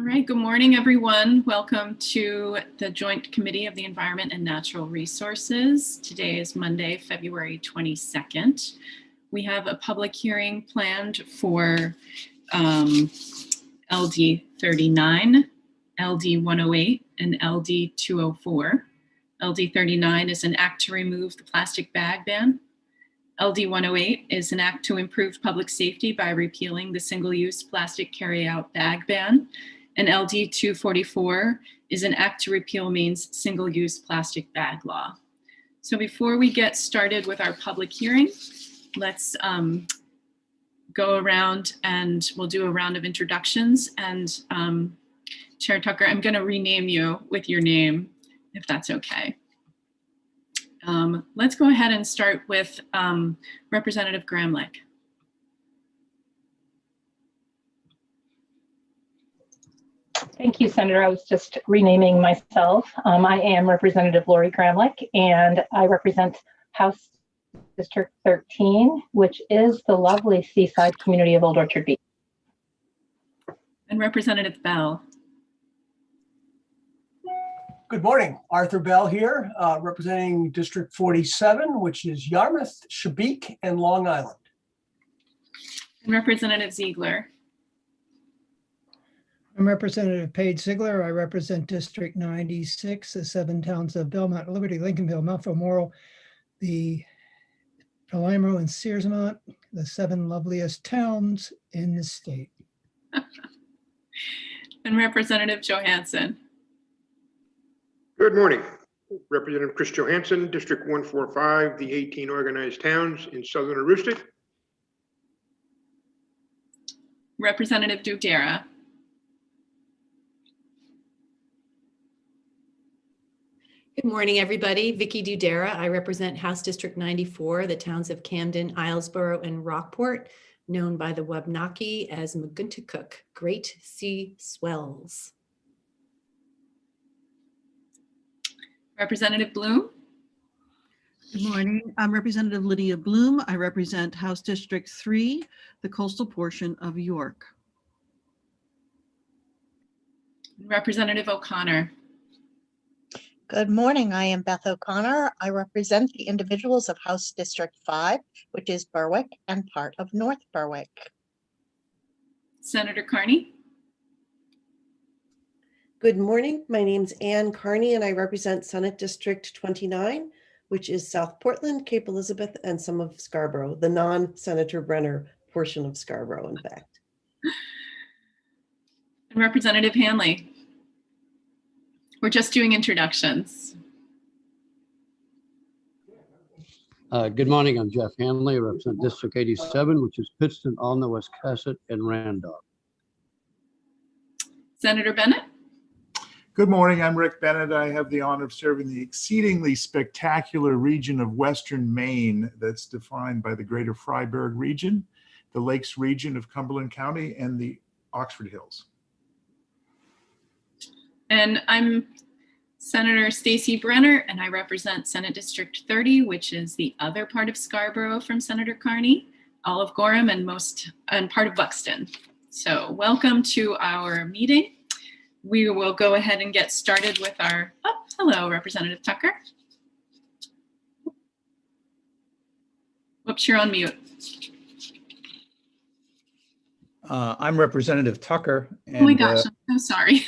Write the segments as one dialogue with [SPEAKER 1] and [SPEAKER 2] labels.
[SPEAKER 1] All right, good morning, everyone. Welcome to the Joint Committee of the Environment and Natural Resources. Today is Monday, February 22nd. We have a public hearing planned for LD 39, LD 108, and LD 204. LD 39 is an act to remove the plastic bag ban. LD 108 is an act to improve public safety by repealing the single-use plastic carry-out bag ban. And LD 244 is an act to repeal Maine's single-use plastic bag law. So before we get started with our public hearing, let's go around and we'll do a round of introductions. And Chair Tucker, I'm going to rename you with your name, if that's okay. Let's go ahead and start with Representative Gramlich.
[SPEAKER 2] Thank you, Senator. I was just renaming myself. I am Representative Lori Gramlich, and I represent House District 13, which is the lovely seaside community of Old Orchard Beach.
[SPEAKER 1] And Representative Bell.
[SPEAKER 3] Good morning, Arthur Bell here, representing District 47, which is Yarmouth, Chesapeake, and Long Island.
[SPEAKER 1] And Representative Ziegler.
[SPEAKER 4] I'm Representative Paige Ziegler. I represent District 96, the 7 towns of Belmont, Liberty, Lincolnville, Mountford, Morrill, the Palomo, and Searsmont, the 7 loveliest towns in the state.
[SPEAKER 1] And Representative Johansson.
[SPEAKER 5] Good morning. Representative Chris Johansson, District 145, the 18 organized towns in Southern Aroostook.
[SPEAKER 1] Representative Dudera.
[SPEAKER 6] Good morning, everybody. Vicki Dudera. I represent House District 94, the towns of Camden, Islesboro, and Rockport, known by the Wabanaki as Maguntacook, Great Sea Swells.
[SPEAKER 1] Representative Bloom.
[SPEAKER 7] Good morning. I'm Representative Lydia Bloom. I represent House District 3, the coastal portion of York.
[SPEAKER 1] Representative O'Connor.
[SPEAKER 8] Good morning. I am Beth O'Connor. I represent the individuals of House District 5, which is Berwick and part of North Berwick.
[SPEAKER 1] Senator Carney.
[SPEAKER 9] Good morning. My name's Ann Carney, and I represent Senate District 29, which is South Portland, Cape Elizabeth, and some of Scarborough, the non-Senator Brenner portion of Scarborough, in fact.
[SPEAKER 1] And Representative Hanley. We're just doing introductions.
[SPEAKER 10] Good morning. I'm Jeff Hanley. I represent District 87, which is Pittston, Alna, Westcasset, and Randolph.
[SPEAKER 1] Senator Bennett.
[SPEAKER 11] Good morning. I'm Rick Bennett. I have the honor of serving the exceedingly spectacular region of Western Maine that's defined by the Greater Freiburg region, the Lakes region of Cumberland County, and the Oxford Hills.
[SPEAKER 1] And I'm Senator Stacey Brenner, and I represent Senate District 30, which is the other part of Scarborough from Senator Carney, all of Gorham, and part of Buxton. So welcome to our meeting. We will go ahead and get started with our, hello, Representative Tucker. Whoops, you're on mute.
[SPEAKER 12] I'm Representative Tucker. And,
[SPEAKER 1] oh my gosh, I'm so sorry.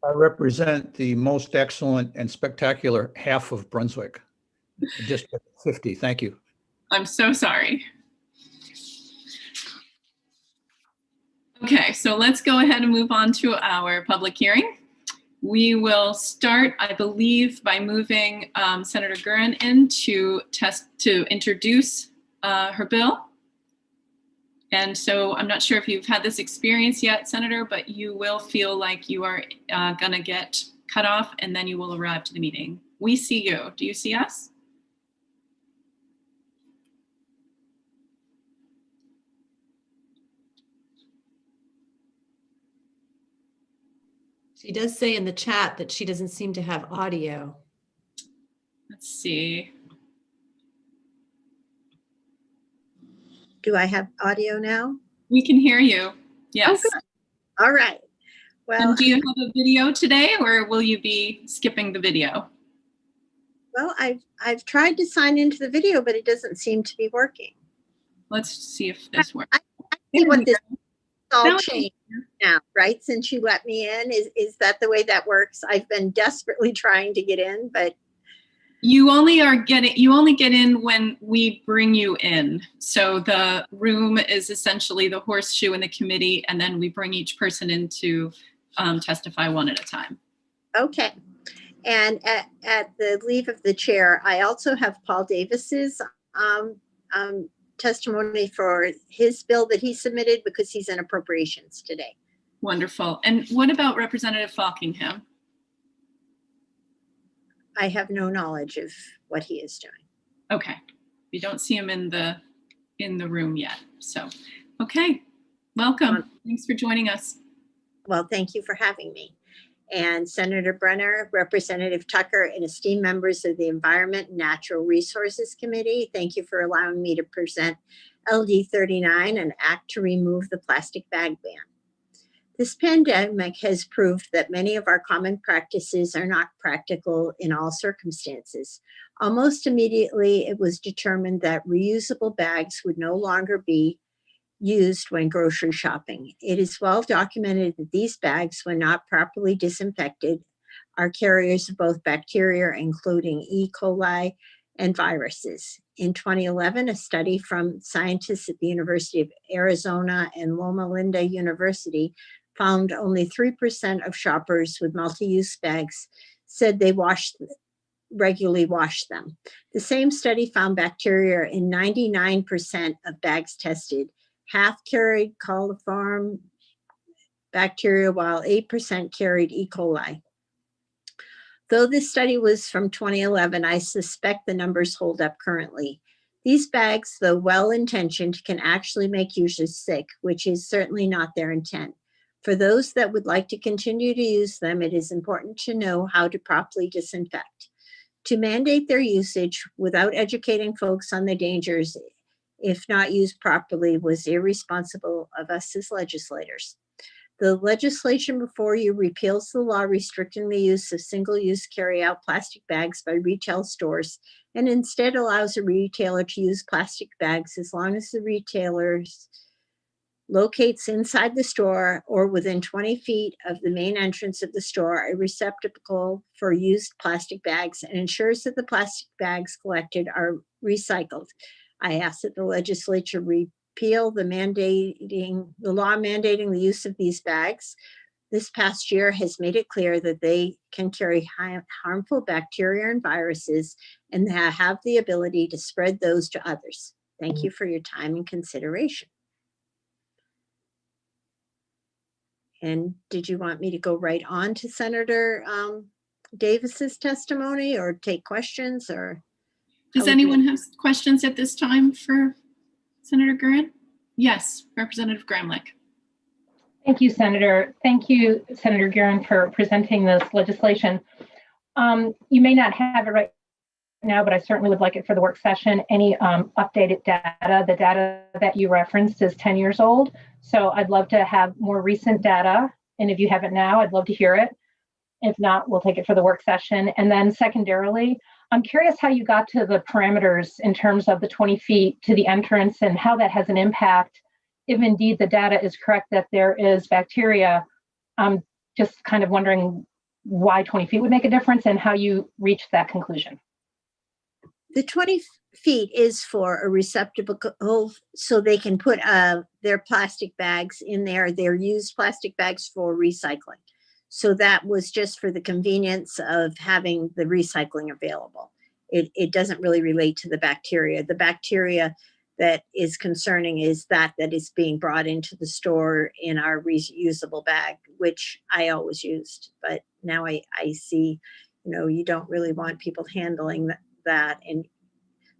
[SPEAKER 12] I represent the most excellent and spectacular half of Brunswick, District 50. Thank you.
[SPEAKER 1] I'm so sorry. Okay, so let's go ahead and move on to our public hearing. We will start, I believe, by moving Senator Gurin in to introduce her bill. And so I'm not sure if you've had this experience yet, Senator, but you will feel like you are going to get cut off and then you will arrive to the meeting. We see you. Do you see us?
[SPEAKER 6] She does say in the chat that she doesn't seem to have audio.
[SPEAKER 1] Let's see.
[SPEAKER 8] Do I have audio now?
[SPEAKER 1] We can hear you. Yes.
[SPEAKER 8] Oh, good. All right.
[SPEAKER 13] Well,
[SPEAKER 1] And do you have a video today, or will you be skipping the video?
[SPEAKER 13] well, I've tried to sign into the video, but it doesn't seem to be working.
[SPEAKER 1] Let's see if this works.
[SPEAKER 13] I see
[SPEAKER 1] There we
[SPEAKER 13] what this
[SPEAKER 1] go.
[SPEAKER 13] all
[SPEAKER 1] Now I-
[SPEAKER 13] changed now, right? Since you let me in, is that the way that works? I've been desperately trying to get in, but
[SPEAKER 1] You only get in when we bring you in. So the room is essentially the horseshoe in the committee, and then we bring each person in to testify one at a time.
[SPEAKER 13] okay. And at the leave of the chair, I also have Paul Davis's testimony for his bill that he submitted because he's in appropriations today.
[SPEAKER 1] Wonderful. And what about Representative Falkingham?
[SPEAKER 13] I have no knowledge of what he is doing.
[SPEAKER 1] Okay. You don't see him in the room yet. So, okay. Welcome. Thanks for joining us.
[SPEAKER 13] Well, thank you for having me. And Senator Brenner, Representative Tucker, and esteemed members of the Environment and Natural Resources Committee, thank you for allowing me to present LD 39, an act to remove the plastic bag ban. This pandemic has proved that many of our common practices are not practical in all circumstances. Almost immediately, it was determined that reusable bags would no longer be used when grocery shopping. It is well documented that these bags, when not properly disinfected, are carriers of both bacteria, including E. coli and viruses. In 2011, a study from scientists at the University of Arizona and Loma Linda University found only 3% of shoppers with multi-use bags said they regularly wash them. The same study found bacteria in 99% of bags tested. Half carried coliform bacteria, while 8% carried E. coli. Though this study was from 2011, I suspect the numbers hold up currently. These bags, though well-intentioned, can actually make users sick, which is certainly not their intent. For those that would like to continue to use them, it is important to know how to properly disinfect. To mandate their usage without educating folks on the dangers, if not used properly, was irresponsible of us as legislators. The legislation before you repeals the law restricting the use of single-use carry-out plastic bags by retail stores and instead allows a retailer to use plastic bags as long as the retailer's locates inside the store or within 20 feet of the main entrance of the store a receptacle for used plastic bags and ensures that the plastic bags collected are recycled. I ask that the legislature repeal the law mandating the use of these bags. This past year has made it clear that they can carry harmful bacteria and viruses and have the ability to spread those to others. Thank you for your time and consideration. And did you want me to go right on to Senator Davis's testimony or take questions, or?
[SPEAKER 1] Does anyone have questions at this time for Senator Guerin? Yes, Representative Gramlich.
[SPEAKER 2] Thank you, Senator. Thank you, Senator Guerin, for presenting this legislation. You may not have it right now, but I certainly would like it for the work session. Any updated data, the data that you referenced is 10 years old. So I'd love to have more recent data. And if you have it now, I'd love to hear it. If not, we'll take it for the work session. And then secondarily, I'm curious how you got to the parameters in terms of the 20 feet to the entrance and how that has an impact. If indeed the data is correct that there is bacteria, I'm just kind of wondering why 20 feet would make a difference and how you reached that conclusion.
[SPEAKER 13] The 20 feet is for a receptacle so they can put their plastic bags in there, their used plastic bags for recycling. So that was just for the convenience of having the recycling available. It doesn't really relate to the bacteria. The bacteria that is concerning is that is being brought into the store in our reusable bag, which I always used. But now I see, you don't really want people handling that and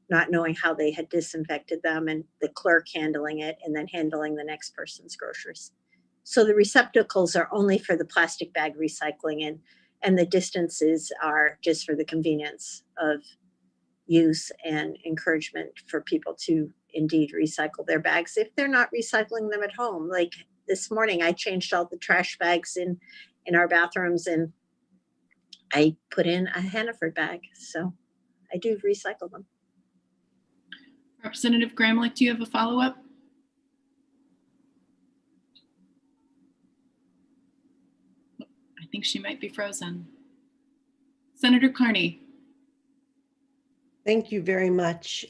[SPEAKER 13] not knowing how they had disinfected them, and the clerk handling it and then handling the next person's groceries. So the receptacles are only for the plastic bag recycling, and the distances are just for the convenience of use and encouragement for people to indeed recycle their bags if they're not recycling them at home. Like this morning I changed all the trash bags in our bathrooms, and I put in a Hannaford bag. So I do recycle them.
[SPEAKER 1] Representative Gramlich, do you have a follow-up? I think she might be frozen. Senator Carney.
[SPEAKER 9] Thank you very much.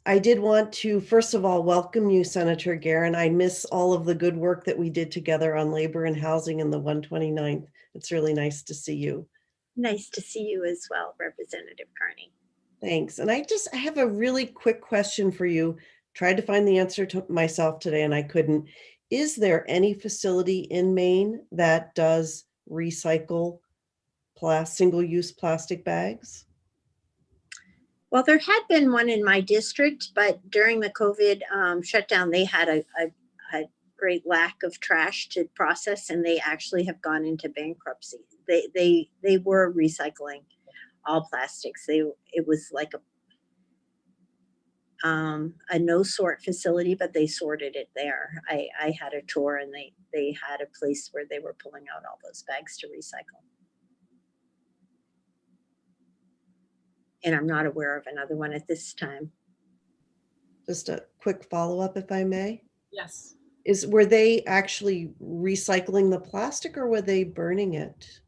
[SPEAKER 9] I did want to, first of all, welcome you, Senator Guerin. I miss all of the good work that we did together on labor and housing in the 129th. It's really nice to see you.
[SPEAKER 13] Nice to see you as well, Representative Carney.
[SPEAKER 9] Thanks. And I have a really quick question for you. Tried to find the answer to myself today and I couldn't. Is there any facility in Maine that does recycle single-use plastic bags?
[SPEAKER 13] Well, there had been one in my district, but during the COVID shutdown, they had a great lack of trash to process, and they actually have gone into bankruptcy. They were recycling all plastics. It was like a no sort facility, but they sorted it there. I had a tour, and they had a place where they were pulling out all those bags to recycle. And I'm not aware of another one at this time.
[SPEAKER 9] Just a quick follow-up, if I may.
[SPEAKER 1] Yes.
[SPEAKER 9] Were they actually recycling the plastic or were they burning it?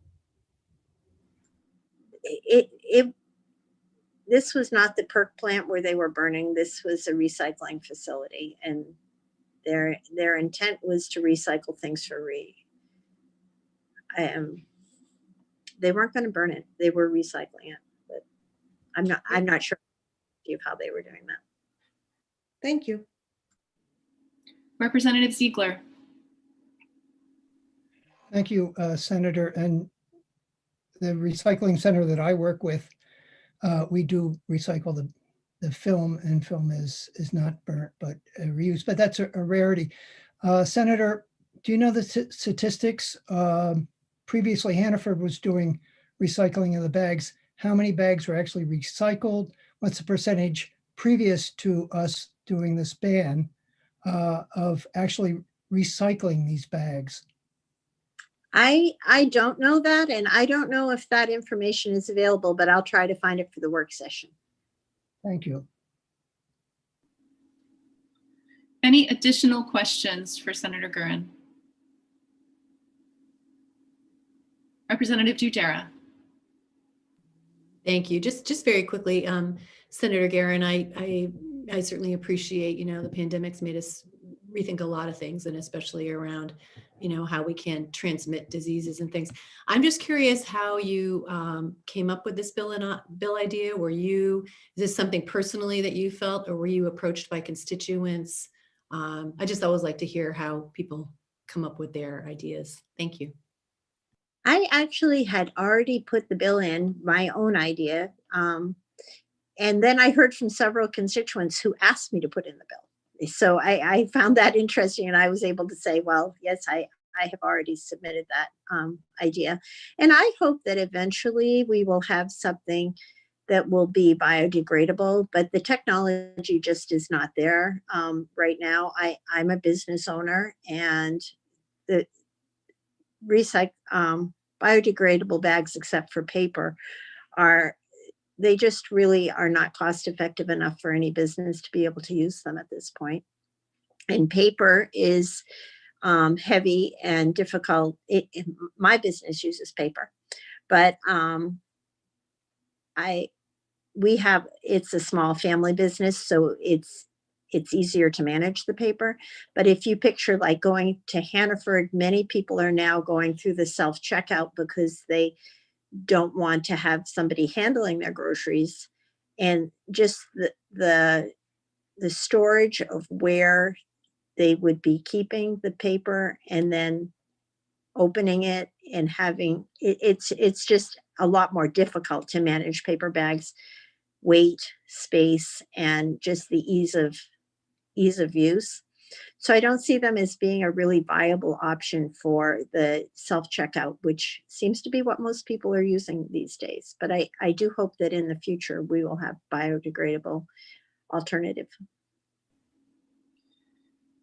[SPEAKER 13] This was not the PERC plant where they were burning. This was a recycling facility, and their intent was to recycle things for they weren't going to burn it. They were recycling it, but I'm not sure of how they were doing that.
[SPEAKER 9] Thank you.
[SPEAKER 1] Representative Ziegler.
[SPEAKER 4] Thank you, Senator. And the recycling center that I work with, we do recycle the film, and film is not burnt but reused, but that's a rarity. Senator, do you know the statistics? Previously, Hannaford was doing recycling of the bags. How many bags were actually recycled? What's the percentage previous to us doing this ban of actually recycling these bags?
[SPEAKER 13] I don't know that, and I don't know if that information is available, but I'll try to find it for the work session.
[SPEAKER 4] Thank you.
[SPEAKER 1] Any additional questions for Senator Guerin? Representative Dudera.
[SPEAKER 6] Thank you. Just very quickly, Senator Guerin, I certainly appreciate, the pandemic's made us rethink a lot of things, and especially around, how we can transmit diseases and things. I'm just curious how you came up with this bill idea. Is this something personally that you felt, or were you approached by constituents? I just always like to hear how people come up with their ideas. Thank you.
[SPEAKER 13] I actually had already put the bill in, my own idea. And then I heard from several constituents who asked me to put in the bill. So I found that interesting, and I was able to say, well, yes, I have already submitted that idea. And I hope that eventually we will have something that will be biodegradable, but the technology just is not there right now. I'm a business owner, and the biodegradable bags, except for paper, they just really are not cost effective enough for any business to be able to use them at this point. And paper is heavy and difficult. My business uses paper, but it's a small family business, so it's easier to manage the paper. But if you picture like going to Hannaford, many people are now going through the self-checkout because they don't want to have somebody handling their groceries, and just the storage of where they would be keeping the paper and then opening it and having it's just a lot more difficult to manage paper bags, weight, space, and just the ease of use. So I don't see them as being a really viable option for the self-checkout, which seems to be what most people are using these days. But I do hope that in the future we will have biodegradable alternative.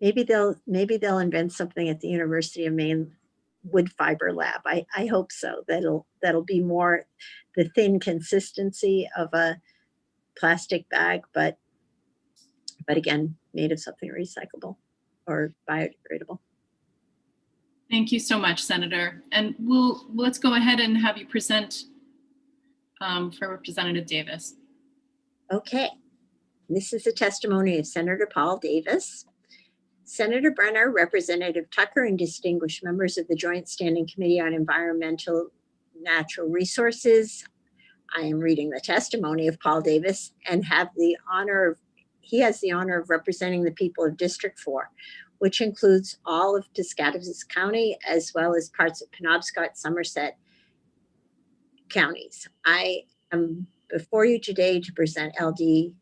[SPEAKER 13] maybe they'll invent something at the University of Maine wood fiber lab. I hope so. That'll be more the thin consistency of a plastic bag, but again, made of something recyclable or biodegradable.
[SPEAKER 1] Thank you so much, Senator. And let's go ahead and have you present for Representative Davis.
[SPEAKER 13] Okay, this is a testimony of Senator Paul Davis. Senator Brenner, Representative Tucker, and distinguished members of the Joint Standing Committee on Environmental Natural Resources. I am reading the testimony of Paul Davis and he has the honor of representing the people of District 4, which includes all of Piscataquis County, as well as parts of Penobscot, Somerset counties. I am before you today to present LD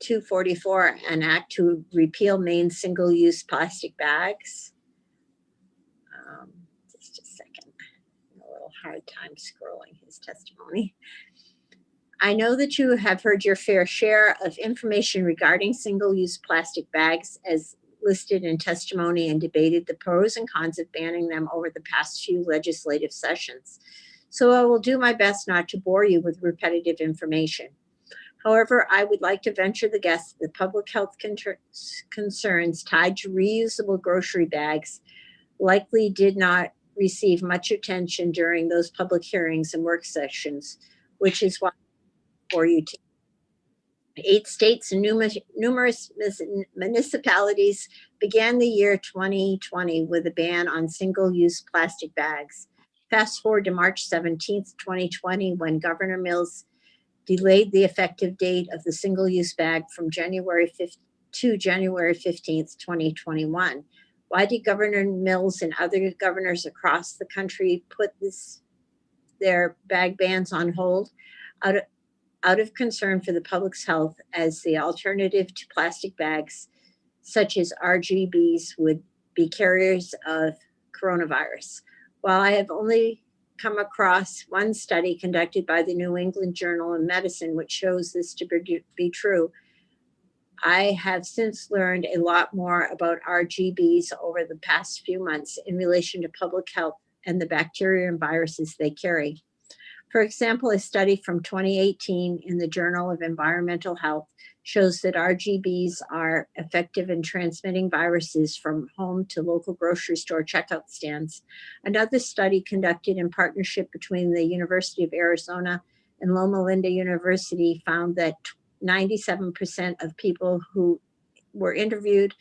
[SPEAKER 13] 244, an act to repeal Maine single-use plastic bags. Just a second, I'm a little hard time scrolling his testimony. I know that you have heard your fair share of information regarding single-use plastic bags as listed in testimony and debated the pros and cons of banning them over the past few legislative sessions. So I will do my best not to bore you with repetitive information. However, I would like to venture the guess that the public health concerns tied to reusable grocery bags likely did not receive much attention during those public hearings and work sessions, which is why for you to 8 states and numerous municipalities began the year 2020 with a ban on single-use plastic bags. Fast forward to March 17th, 2020, when Governor Mills delayed the effective date of the single-use bag from January 5th to January 15th, 2021. Why did Governor Mills and other governors across the country put their bag bans on hold? Out of concern for the public's health, as the alternative to plastic bags, such as RGBs, would be carriers of coronavirus. While I have only come across one study conducted by the New England Journal of Medicine, which shows this to be true, I have since learned a lot more about RGBs over the past few months in relation to public health and the bacteria and viruses they carry. For example, a study from 2018 in the Journal of Environmental Health shows that RGBs are effective in transmitting viruses from home to local grocery store checkout stands. Another study conducted in partnership between the University of Arizona and Loma Linda University found that 97% of people who were interviewed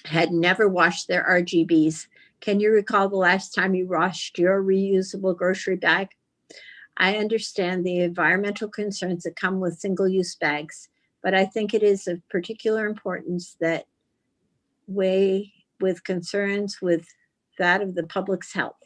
[SPEAKER 13] had never washed their RGBs. Can you recall the last time you washed your reusable grocery bag? I understand the environmental concerns that come with single-use bags, but I think it is of particular importance that weigh with concerns with that of the public's health.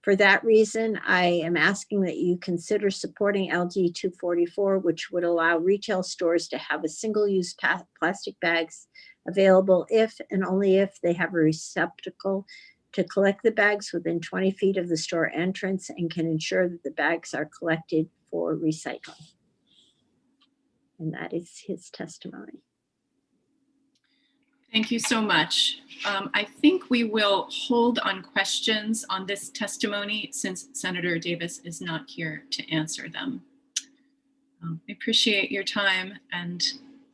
[SPEAKER 13] For that reason, I am asking that you consider supporting LD 244, which would allow retail stores to have a single-use plastic bags available if and only if they have a receptacle to collect the bags within 20 feet of the store entrance and can ensure that the bags are collected for recycling. And that is his testimony.
[SPEAKER 1] Thank you so much. I think we will hold on questions on this testimony since Senator Davis is not here to answer them. I appreciate your time and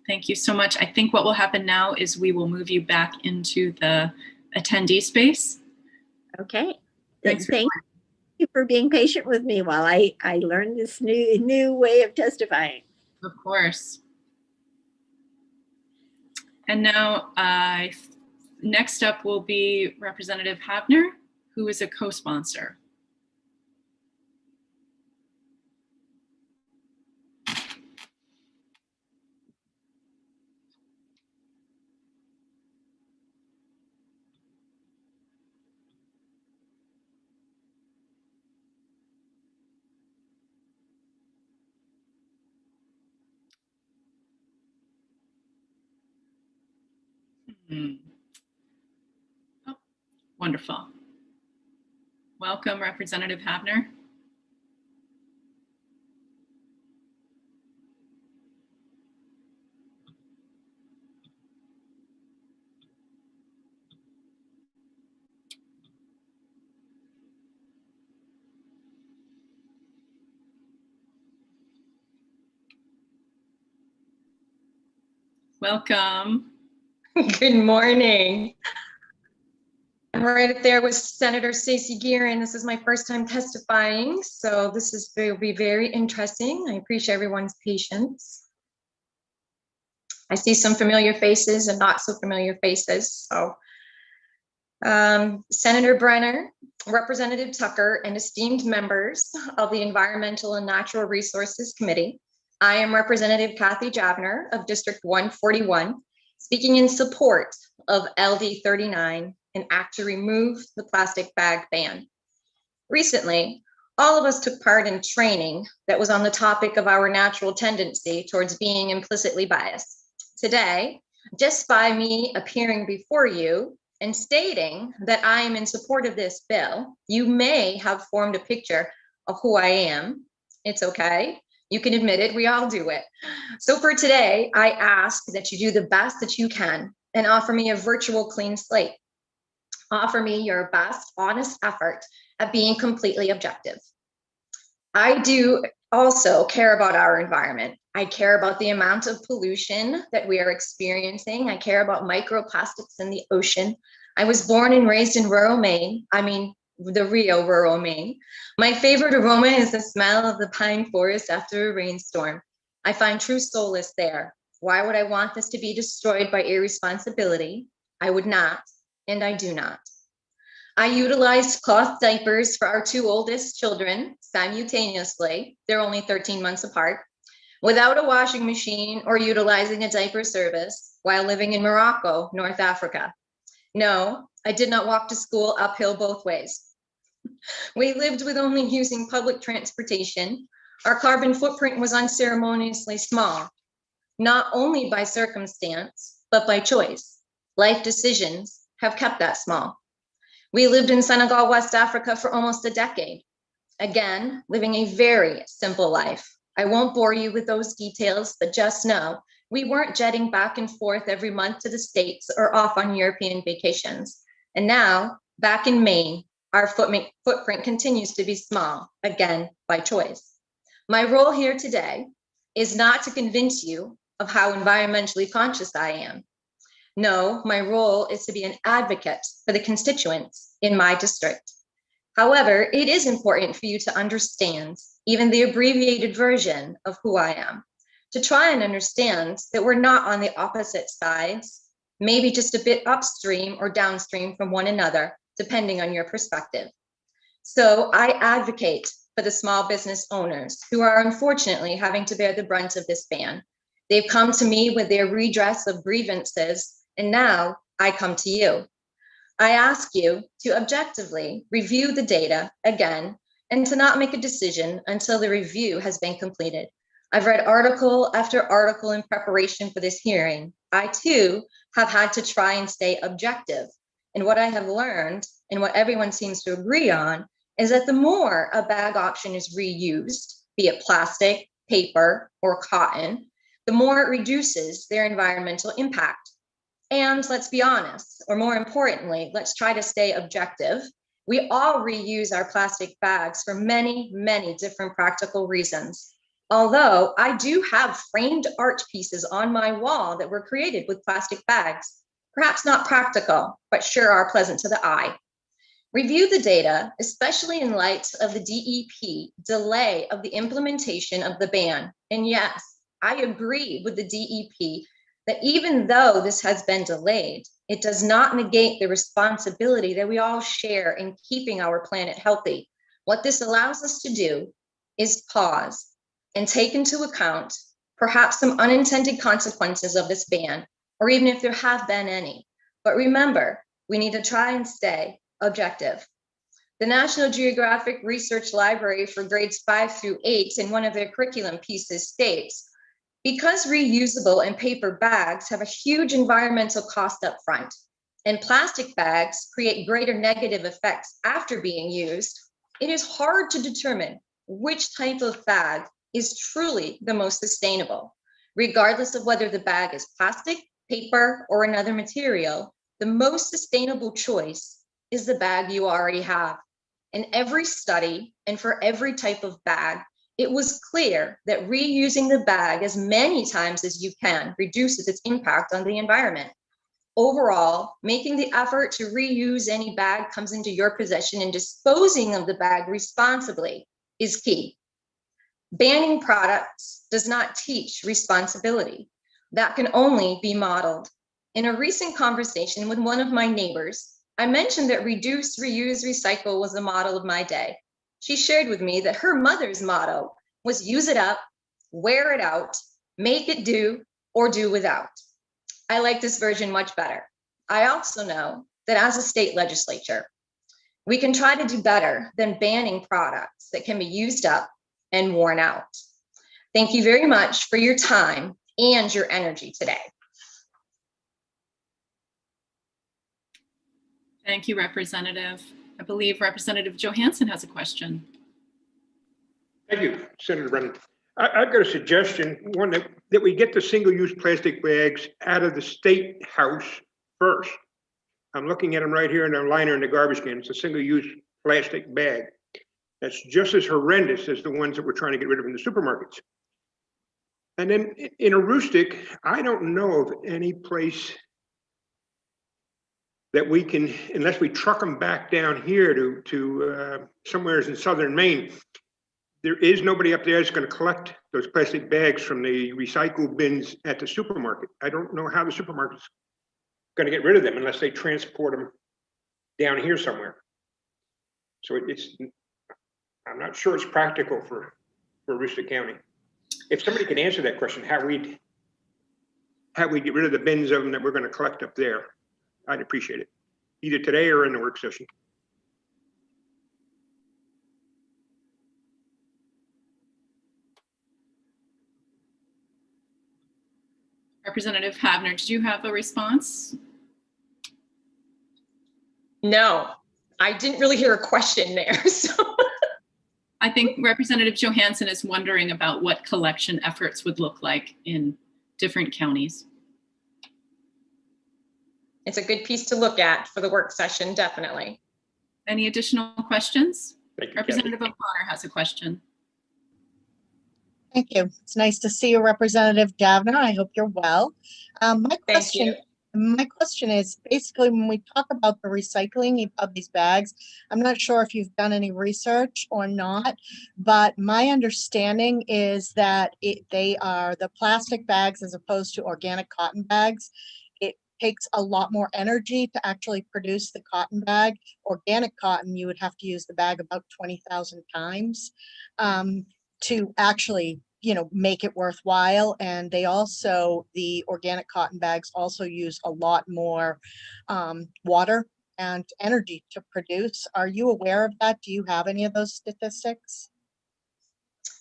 [SPEAKER 1] thank you so much. I think what will happen now is we will move you back into the attendee space.
[SPEAKER 13] Okay. Thank you for being patient with me while I learned this new way of testifying.
[SPEAKER 1] Of course. And now next up will be Representative Havner, who is a co-sponsor. Oh, wonderful. Welcome, Representative Havner. Welcome.
[SPEAKER 14] Good morning. I'm right up there with Senator Stacey Gearin. This is my first time testifying, so will be very interesting. I appreciate everyone's patience. I see some familiar faces and not so familiar faces. So, Senator Brenner, Representative Tucker, and esteemed members of the Environmental and Natural Resources Committee, I am Representative Kathy Javner of District 141, speaking in support of LD 39, an act to remove the plastic bag ban. Recently, all of us took part in training that was on the topic of our natural tendency towards being implicitly biased. Today, just by me appearing before you and stating that I am in support of this bill, you may have formed a picture of who I am. It's okay. You can admit it. We all do it. So for today, I ask that you do the best that you can and offer me a virtual clean slate. Offer me your best honest effort at being completely objective. I do also care about our environment. I care about the amount of pollution that we are experiencing. I care about microplastics in the ocean. I was born and raised in rural Maine. I mean, the real rural Maine. My favorite aroma is the smell of the pine forest after a rainstorm. I find true solace there. Why would I want this to be destroyed by irresponsibility? I would not, and I do not. I utilized cloth diapers for our two oldest children simultaneously. They're only 13 months apart, without a washing machine or utilizing a diaper service while living in Morocco, North Africa. No, I did not walk to school uphill both ways. We lived with only using public transportation. Our carbon footprint was unceremoniously small, not only by circumstance, but by choice. Life decisions have kept that small. We lived in Senegal, West Africa for almost a decade. Again, living a very simple life. I won't bore you with those details, but just know we weren't jetting back and forth every month to the States or off on European vacations. And now, back in Maine, our footprint continues to be small, again, by choice. My role here today is not to convince you of how environmentally conscious I am. No, my role is to be an advocate for the constituents in my district. However, it is important for you to understand even the abbreviated version of who I am, to try and understand that we're not on the opposite sides, maybe just a bit upstream or downstream from one another, depending on your perspective. So I advocate for the small business owners who are unfortunately having to bear the brunt of this ban. They've come to me with their redress of grievances, and now I come to you. I ask you to objectively review the data again and to not make a decision until the review has been completed. I've read article after article in preparation for this hearing. I too have had to try and stay objective. And what I have learned, and what everyone seems to agree on, is that the more a bag option is reused, be it plastic, paper, or cotton, the more it reduces their environmental impact. And let's be honest, or more importantly, let's try to stay objective. We all reuse our plastic bags for many, many different practical reasons. Although I do have framed art pieces on my wall that were created with plastic bags, perhaps not practical, but sure are pleasant to the eye. Review the data, especially in light of the DEP delay of the implementation of the ban. And yes, I agree with the DEP that even though this has been delayed, it does not negate the responsibility that we all share in keeping our planet healthy. What this allows us to do is pause and take into account perhaps some unintended consequences of this ban, or even if there have been any. But remember, we need to try and stay objective. The National Geographic Research Library for grades 5 through 8 in one of their curriculum pieces states, because reusable and paper bags have a huge environmental cost up front, and plastic bags create greater negative effects after being used, it is hard to determine which type of bag is truly the most sustainable. Regardless of whether the bag is plastic, paper, or another material, the most sustainable choice is the bag you already have. In every study and for every type of bag, it was clear that reusing the bag as many times as you can reduces its impact on the environment. Overall, making the effort to reuse any bag comes into your possession and disposing of the bag responsibly is key. Banning products does not teach responsibility. That can only be modeled. In a recent conversation with one of my neighbors, I mentioned that reduce, reuse, recycle was the model of my day. She shared with me that her mother's motto was use it up, wear it out, make it do, or do without. I like this version much better. I also know that as a state legislature, we can try to do better than banning products that can be used up and worn out. Thank you very much for your time and your energy today.
[SPEAKER 1] Thank you, Representative. I believe Representative Johansson has a question.
[SPEAKER 5] Thank you, Senator Brennan. I've got a suggestion, one that we get the single-use plastic bags out of the State House first. I'm looking at them right here in their liner in the garbage can. It's a single-use plastic bag. That's just as horrendous as the ones that we're trying to get rid of in the supermarkets. And then in Aroostook, I don't know of any place that we can, unless we truck them back down here to somewhere in southern Maine, there is nobody up there that's going to collect those plastic bags from the recycle bins at the supermarket. I don't know how the supermarket's going to get rid of them unless they transport them down here somewhere. So I'm not sure it's practical for Aroostook County. If somebody could answer that question, how we get rid of the bins of them that we're going to collect up there, I'd appreciate it, either today or in the work session.
[SPEAKER 1] Representative Havner, did you have a response?
[SPEAKER 14] No, I didn't really hear a question there. So
[SPEAKER 1] I think Representative Johansson is wondering about what collection efforts would look like in different counties.
[SPEAKER 14] it's a good piece to look at for the work session, definitely.
[SPEAKER 1] Any additional questions?
[SPEAKER 5] Thank you,
[SPEAKER 1] Representative
[SPEAKER 5] Kathy.
[SPEAKER 1] O'Connor has a question.
[SPEAKER 8] Thank you. It's nice to see you, Representative Davner. I hope you're well. My question is basically when we talk about the recycling of these bags, I'm not sure if you've done any research or not, but my understanding is that they are the plastic bags as opposed to organic cotton bags. It takes a lot more energy to actually produce the cotton bag. Organic cotton, you would have to use the bag about 20,000 times to actually, make it worthwhile. And they also, the organic cotton bags also use a lot more water and energy to produce. Are you aware of that? Do you have any of those statistics?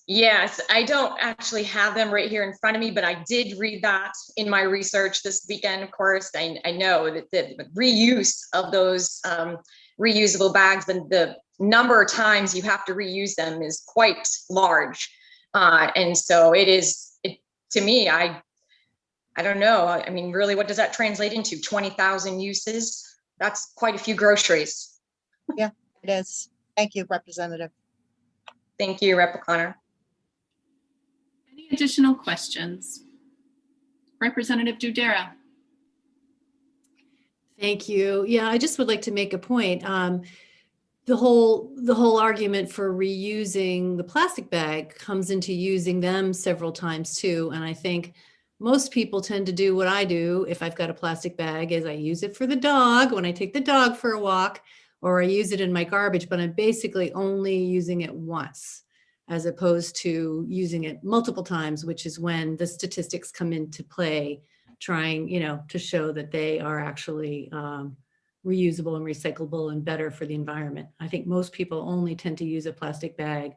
[SPEAKER 14] Yes, I don't actually have them right here in front of me, but I did read that in my research this weekend. Of course, I know that the reuse of those reusable bags and the number of times you have to reuse them is quite large. And so to me, I don't know. I mean, really, what does that translate into? 20,000 uses? That's quite a few groceries.
[SPEAKER 8] Yeah, it is. Thank you, Representative.
[SPEAKER 14] Thank you, Rep. O'Connor.
[SPEAKER 1] Any additional questions? Representative Dudera.
[SPEAKER 6] Thank you. Yeah, I just would like to make a point. The whole argument for reusing the plastic bag comes into using them several times too. And I think most people tend to do what I do if I've got a plastic bag, is I use it for the dog when I take the dog for a walk, or I use it in my garbage, but I'm basically only using it once, as opposed to using it multiple times, which is when the statistics come into play, trying, to show that they are actually reusable and recyclable and better for the environment. I think most people only tend to use a plastic bag,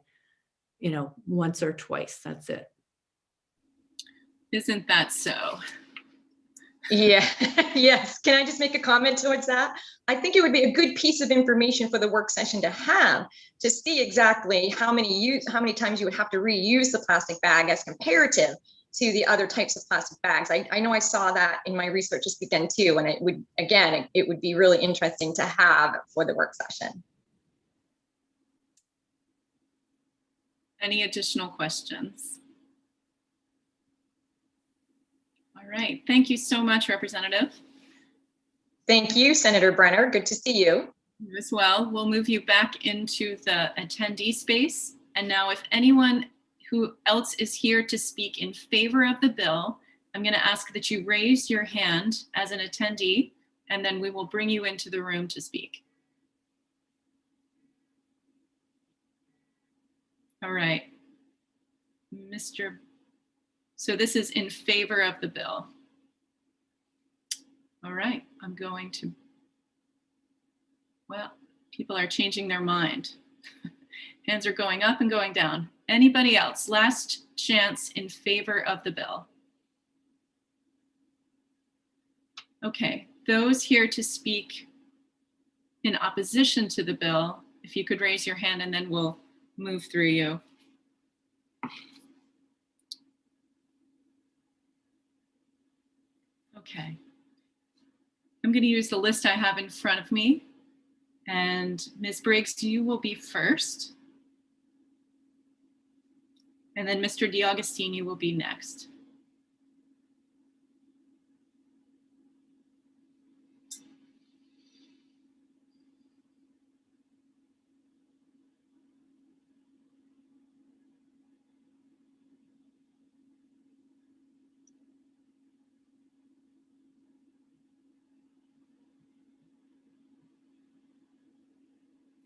[SPEAKER 6] once or twice. That's it.
[SPEAKER 1] Isn't that so?
[SPEAKER 14] Yeah, yes. Can I just make a comment towards that? I think it would be a good piece of information for the work session to have, to see exactly how many times you would have to reuse the plastic bag as comparative to the other types of plastic bags. I know I saw that in my research this weekend too, and it would be really interesting to have for the work session.
[SPEAKER 1] Any additional questions? All right, thank you so much, Representative.
[SPEAKER 14] Thank you, Senator Brenner. Good to see you.
[SPEAKER 1] You as well. We'll move you back into the attendee space. And now if anyone who else is here to speak in favor of the bill, I'm going to ask that you raise your hand as an attendee, and then we will bring you into the room to speak. All right. So this is in favor of the bill. All right, I'm going to, well, people are changing their mind. Hands are going up and going down. Anybody else? Last chance in favor of the bill. Okay, those here to speak in opposition to the bill, if you could raise your hand and then we'll move through you. Okay. I'm going to use the list I have in front of me. And Ms. Briggs, you will be first. And then Mr. DiAugustini will be next.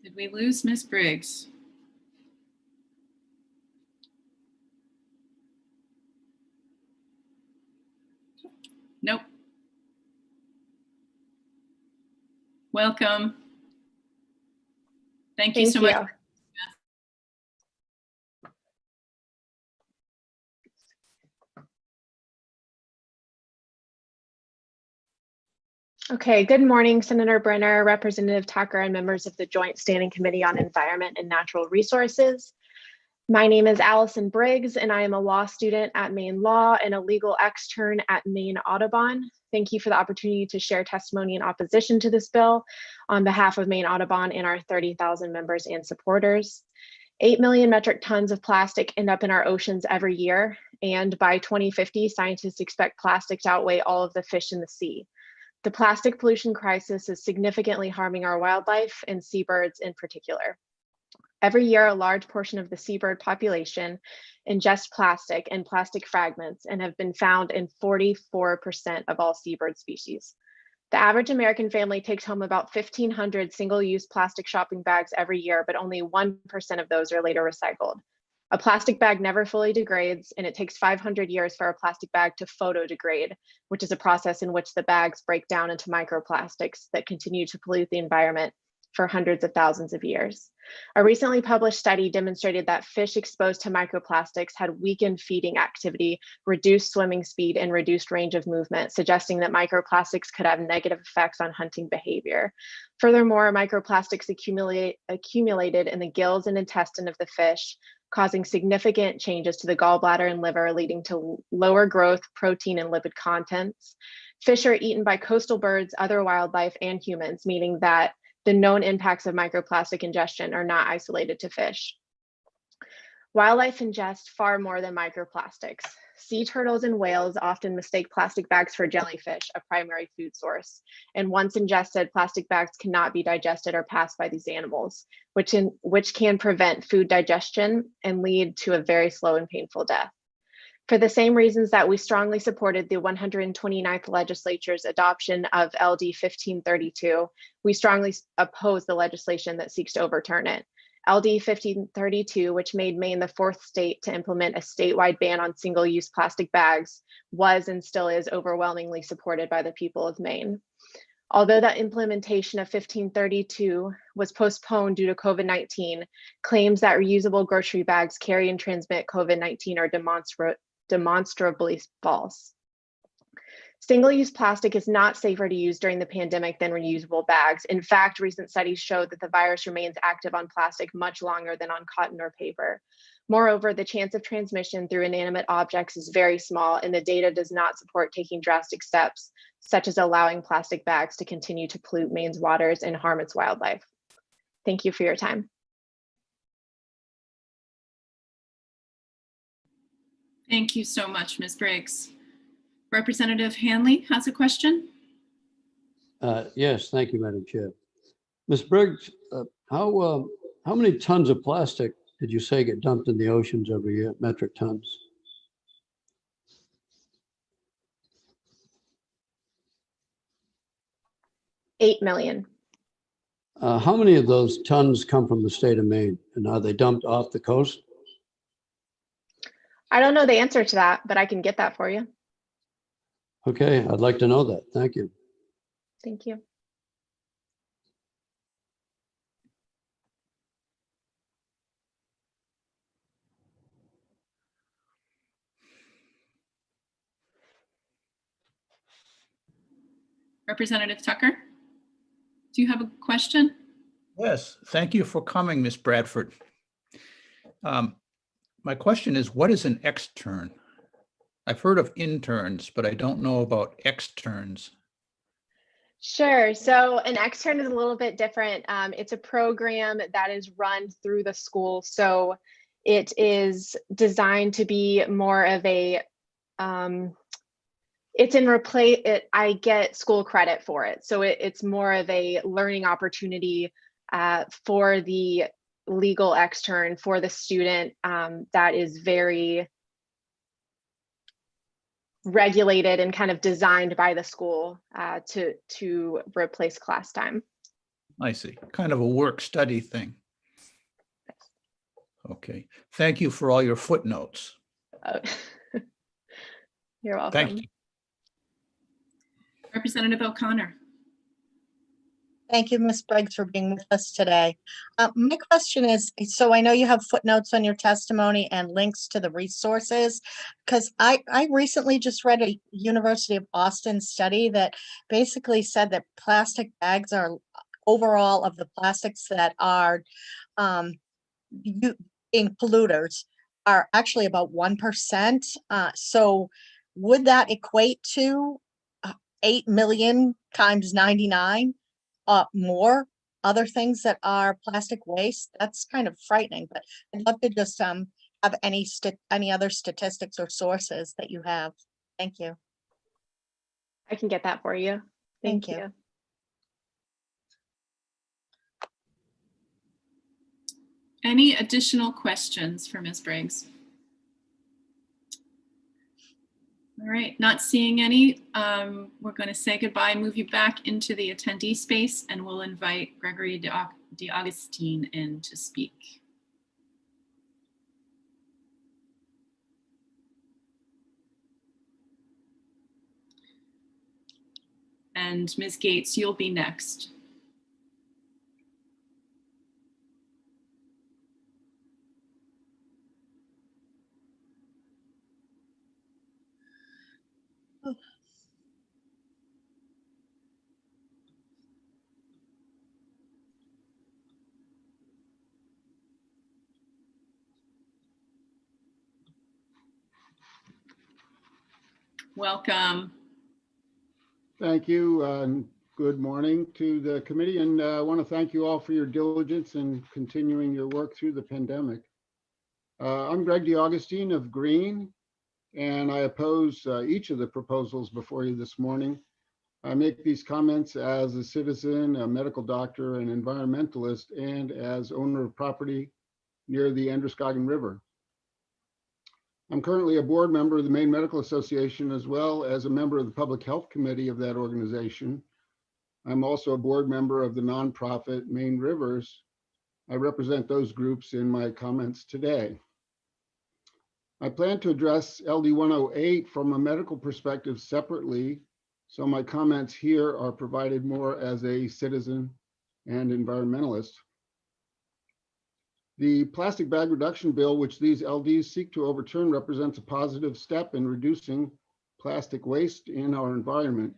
[SPEAKER 1] Did we lose Ms. Briggs? Nope. Welcome. Thank you so much.
[SPEAKER 15] Okay, good morning, Senator Brenner, Representative Tucker, and members of the Joint Standing Committee on Environment and Natural Resources. My name is Allison Briggs, and I am a law student at Maine Law and a legal extern at Maine Audubon. Thank you for the opportunity to share testimony in opposition to this bill on behalf of Maine Audubon and our 30,000 members and supporters. 8 million metric tons of plastic end up in our oceans every year, and by 2050, scientists expect plastic to outweigh all of the fish in the sea. The plastic pollution crisis is significantly harming our wildlife and seabirds in particular. Every year, a large portion of the seabird population ingest plastic and plastic fragments and have been found in 44% of all seabird species. The average American family takes home about 1,500 single-use plastic shopping bags every year, but only 1% of those are later recycled. A plastic bag never fully degrades, and it takes 500 years for a plastic bag to photodegrade, which is a process in which the bags break down into microplastics that continue to pollute the environment for hundreds of thousands of years. A recently published study demonstrated that fish exposed to microplastics had weakened feeding activity, reduced swimming speed, and reduced range of movement, suggesting that microplastics could have negative effects on hunting behavior. Furthermore, microplastics accumulated in the gills and intestine of the fish, causing significant changes to the gallbladder and liver, leading to lower growth, protein, and lipid contents. Fish are eaten by coastal birds, other wildlife, and humans, meaning that the known impacts of microplastic ingestion are not isolated to fish. Wildlife ingest far more than microplastics. Sea turtles and whales often mistake plastic bags for jellyfish, a primary food source. And once ingested, plastic bags cannot be digested or passed by these animals, which can prevent food digestion and lead to a very slow and painful death. For the same reasons that we strongly supported the 129th legislature's adoption of LD 1532, we strongly oppose the legislation that seeks to overturn it. LD 1532, which made Maine the 4th state to implement a statewide ban on single-use plastic bags, was and still is overwhelmingly supported by the people of Maine. Although the implementation of 1532 was postponed due to COVID-19, claims that reusable grocery bags carry and transmit COVID-19 are demonstrably false. Single-use plastic is not safer to use during the pandemic than reusable bags. In fact, recent studies show that the virus remains active on plastic much longer than on cotton or paper. Moreover, the chance of transmission through inanimate objects is very small, and the data does not support taking drastic steps, such as allowing plastic bags to continue to pollute Maine's waters and harm its wildlife. Thank you for your time.
[SPEAKER 1] Thank you so much, Ms. Briggs. Representative Hanley has a question.
[SPEAKER 10] Yes, thank you, Madam Chair. Ms. Briggs, how many tons of plastic did you say get dumped in the oceans every year, metric tons?
[SPEAKER 15] $8 million.
[SPEAKER 10] How many of those tons come from the state of Maine, and are they dumped off the coast?
[SPEAKER 15] I don't know the answer to that, but I can get that for you.
[SPEAKER 10] Okay, I'd like to know that. Thank you.
[SPEAKER 15] Thank you.
[SPEAKER 1] Representative Tucker, do you have a question?
[SPEAKER 12] Yes, thank you for coming, Ms. Bradford. My question is, what is an extern? I've heard of interns, but I don't know about externs.
[SPEAKER 15] Sure. So an extern is a little bit different. It's a program that is run through the school. So it is designed to be more of a, it's in replace it. I get school credit for it. So it's more of a learning opportunity for the legal extern, for the student, that is very regulated and kind of designed by the school to replace class time.
[SPEAKER 12] I see, kind of a work study thing. Okay, thank you for all your footnotes.
[SPEAKER 15] You're welcome.
[SPEAKER 12] Thank you.
[SPEAKER 1] Representative O'Connor.
[SPEAKER 8] Thank you, Ms. Briggs, for being with us today. My question is, so I know you have footnotes on your testimony and links to the resources, because I recently just read a University of Boston study that basically said that plastic bags are overall of the plastics that are being polluters are actually about 1%. So would that equate to 8 million times 99? More other things that are plastic waste? That's kind of frightening, but I'd love to just have any other statistics or sources that you have. Thank you.
[SPEAKER 15] I can get that for you. Thank you.
[SPEAKER 1] Any additional questions for Ms. Briggs? All right, not seeing any. We're going to say goodbye and move you back into the attendee space, and we'll invite Gregory DeAugustine in to speak. And Ms. Gates, you'll be next. Welcome.
[SPEAKER 16] Thank you, and good morning to the committee, and I want to thank you all for your diligence in continuing your work through the pandemic. I'm Greg DeAugustine of Green, and I oppose each of the proposals before you this morning. I make these comments as a citizen, a medical doctor, an environmentalist, and as owner of property near the Androscoggin River. I'm currently a board member of the Maine Medical Association, as well as a member of the Public Health Committee of that organization. I'm also a board member of the nonprofit Maine Rivers. I represent those groups in my comments today. I plan to address LD 108 from a medical perspective separately, so my comments here are provided more as a citizen and environmentalist. The plastic bag reduction bill, which these LDs seek to overturn, represents a positive step in reducing plastic waste in our environment.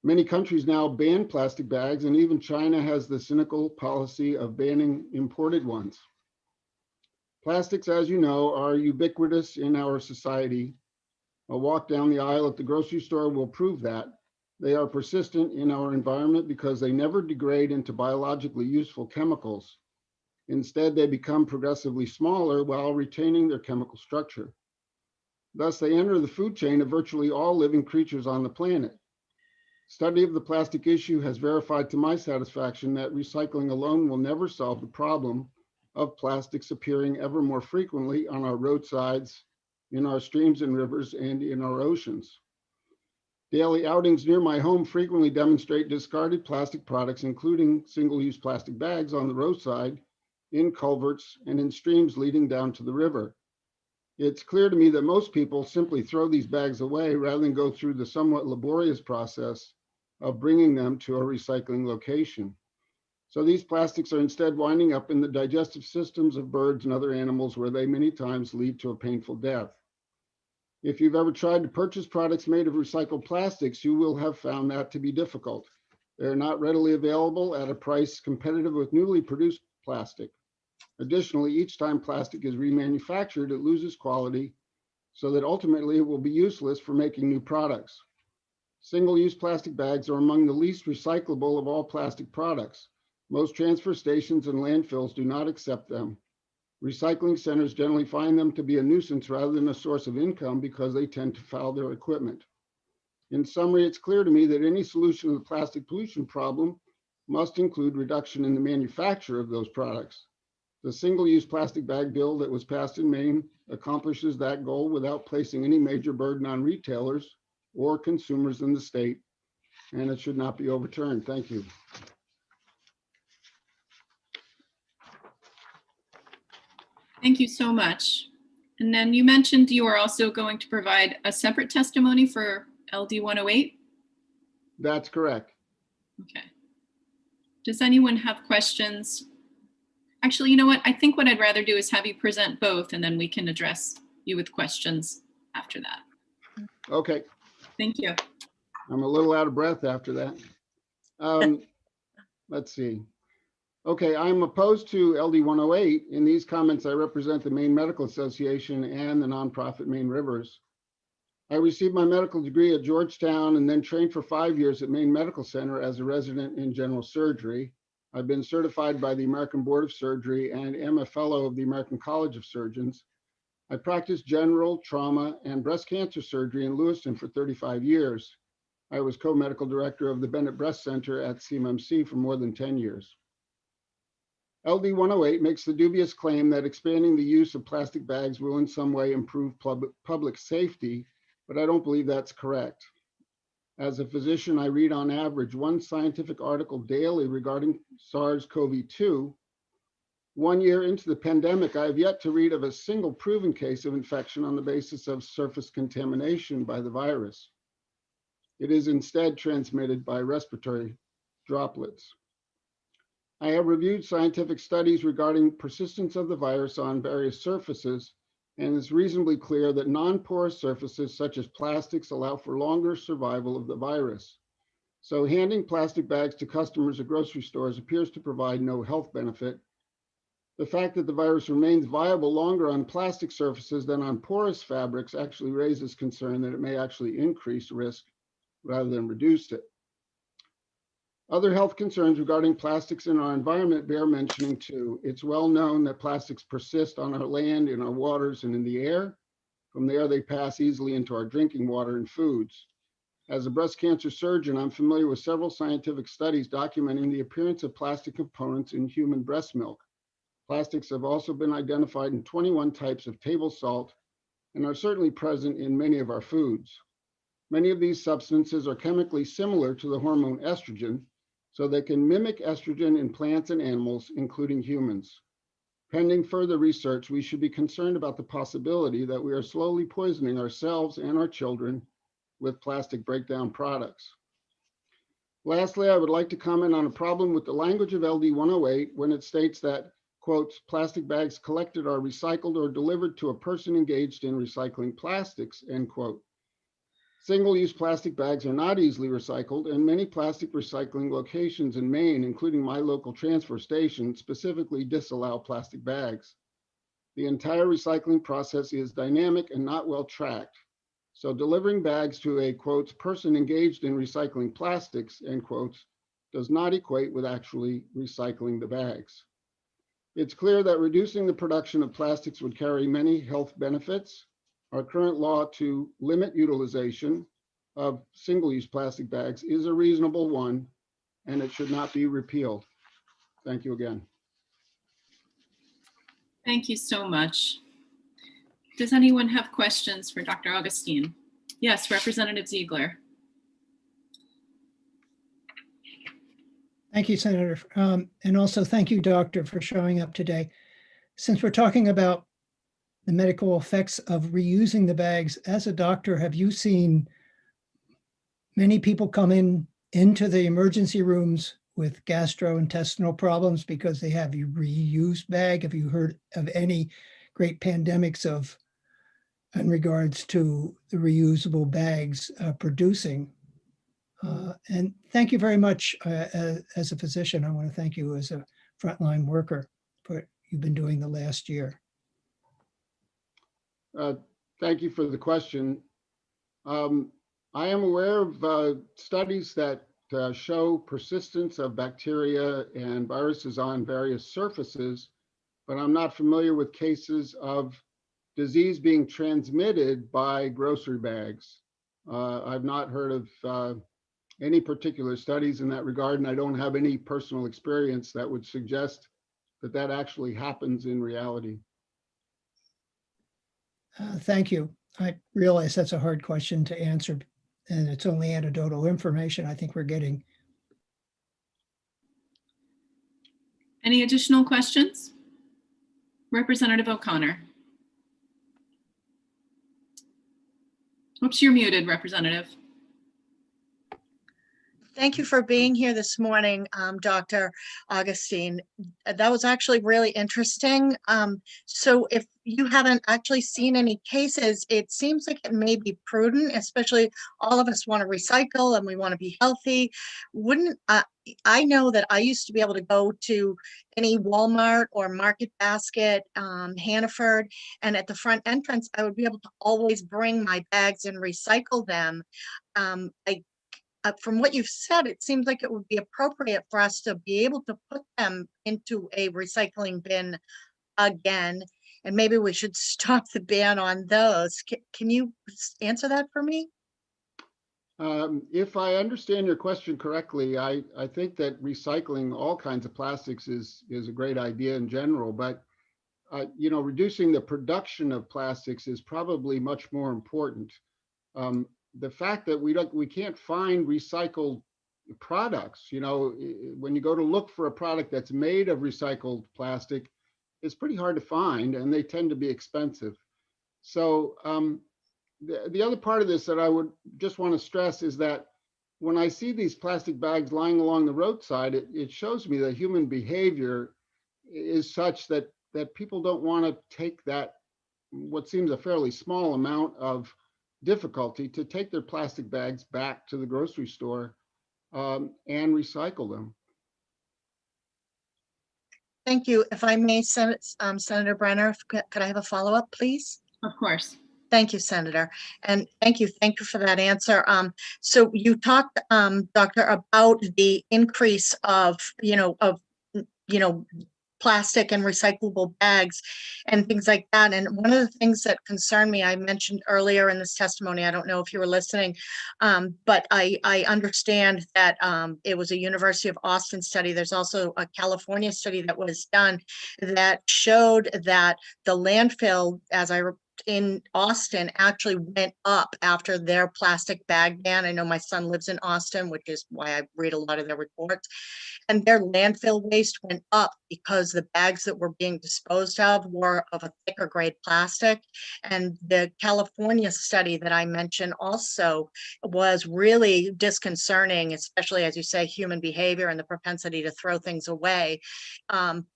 [SPEAKER 16] Many countries now ban plastic bags, and even China has the cynical policy of banning imported ones. Plastics, as you know, are ubiquitous in our society. A walk down the aisle at the grocery store will prove that. They are persistent in our environment because they never degrade into biologically useful chemicals. Instead, they become progressively smaller while retaining their chemical structure. Thus, they enter the food chain of virtually all living creatures on the planet. Study of the plastic issue has verified to my satisfaction that recycling alone will never solve the problem of plastics appearing ever more frequently on our roadsides, in our streams and rivers, and in our oceans. Daily outings near my home frequently demonstrate discarded plastic products, including single-use plastic bags on the roadside, in culverts, and in streams leading down to the river. It's clear to me that most people simply throw these bags away rather than go through the somewhat laborious process of bringing them to a recycling location. So these plastics are instead winding up in the digestive systems of birds and other animals, where they many times lead to a painful death. If you've ever tried to purchase products made of recycled plastics, you will have found that to be difficult. They're not readily available at a price competitive with newly produced plastic. Additionally, each time plastic is remanufactured, it loses quality, so that ultimately it will be useless for making new products. Single-use plastic bags are among the least recyclable of all plastic products. Most transfer stations and landfills do not accept them. Recycling centers generally find them to be a nuisance rather than a source of income because they tend to foul their equipment. In summary, it's clear to me that any solution to the plastic pollution problem must include reduction in the manufacture of those products. The single-use plastic bag bill that was passed in Maine accomplishes that goal without placing any major burden on retailers or consumers in the state, and it should not be overturned. Thank you.
[SPEAKER 1] Thank you so much. And then you mentioned you are also going to provide a separate testimony for LD 108?
[SPEAKER 16] That's correct.
[SPEAKER 1] Okay. Does anyone have questions? Actually, you know what? I think what I'd rather do is have you present both, and then we can address you with questions after that.
[SPEAKER 16] Okay.
[SPEAKER 1] Thank you.
[SPEAKER 16] I'm a little out of breath after that. Let's see. Okay, I'm opposed to LD 108. In these comments, I represent the Maine Medical Association and the nonprofit Maine Rivers. I received my medical degree at Georgetown and then trained for 5 years at Maine Medical Center as a resident in general surgery. I've been certified by the American Board of Surgery and am a fellow of the American College of Surgeons. I practiced general, trauma, and breast cancer surgery in Lewiston for 35 years. I was co-medical director of the Bennett Breast Center at CMMC for more than 10 years. LD 108 makes the dubious claim that expanding the use of plastic bags will in some way improve public safety, but I don't believe that's correct. As a physician, I read on average one scientific article daily regarding SARS-CoV-2. 1 year into the pandemic, I have yet to read of a single proven case of infection on the basis of surface contamination by the virus. It is instead transmitted by respiratory droplets. I have reviewed scientific studies regarding persistence of the virus on various surfaces, and it's reasonably clear that non-porous surfaces such as plastics allow for longer survival of the virus. So handing plastic bags to customers at grocery stores appears to provide no health benefit. The fact that the virus remains viable longer on plastic surfaces than on porous fabrics actually raises concern that it may actually increase risk rather than reduce it. Other health concerns regarding plastics in our environment bear mentioning too. It's well known that plastics persist on our land, in our waters, and in the air. From there, they pass easily into our drinking water and foods. As a breast cancer surgeon, I'm familiar with several scientific studies documenting the appearance of plastic components in human breast milk. Plastics have also been identified in 21 types of table salt and are certainly present in many of our foods. Many of these substances are chemically similar to the hormone estrogen, so they can mimic estrogen in plants and animals, including humans. Pending further research, we should be concerned about the possibility that we are slowly poisoning ourselves and our children with plastic breakdown products. Lastly, I would like to comment on a problem with the language of LD 108 when it states that, quote, plastic bags collected are recycled or delivered to a person engaged in recycling plastics, end quote. Single-use plastic bags are not easily recycled, and many plastic recycling locations in Maine, including my local transfer station, specifically disallow plastic bags. The entire recycling process is dynamic and not well tracked. So delivering bags to a, quote, person engaged in recycling plastics, end quotes, does not equate with actually recycling the bags. It's clear that reducing the production of plastics would carry many health benefits. our current law to limit utilization of single-use plastic bags is a reasonable one, and it should not be repealed. Thank you again.
[SPEAKER 1] Thank you so much. Does anyone have questions for Dr. Augustine? Yes, Representative Ziegler.
[SPEAKER 4] Thank you, Senator. And also thank you, Doctor, for showing up today. Since we're talking about the medical effects of reusing the bags, as a doctor, have you seen many people come into the emergency rooms with gastrointestinal problems because they have a reused bag? Have you heard of any great pandemics in regards to the reusable bags producing? And thank you very much as a physician. I want to thank you as a frontline worker for what you've been doing the last year.
[SPEAKER 16] Thank you for the question. I am aware of studies that show persistence of bacteria and viruses on various surfaces, but I'm not familiar with cases of disease being transmitted by grocery bags. I've not heard of any particular studies in that regard, and I don't have any personal experience that would suggest that that actually happens in reality.
[SPEAKER 4] Thank you. I realize that's a hard question to answer, and it's only anecdotal information I think we're getting.
[SPEAKER 1] Any additional questions? Representative O'Connor. Oops, you're muted, Representative.
[SPEAKER 8] Thank you for being here this morning, Dr. Augustine. That was actually really interesting. So if you haven't actually seen any cases, it seems like it may be prudent, especially all of us want to recycle and we want to be healthy. Wouldn't I know that I used to be able to go to any Walmart or Market Basket, Hannaford, and at the front entrance, I would be able to always bring my bags and recycle them. From what you've said, it seems like it would be appropriate for us to be able to put them into a recycling bin again, and maybe we should stop the ban on those. Can you answer that for me?
[SPEAKER 16] If I understand your question correctly, I think that recycling all kinds of plastics is a great idea in general, but you know, reducing the production of plastics is probably much more important. The fact that we can't find recycled products, you know, when you go to look for a product that's made of recycled plastic, it's pretty hard to find, and they tend to be expensive. So the other part of this that I would just want to stress is that when I see these plastic bags lying along the roadside, it shows me that human behavior is such that people don't want to take that, what seems a fairly small amount of difficulty to take their plastic bags back to the grocery store and recycle them.
[SPEAKER 8] Thank you. If I may, Senator Brenner, could I have a follow-up, please?
[SPEAKER 1] Of course.
[SPEAKER 8] Thank you, Senator. And thank you for that answer. So you talked, Doctor, about the increase of plastic and recyclable bags and things like that. And one of the things that concerned me, I mentioned earlier in this testimony, I don't know if you were listening, but I understand that it was a University of Austin study. There's also a California study that was done that showed that the landfill, in Austin, actually went up after their plastic bag ban. I know my son lives in Austin, which is why I read a lot of their reports. And their landfill waste went up because the bags that were being disposed of were of a thicker grade plastic. And the California study that I mentioned also was really disconcerting, especially as you say, human behavior and the propensity to throw things away.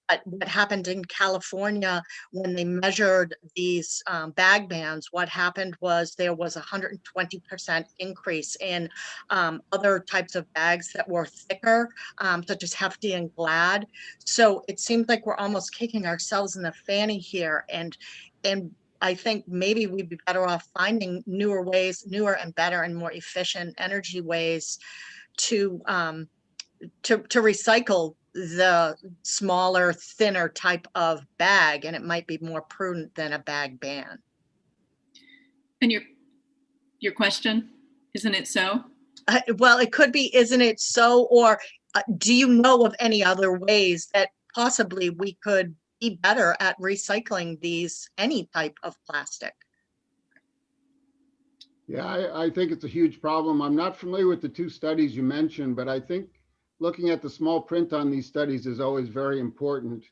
[SPEAKER 8] But what happened in California when they measured these bag bans, what happened was there was 120% increase in other types of bags that were thicker, such as Hefty and Glad. So it seems like we're almost kicking ourselves in the fanny here. And I think maybe we'd be better off finding newer and better and more efficient energy ways to recycle the smaller, thinner type of bag, and it might be more prudent than a bag ban.
[SPEAKER 1] And your question, isn't it so?
[SPEAKER 8] Well, it could be, isn't it so? Or do you know of any other ways that possibly we could be better at recycling any type of plastic?
[SPEAKER 16] Yeah, I think it's a huge problem. I'm not familiar with the two studies you mentioned, but I think looking at the small print on these studies is always very important.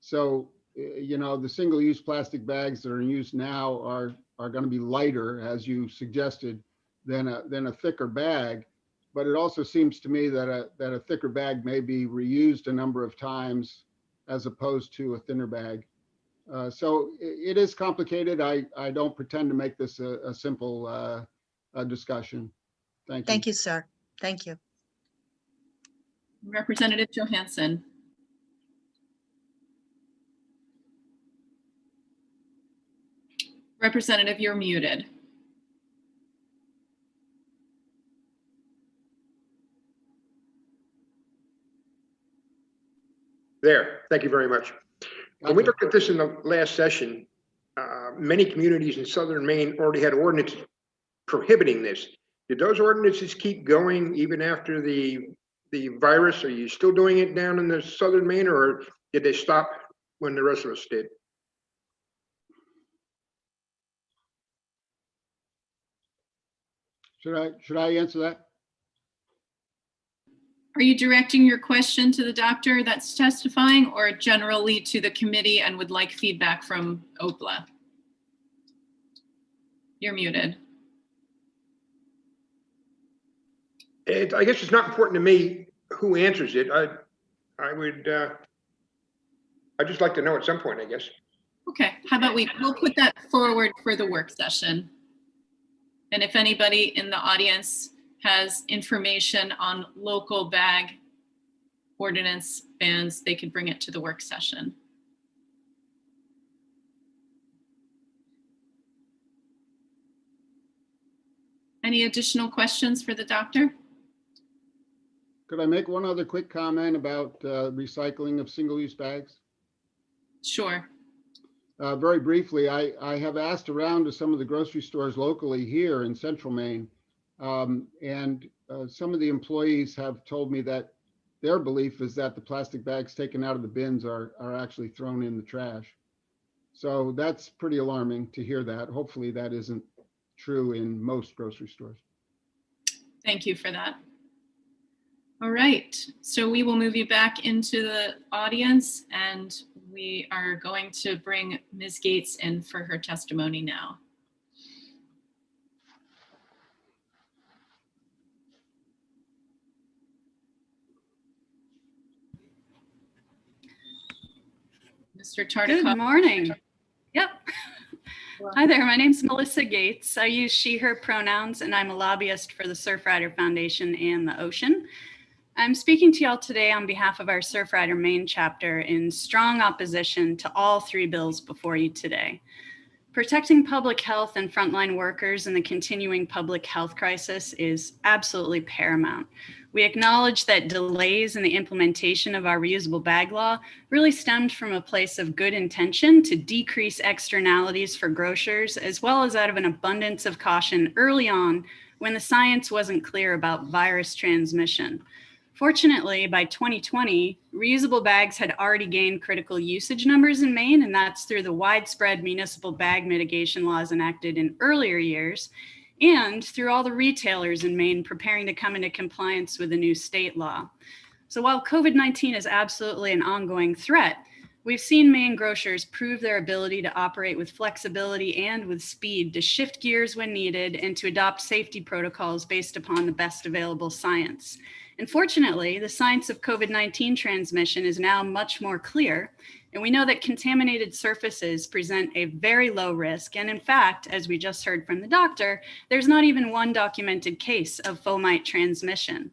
[SPEAKER 16] So, the single-use plastic bags that are in use now are going to be lighter, as you suggested, than a thicker bag. But it also seems to me that a thicker bag may be reused a number of times as opposed to a thinner bag. So it is complicated. I don't pretend to make this a simple discussion. Thank you.
[SPEAKER 8] Thank you, sir. Thank you.
[SPEAKER 1] Representative Johansson. Representative, you're muted.
[SPEAKER 5] There, thank you very much. When we looked at this in the last session, many communities in southern Maine already had ordinances prohibiting this. Did those ordinances keep going even after the virus? Are you still doing it down in the southern Maine, or did they stop when the rest of us did?
[SPEAKER 16] Should I answer that?
[SPEAKER 1] Are you directing your question to the doctor that's testifying, or generally to the committee and would like feedback from OPLA? You're muted.
[SPEAKER 5] I guess it's not important to me who answers it. I'd just like to know at some point, I guess.
[SPEAKER 1] Okay, how about we'll put that forward for the work session. And if anybody in the audience has information on local bag ordinance bans, they could bring it to the work session. Any additional questions for the doctor?
[SPEAKER 16] Could I make one other quick comment about recycling of single-use bags?
[SPEAKER 1] Sure.
[SPEAKER 16] Very briefly, I have asked around to some of the grocery stores locally here in central Maine, and some of the employees have told me that their belief is that the plastic bags taken out of the bins are actually thrown in the trash. So that's pretty alarming to hear that. Hopefully that isn't true in most grocery stores.
[SPEAKER 1] Thank you for that. All right, so we will move you back into the audience, and we are going to bring Ms. Gates in for her testimony now. Mr. Tartikoff.
[SPEAKER 17] Good morning. Yep. Hi there, my name's Melissa Gates. I use she, her pronouns, and I'm a lobbyist for the Surfrider Foundation and the Ocean. I'm speaking to y'all today on behalf of our Surfrider Maine chapter in strong opposition to all three bills before you today. Protecting public health and frontline workers in the continuing public health crisis is absolutely paramount. We acknowledge that delays in the implementation of our reusable bag law really stemmed from a place of good intention to decrease externalities for grocers, as well as out of an abundance of caution early on when the science wasn't clear about virus transmission. Fortunately, by 2020, reusable bags had already gained critical usage numbers in Maine, and that's through the widespread municipal bag mitigation laws enacted in earlier years, and through all the retailers in Maine preparing to come into compliance with the new state law. So while COVID-19 is absolutely an ongoing threat, we've seen Maine grocers prove their ability to operate with flexibility and with speed to shift gears when needed and to adopt safety protocols based upon the best available science. And fortunately, the science of COVID-19 transmission is now much more clear, and we know that contaminated surfaces present a very low risk. And in fact, as we just heard from the doctor, there's not even one documented case of fomite transmission.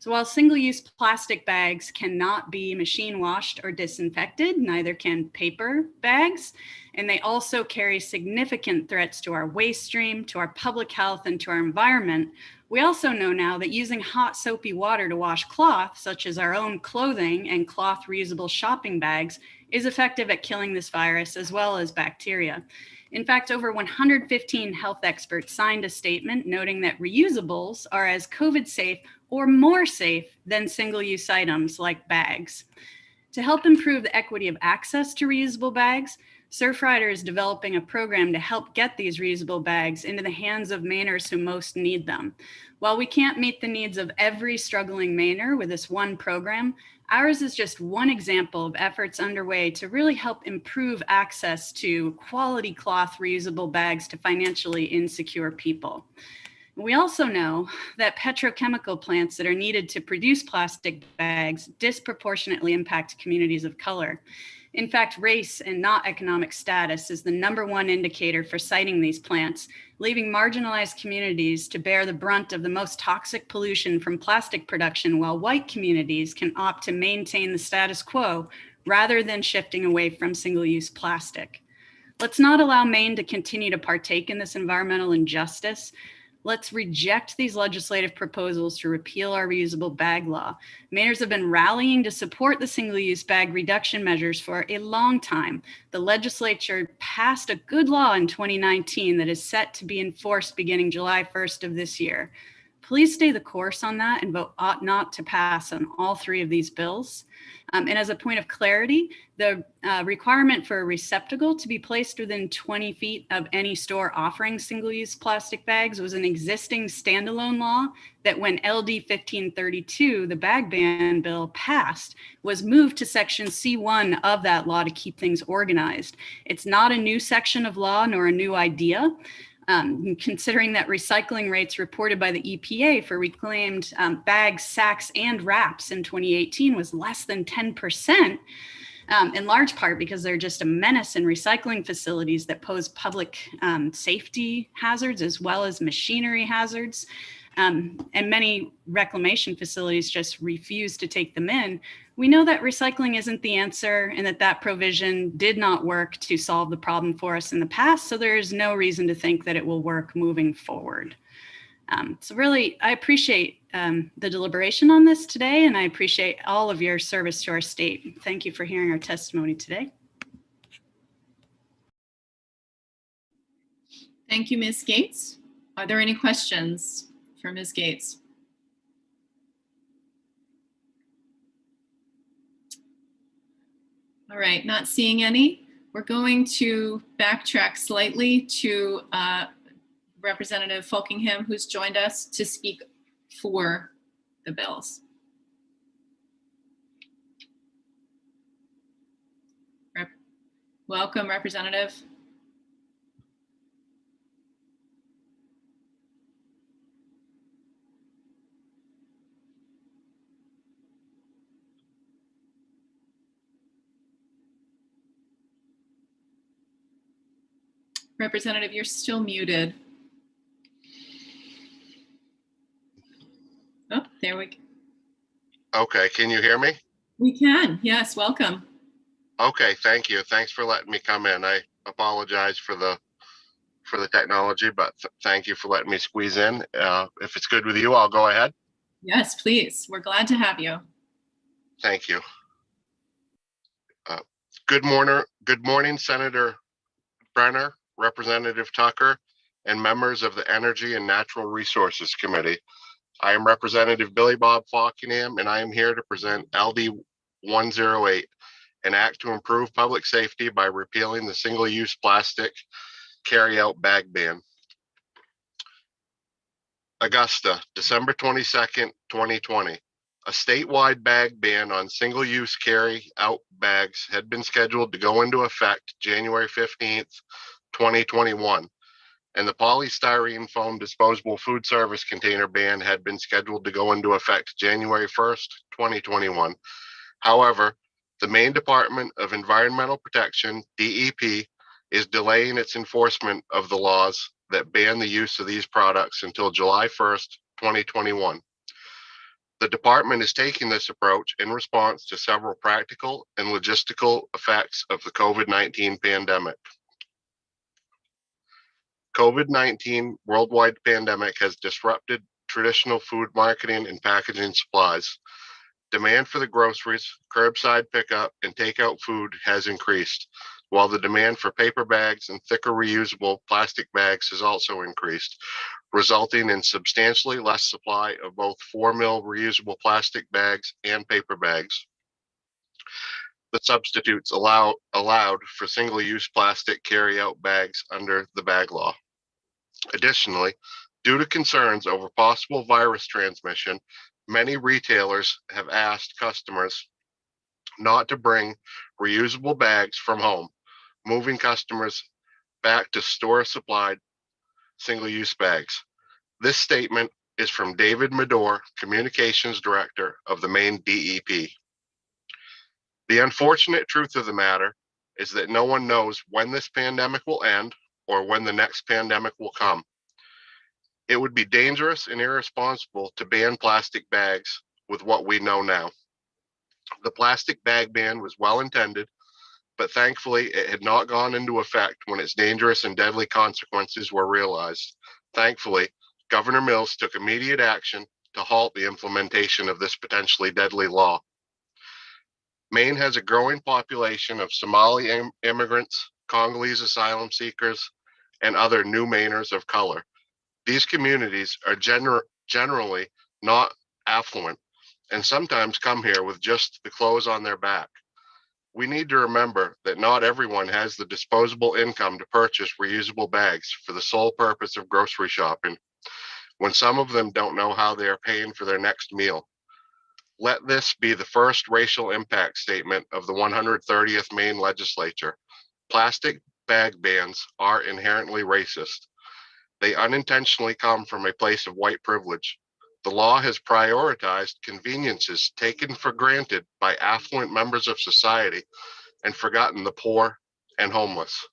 [SPEAKER 17] So while single-use plastic bags cannot be machine washed or disinfected, neither can paper bags, and they also carry significant threats to our waste stream, to our public health, and to our environment, We also know now that using hot soapy water to wash cloth, such as our own clothing and cloth reusable shopping bags, is effective at killing this virus as well as bacteria. In fact, over 115 health experts signed a statement noting that reusables are as COVID safe or more safe than single-use items like bags. To help improve the equity of access to reusable bags, Surfrider is developing a program to help get these reusable bags into the hands of Mainers who most need them. While we can't meet the needs of every struggling Mainer with this one program, ours is just one example of efforts underway to really help improve access to quality cloth reusable bags to financially insecure people. We also know that petrochemical plants that are needed to produce plastic bags disproportionately impact communities of color. In fact, race and not economic status is the #1 indicator for citing these plants, leaving marginalized communities to bear the brunt of the most toxic pollution from plastic production, while white communities can opt to maintain the status quo rather than shifting away from single-use plastic. Let's not allow Maine to continue to partake in this environmental injustice. Let's reject these legislative proposals to repeal our reusable bag law. Mainers have been rallying to support the single-use bag reduction measures for a long time. The legislature passed a good law in 2019 that is set to be enforced beginning July 1st of this year. Please stay the course on that and vote ought not to pass on all 3 of these bills. And as a point of clarity, the requirement for a receptacle to be placed within 20 feet of any store offering single-use plastic bags was an existing standalone law that when LD 1532, the bag ban bill, passed, was moved to section C1 of that law to keep things organized. It's not a new section of law nor a new idea. Considering that recycling rates reported by the EPA for reclaimed bags, sacks, and wraps in 2018 was less than 10%, in large part because they're just a menace in recycling facilities that pose public safety hazards as well as machinery hazards. And many reclamation facilities just refuse to take them in. We know that recycling isn't the answer and that provision did not work to solve the problem for us in the past, so there is no reason to think that it will work moving forward. So really, I appreciate the deliberation on this today, and I appreciate all of your service to our state. Thank you for hearing our testimony today.
[SPEAKER 1] Thank you, Ms. Gates. Are there any questions for Ms. Gates? All right, not seeing any. We're going to backtrack slightly to Representative Folkingham, who's joined us to speak for the bills. Welcome, Representative. Representative, you're still muted. Oh, there we go.
[SPEAKER 18] Okay, can you hear me?
[SPEAKER 1] We can, yes, welcome.
[SPEAKER 18] Okay, thank you. Thanks for letting me come in. I apologize for the technology, but thank you for letting me squeeze in. If it's good with you, I'll go ahead.
[SPEAKER 1] Yes, please. We're glad to have you.
[SPEAKER 18] Thank you. Good morning, Senator Brenner, Representative Tucker, and members of the Energy and Natural Resources Committee. I am Representative Billy Bob Falkingham, and I am here to present LD 108, an act to improve public safety by repealing the single-use plastic carry-out bag ban. Augusta, December 22nd, 2020. A statewide bag ban on single-use carry-out bags had been scheduled to go into effect January 15th, 2021, and the polystyrene foam disposable food service container ban had been scheduled to go into effect January 1st, 2021. However, the Maine Department of Environmental Protection, DEP, is delaying its enforcement of the laws that ban the use of these products until July 1st, 2021. The department is taking this approach in response to several practical and logistical effects of the COVID-19 pandemic. COVID-19 worldwide pandemic has disrupted traditional food marketing and packaging supplies. Demand for the groceries, curbside pickup, and takeout food has increased, while the demand for paper bags and thicker reusable plastic bags has also increased, resulting in substantially less supply of both 4 mil reusable plastic bags and paper bags. The substitutes allowed for single-use plastic carry-out bags under the bag law. Additionally, due to concerns over possible virus transmission, many retailers have asked customers not to bring reusable bags from home, moving customers back to store-supplied single-use bags. This statement is from David Medore, Communications Director of the Maine DEP. The unfortunate truth of the matter is that no one knows when this pandemic will end or when the next pandemic will come. It would be dangerous and irresponsible to ban plastic bags with what we know now. The plastic bag ban was well intended, but thankfully it had not gone into effect when its dangerous and deadly consequences were realized. Thankfully, Governor Mills took immediate action to halt the implementation of this potentially deadly law. Maine has a growing population of Somali immigrants, Congolese asylum seekers, and other new Mainers of color. These communities are generally not affluent and sometimes come here with just the clothes on their back. We need to remember that not everyone has the disposable income to purchase reusable bags for the sole purpose of grocery shopping, when some of them don't know how they are paying for their next meal. Let this be the first racial impact statement of the 130th Maine legislature. Plastic bag bans are inherently racist. They unintentionally come from a place of white privilege. The law has prioritized conveniences taken for granted by affluent members of society and forgotten the poor and homeless.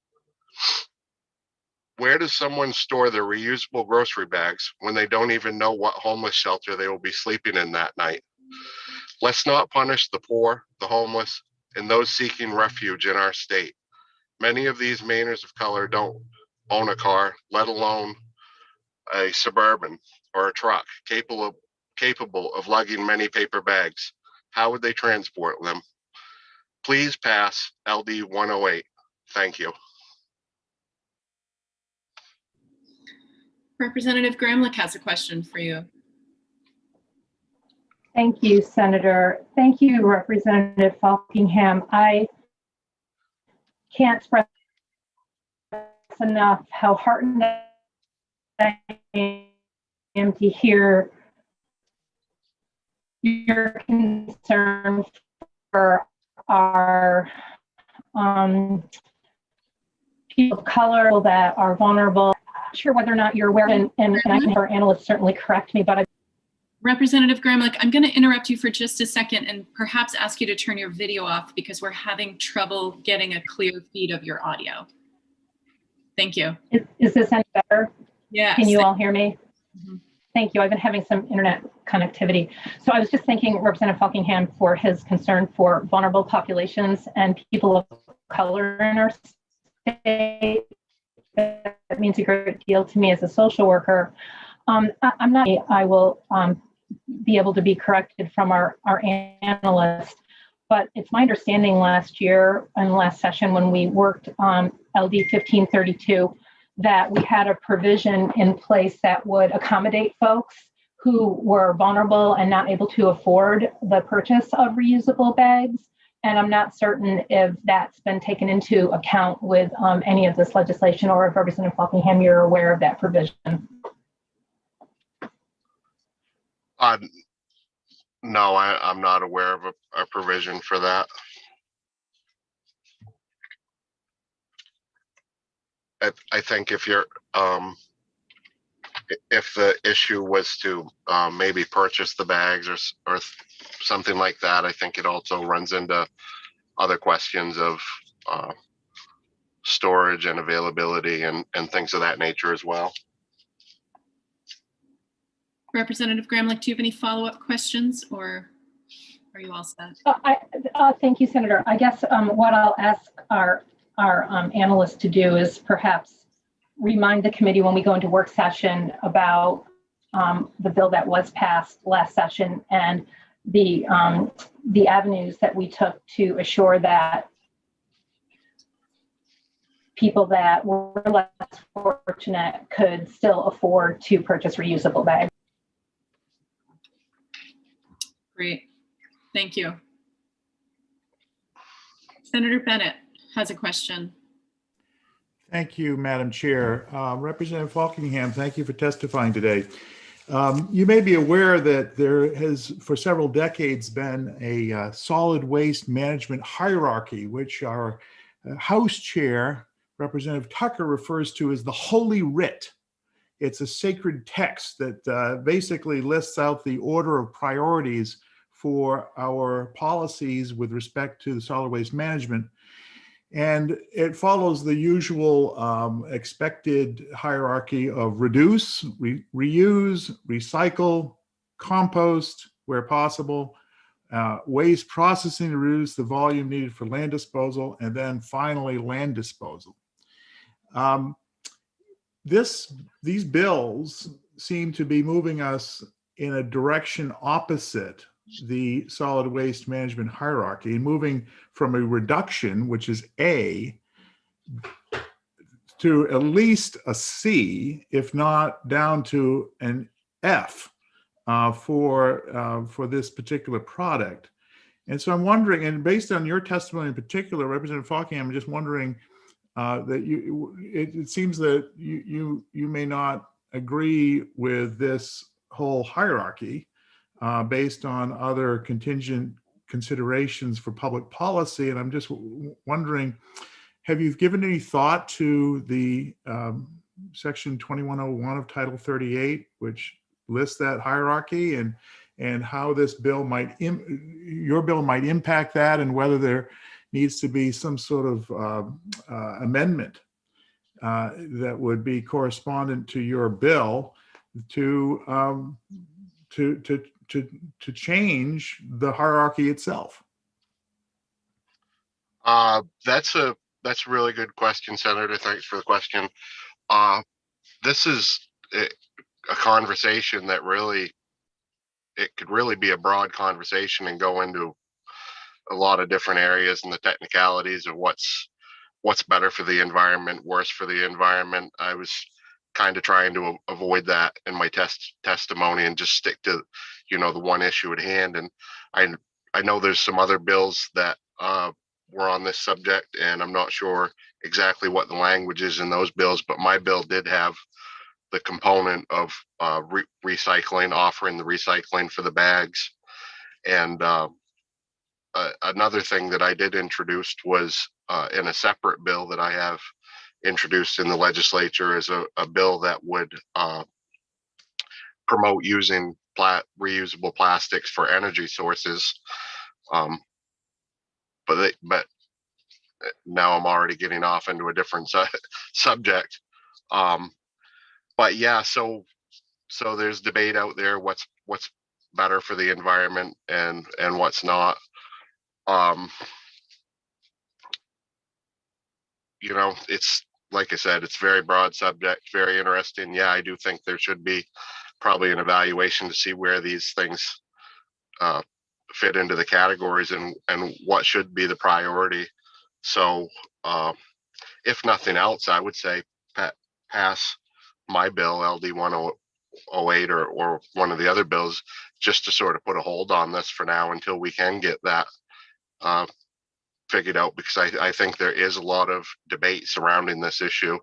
[SPEAKER 18] Where does someone store their reusable grocery bags when they don't even know what homeless shelter they will be sleeping in that night? Let's not punish the poor, the homeless, and those seeking refuge in our state. Many of these Mainers of color don't own a car, let alone a Suburban or a truck capable of lugging many paper bags. How would they transport them? Please pass LD 108. Thank you.
[SPEAKER 1] Representative Gramlich has a question for you.
[SPEAKER 2] Thank you, Senator. Thank you, Representative Falkingham. I can't express enough how heartened I am to hear your concern for our people of color that are vulnerable. I'm not sure whether or not you're aware, and I think our analysts certainly correct me, but
[SPEAKER 1] Representative Gramlich, I'm going to interrupt you for just a second and perhaps ask you to turn your video off because we're having trouble getting a clear feed of your audio. Thank you.
[SPEAKER 2] Is this any better?
[SPEAKER 1] Yes.
[SPEAKER 2] Can you all hear me?
[SPEAKER 1] Mm-hmm.
[SPEAKER 2] Thank you. I've been having some internet connectivity. So I was just thanking Representative Falkingham for his concern for vulnerable populations and people of color in our state. That means a great deal to me as a social worker. I will be able to be corrected from our analyst, but it's my understanding last year and last session when we worked on LD 1532 that we had a provision in place that would accommodate folks who were vulnerable and not able to afford the purchase of reusable bags. And I'm not certain if that's been taken into account with any of this legislation, or if Representative Falkingham, you're aware of that provision.
[SPEAKER 18] No, I'm not aware of a provision for that. I think if you're if the issue was to maybe purchase the bags or something like that, I think it also runs into other questions of storage and availability and things of that nature as well.
[SPEAKER 2] Representative
[SPEAKER 1] Gramlich, do you have any follow-up questions, or are you all set?
[SPEAKER 2] Thank you, Senator. I guess what I'll ask our analysts to do is perhaps remind the committee when we go into work session about the bill that was passed last session and the avenues that we took to assure that people that were less fortunate could still afford to purchase reusable bags.
[SPEAKER 1] Great. Thank you. Senator Bennett has a question.
[SPEAKER 11] Thank you, Madam Chair. Representative Falkingham, thank you for testifying today. You may be aware that there has, for several decades, been a solid waste management hierarchy, which our House Chair, Representative Tucker, refers to as the Holy Writ. It's a sacred text that basically lists out the order of priorities for our policies with respect to the solid waste management. And it follows the usual expected hierarchy of reduce, reuse, recycle, compost where possible, waste processing to reduce the volume needed for land disposal, and then finally land disposal. These bills seem to be moving us in a direction opposite the solid waste management hierarchy and moving from a reduction, which is A, to at least a C, if not down to an F for this particular product. And so I'm wondering, and based on your testimony in particular, Representative Falkingham, I'm just wondering that it seems that you may not agree with this whole hierarchy based on other contingent considerations for public policy. And I'm just wondering, have you given any thought to the section 2101 of Title 38, which lists that hierarchy, and how this bill might, your bill might impact that, and whether there needs to be some sort of amendment that would be correspondent to your bill to change the hierarchy itself?
[SPEAKER 18] That's a really good question, Senator. Thanks for the question. This is a conversation that it could really be a broad conversation and go into a lot of different areas and the technicalities of what's better for the environment, worse for the environment. I was kind of trying to avoid that in my testimony and just stick to, the one issue at hand. And I know there's some other bills that were on this subject, and I'm not sure exactly what the language is in those bills, but my bill did have the component of recycling, offering the recycling for the bags. And another thing that I did introduce was in a separate bill that I have introduced in the legislature is a bill that would promote using reusable plastics for energy sources. But now I'm already getting off into a different subject. But yeah, so there's debate out there what's better for the environment and what's not. It's like I said, it's a very broad subject, very interesting. Yeah, I do think there should be probably an evaluation to see where these things fit into the categories and what should be the priority. So if nothing else, I would say pass my bill, LD 108 or one of the other bills, just to sort of put a hold on this for now until we can get that figured out, because I think there is a lot of debate surrounding this issue,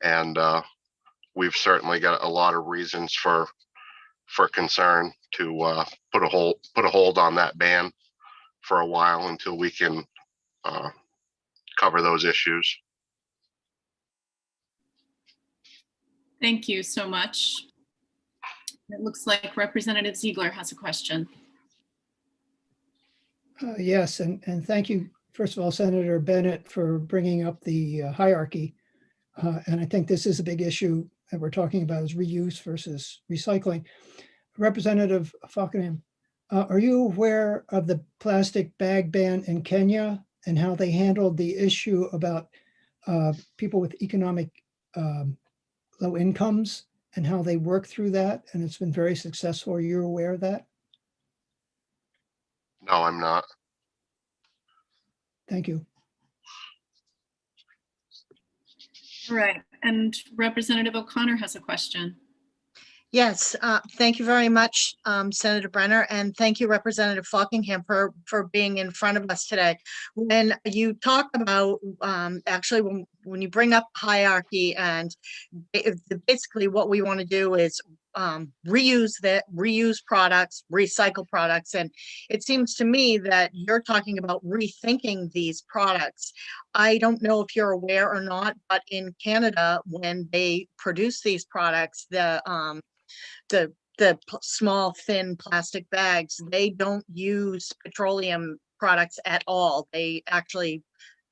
[SPEAKER 18] and we've certainly got a lot of reasons for concern to put a hold on that ban for a while until we can cover those issues.
[SPEAKER 1] Thank you so much. It looks like Representative Ziegler has a question.
[SPEAKER 4] Yes, and thank you, first of all, Senator Bennett, for bringing up the hierarchy. And I think this is a big issue that we're talking about, is reuse versus recycling. Representative Falkingham, are you aware of the plastic bag ban in Kenya and how they handled the issue about people with economic low incomes and how they work through that, and it's been very successful. Are you aware of that?
[SPEAKER 18] No, I'm not.
[SPEAKER 4] Thank you.
[SPEAKER 1] All right, and Representative O'Connor has a question.
[SPEAKER 8] Yes, thank you very much, Senator Brenner, and thank you, Representative Fockingham, for being in front of us today. When you talk about, actually, when you bring up hierarchy, and basically what we want to do is reuse products, recycle products, and it seems to me that you're talking about rethinking these products. I don't know if you're aware or not, but in Canada, when they produce these products, the small thin plastic bags, they don't use petroleum products at all. They actually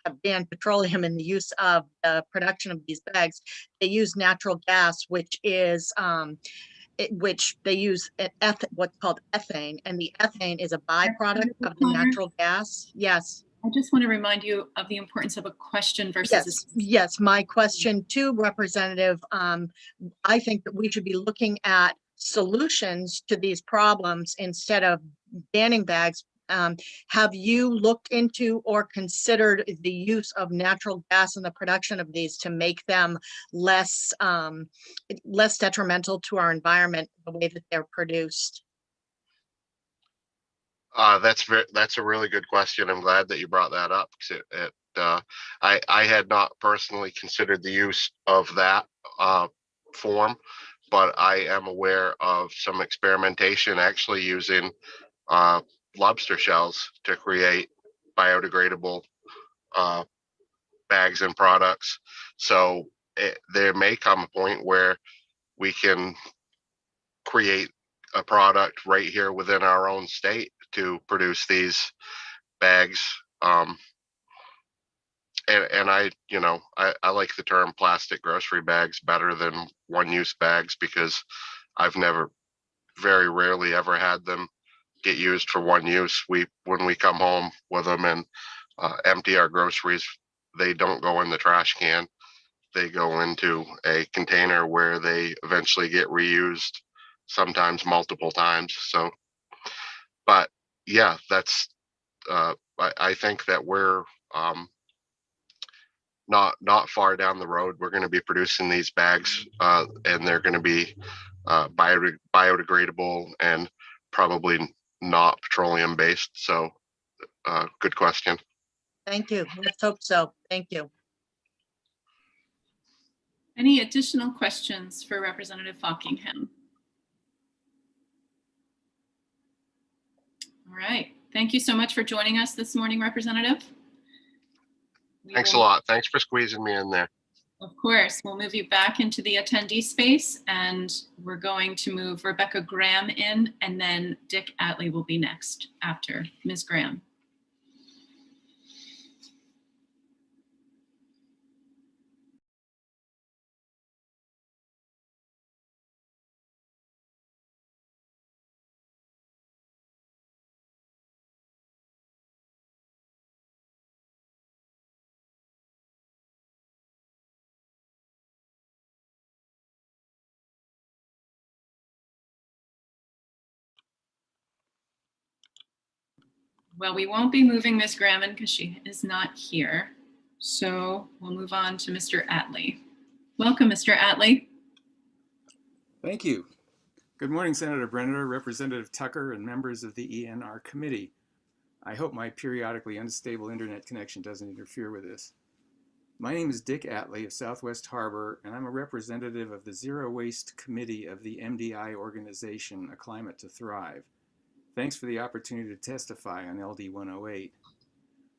[SPEAKER 8] have banned petroleum in the use of the production of these bags. They use natural gas, which is which they use what's called ethane, and the ethane is a byproduct of the natural gas. Yes.
[SPEAKER 1] I just want to remind you of the importance of a question versus
[SPEAKER 8] Yes. My question to Representative, I think that we should be looking at solutions to these problems instead of banning bags. Have you looked into or considered the use of natural gas in the production of these to make them less detrimental to our environment the way that they're produced?
[SPEAKER 18] That's a really good question. I'm glad that you brought that up. I had not personally considered the use of that form, but I am aware of some experimentation actually using lobster shells to create biodegradable bags and products. So there may come a point where we can create a product right here within our own state to produce these bags. And I like the term plastic grocery bags better than one-use bags, because I've very rarely ever had them get used for one use. When we come home with them and empty our groceries, they don't go in the trash can. They go into a container where they eventually get reused, sometimes multiple times. So, but yeah, that's I think that we're not far down the road. We're going to be producing these bags, and they're going to be biodegradable and probably not petroleum based. So, good question.
[SPEAKER 8] Thank you. Let's hope so. Thank you.
[SPEAKER 1] Any additional questions for Representative Fockingham? All right. Thank you so much for joining us this morning, Representative.
[SPEAKER 18] Thanks a lot. Thanks for squeezing me in there.
[SPEAKER 1] Of course. We'll move you back into the attendee space, and we're going to move Rebecca Graham in, and then Dick Atlee will be next after Ms. Graham. Well, we won't be moving Ms. Graham in because she is not here. So we'll move on to Mr. Atlee. Welcome, Mr. Atlee.
[SPEAKER 19] Thank you. Good morning, Senator Brenner, Representative Tucker, and members of the ENR committee. I hope my periodically unstable internet connection doesn't interfere with this. My name is Dick Atlee of Southwest Harbor, and I'm a representative of the Zero Waste Committee of the MDI organization, A Climate to Thrive. Thanks for the opportunity to testify on LD 108.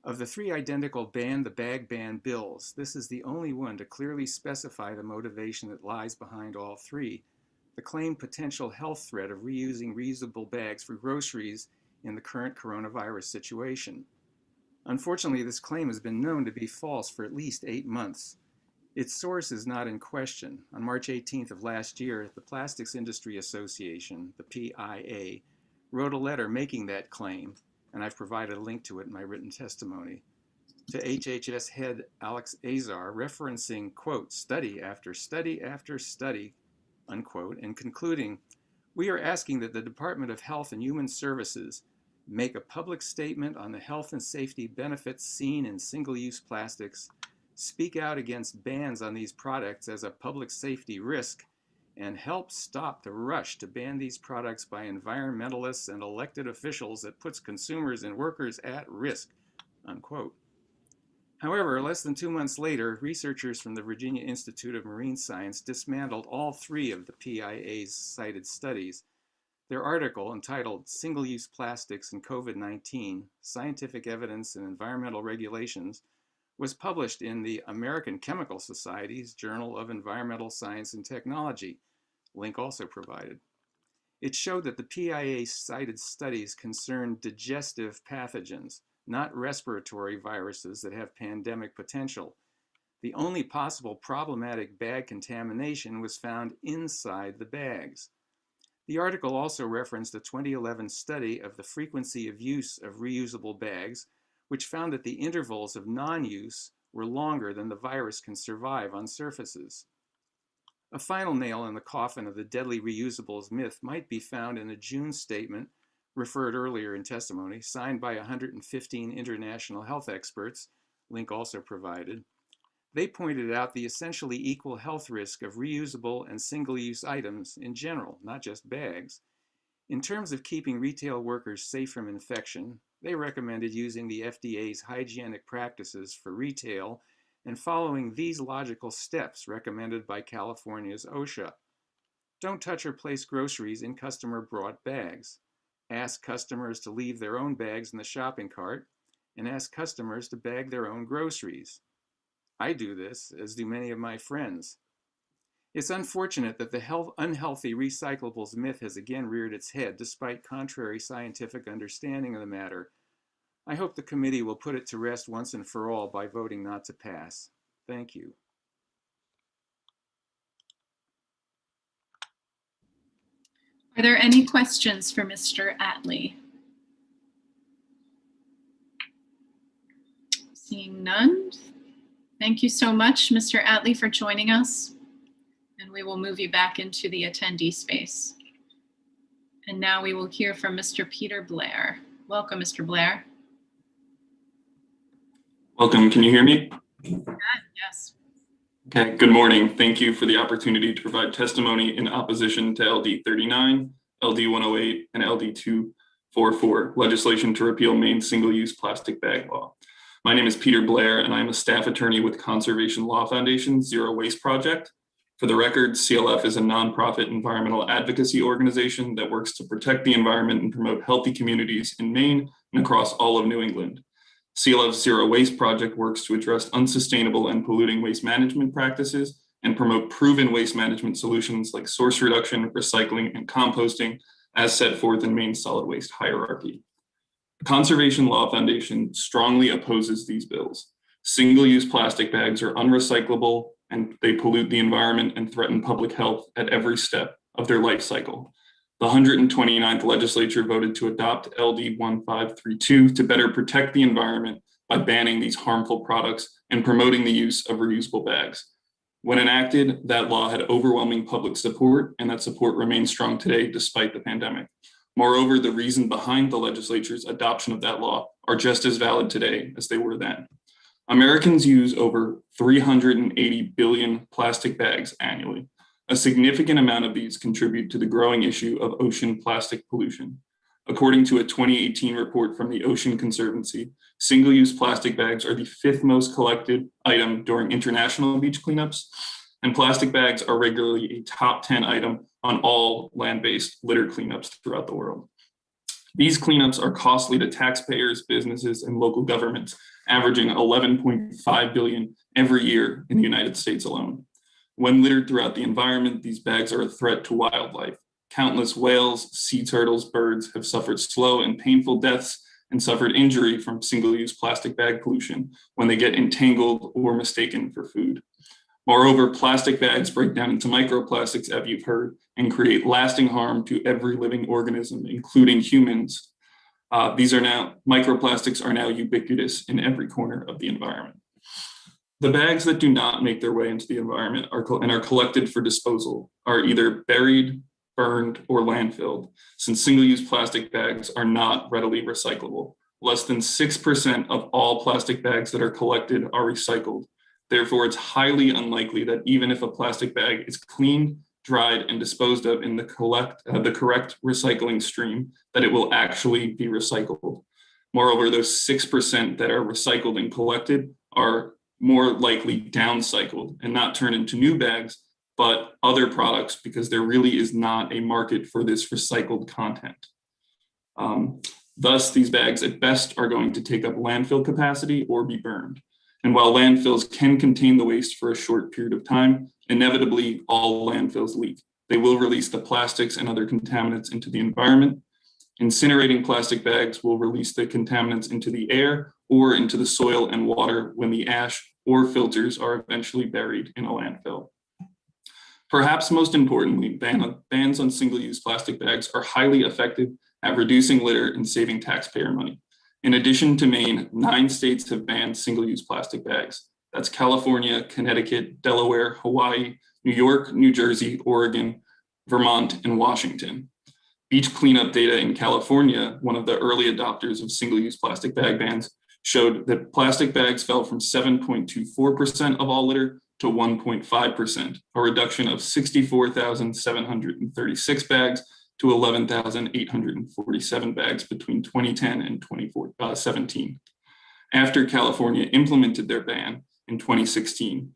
[SPEAKER 19] Of the three identical ban the bag ban bills, this is the only one to clearly specify the motivation that lies behind all three: the claimed potential health threat of reusing reusable bags for groceries in the current coronavirus situation. Unfortunately, this claim has been known to be false for at least 8 months. Its source is not in question. On March 18th of last year, the Plastics Industry Association, the PIA, wrote a letter making that claim, and I've provided a link to it in my written testimony, to HHS head Alex Azar, referencing, quote, study after study after study, unquote, and concluding, we are asking that the Department of Health and Human Services make a public statement on the health and safety benefits seen in single-use plastics, speak out against bans on these products as a public safety risk, and help stop the rush to ban these products by environmentalists and elected officials that puts consumers and workers at risk, unquote. However, less than 2 months later, researchers from the Virginia Institute of Marine Science dismantled all 3 of the PIA's cited studies. Their article, entitled Single-Use Plastics and COVID-19, Scientific Evidence and Environmental Regulations, was published in the American Chemical Society's Journal of Environmental Science and Technology, link also provided. It showed that the PIA cited studies concerned digestive pathogens, not respiratory viruses that have pandemic potential. The only possible problematic bag contamination was found inside the bags. The article also referenced a 2011 study of the frequency of use of reusable bags, which found that the intervals of non-use were longer than the virus can survive on surfaces. A final nail in the coffin of the deadly reusables myth might be found in a June statement, referred earlier in testimony, signed by 115 international health experts, link also provided. They pointed out the essentially equal health risk of reusable and single-use items in general, not just bags. In terms of keeping retail workers safe from infection, they recommended using the FDA's hygienic practices for retail and following these logical steps recommended by California's OSHA. Don't touch or place groceries in customer-brought bags. Ask customers to leave their own bags in the shopping cart, and ask customers to bag their own groceries. I do this, as do many of my friends. It's unfortunate that the unhealthy recyclables myth has again reared its head despite contrary scientific understanding of the matter. I hope the committee will put it to rest once and for all by voting not to pass. Thank you.
[SPEAKER 1] Are there any questions for Mr. Atlee? Seeing none. Thank you so much, Mr. Atlee, for joining us. And we will move you back into the attendee space. And now we will hear from Mr. Peter Blair. Welcome, Mr. Blair.
[SPEAKER 20] Welcome. Can you hear me?
[SPEAKER 1] Yes.
[SPEAKER 20] Okay. Good morning. Thank you for the opportunity to provide testimony in opposition to LD 39, LD 108, and LD 244, legislation to repeal Maine's single-use plastic bag law. My name is Peter Blair, and I'm a staff attorney with Conservation Law Foundation's Zero Waste Project. For the record, CLF is a nonprofit environmental advocacy organization that works to protect the environment and promote healthy communities in Maine and across all of New England. CLF's Zero Waste Project works to address unsustainable and polluting waste management practices and promote proven waste management solutions like source reduction, recycling, and composting as set forth in Maine's solid waste hierarchy. The Conservation Law Foundation strongly opposes these bills. Single-use plastic bags are unrecyclable and they pollute the environment and threaten public health at every step of their life cycle. The 129th legislature voted to adopt LD 1532 to better protect the environment by banning these harmful products and promoting the use of reusable bags. When enacted, that law had overwhelming public support, and that support remains strong today despite the pandemic. Moreover, the reason behind the legislature's adoption of that law are just as valid today as they were then. Americans use over 380 billion plastic bags annually. A significant amount of these contribute to the growing issue of ocean plastic pollution. According to a 2018 report from the Ocean Conservancy, single-use plastic bags are the 5th most collected item during international beach cleanups, and plastic bags are regularly a top 10 item on all land-based litter cleanups throughout the world. These cleanups are costly to taxpayers, businesses, and local governments, averaging $11.5 billion every year in the United States alone. When littered throughout the environment, these bags are a threat to wildlife. Countless whales, sea turtles, birds have suffered slow and painful deaths and suffered injury from single-use plastic bag pollution when they get entangled or mistaken for food. Moreover, plastic bags break down into microplastics, as you've heard, and create lasting harm to every living organism, including humans. Microplastics are now ubiquitous in every corner of the environment. The bags that do not make their way into the environment and are collected for disposal are either buried, burned, or landfilled, since single-use plastic bags are not readily recyclable. Less than 6% of all plastic bags that are collected are recycled. Therefore, it's highly unlikely that even if a plastic bag is cleaned, dried, and disposed of in the correct recycling stream, that it will actually be recycled. Moreover, those 6% that are recycled and collected are more likely downcycled and not turned into new bags, but other products, because there really is not a market for this recycled content. Thus, these bags at best are going to take up landfill capacity or be burned. And while landfills can contain the waste for a short period of time, inevitably all landfills leak. They will release the plastics and other contaminants into the environment. Incinerating plastic bags will release the contaminants into the air or into the soil and water when the ash or filters are eventually buried in a landfill. Perhaps most importantly, bans on single-use plastic bags are highly effective at reducing litter and saving taxpayer money. In addition to Maine, 9 states have banned single-use plastic bags. That's California, Connecticut, Delaware, Hawaii, New York, New Jersey, Oregon, Vermont, and Washington. Beach cleanup data in California, one of the early adopters of single-use plastic bag bans, showed that plastic bags fell from 7.24% of all litter to 1.5%, a reduction of 64,736 bags to 11,847 bags between 2010 and 2017, after California implemented their ban in 2016.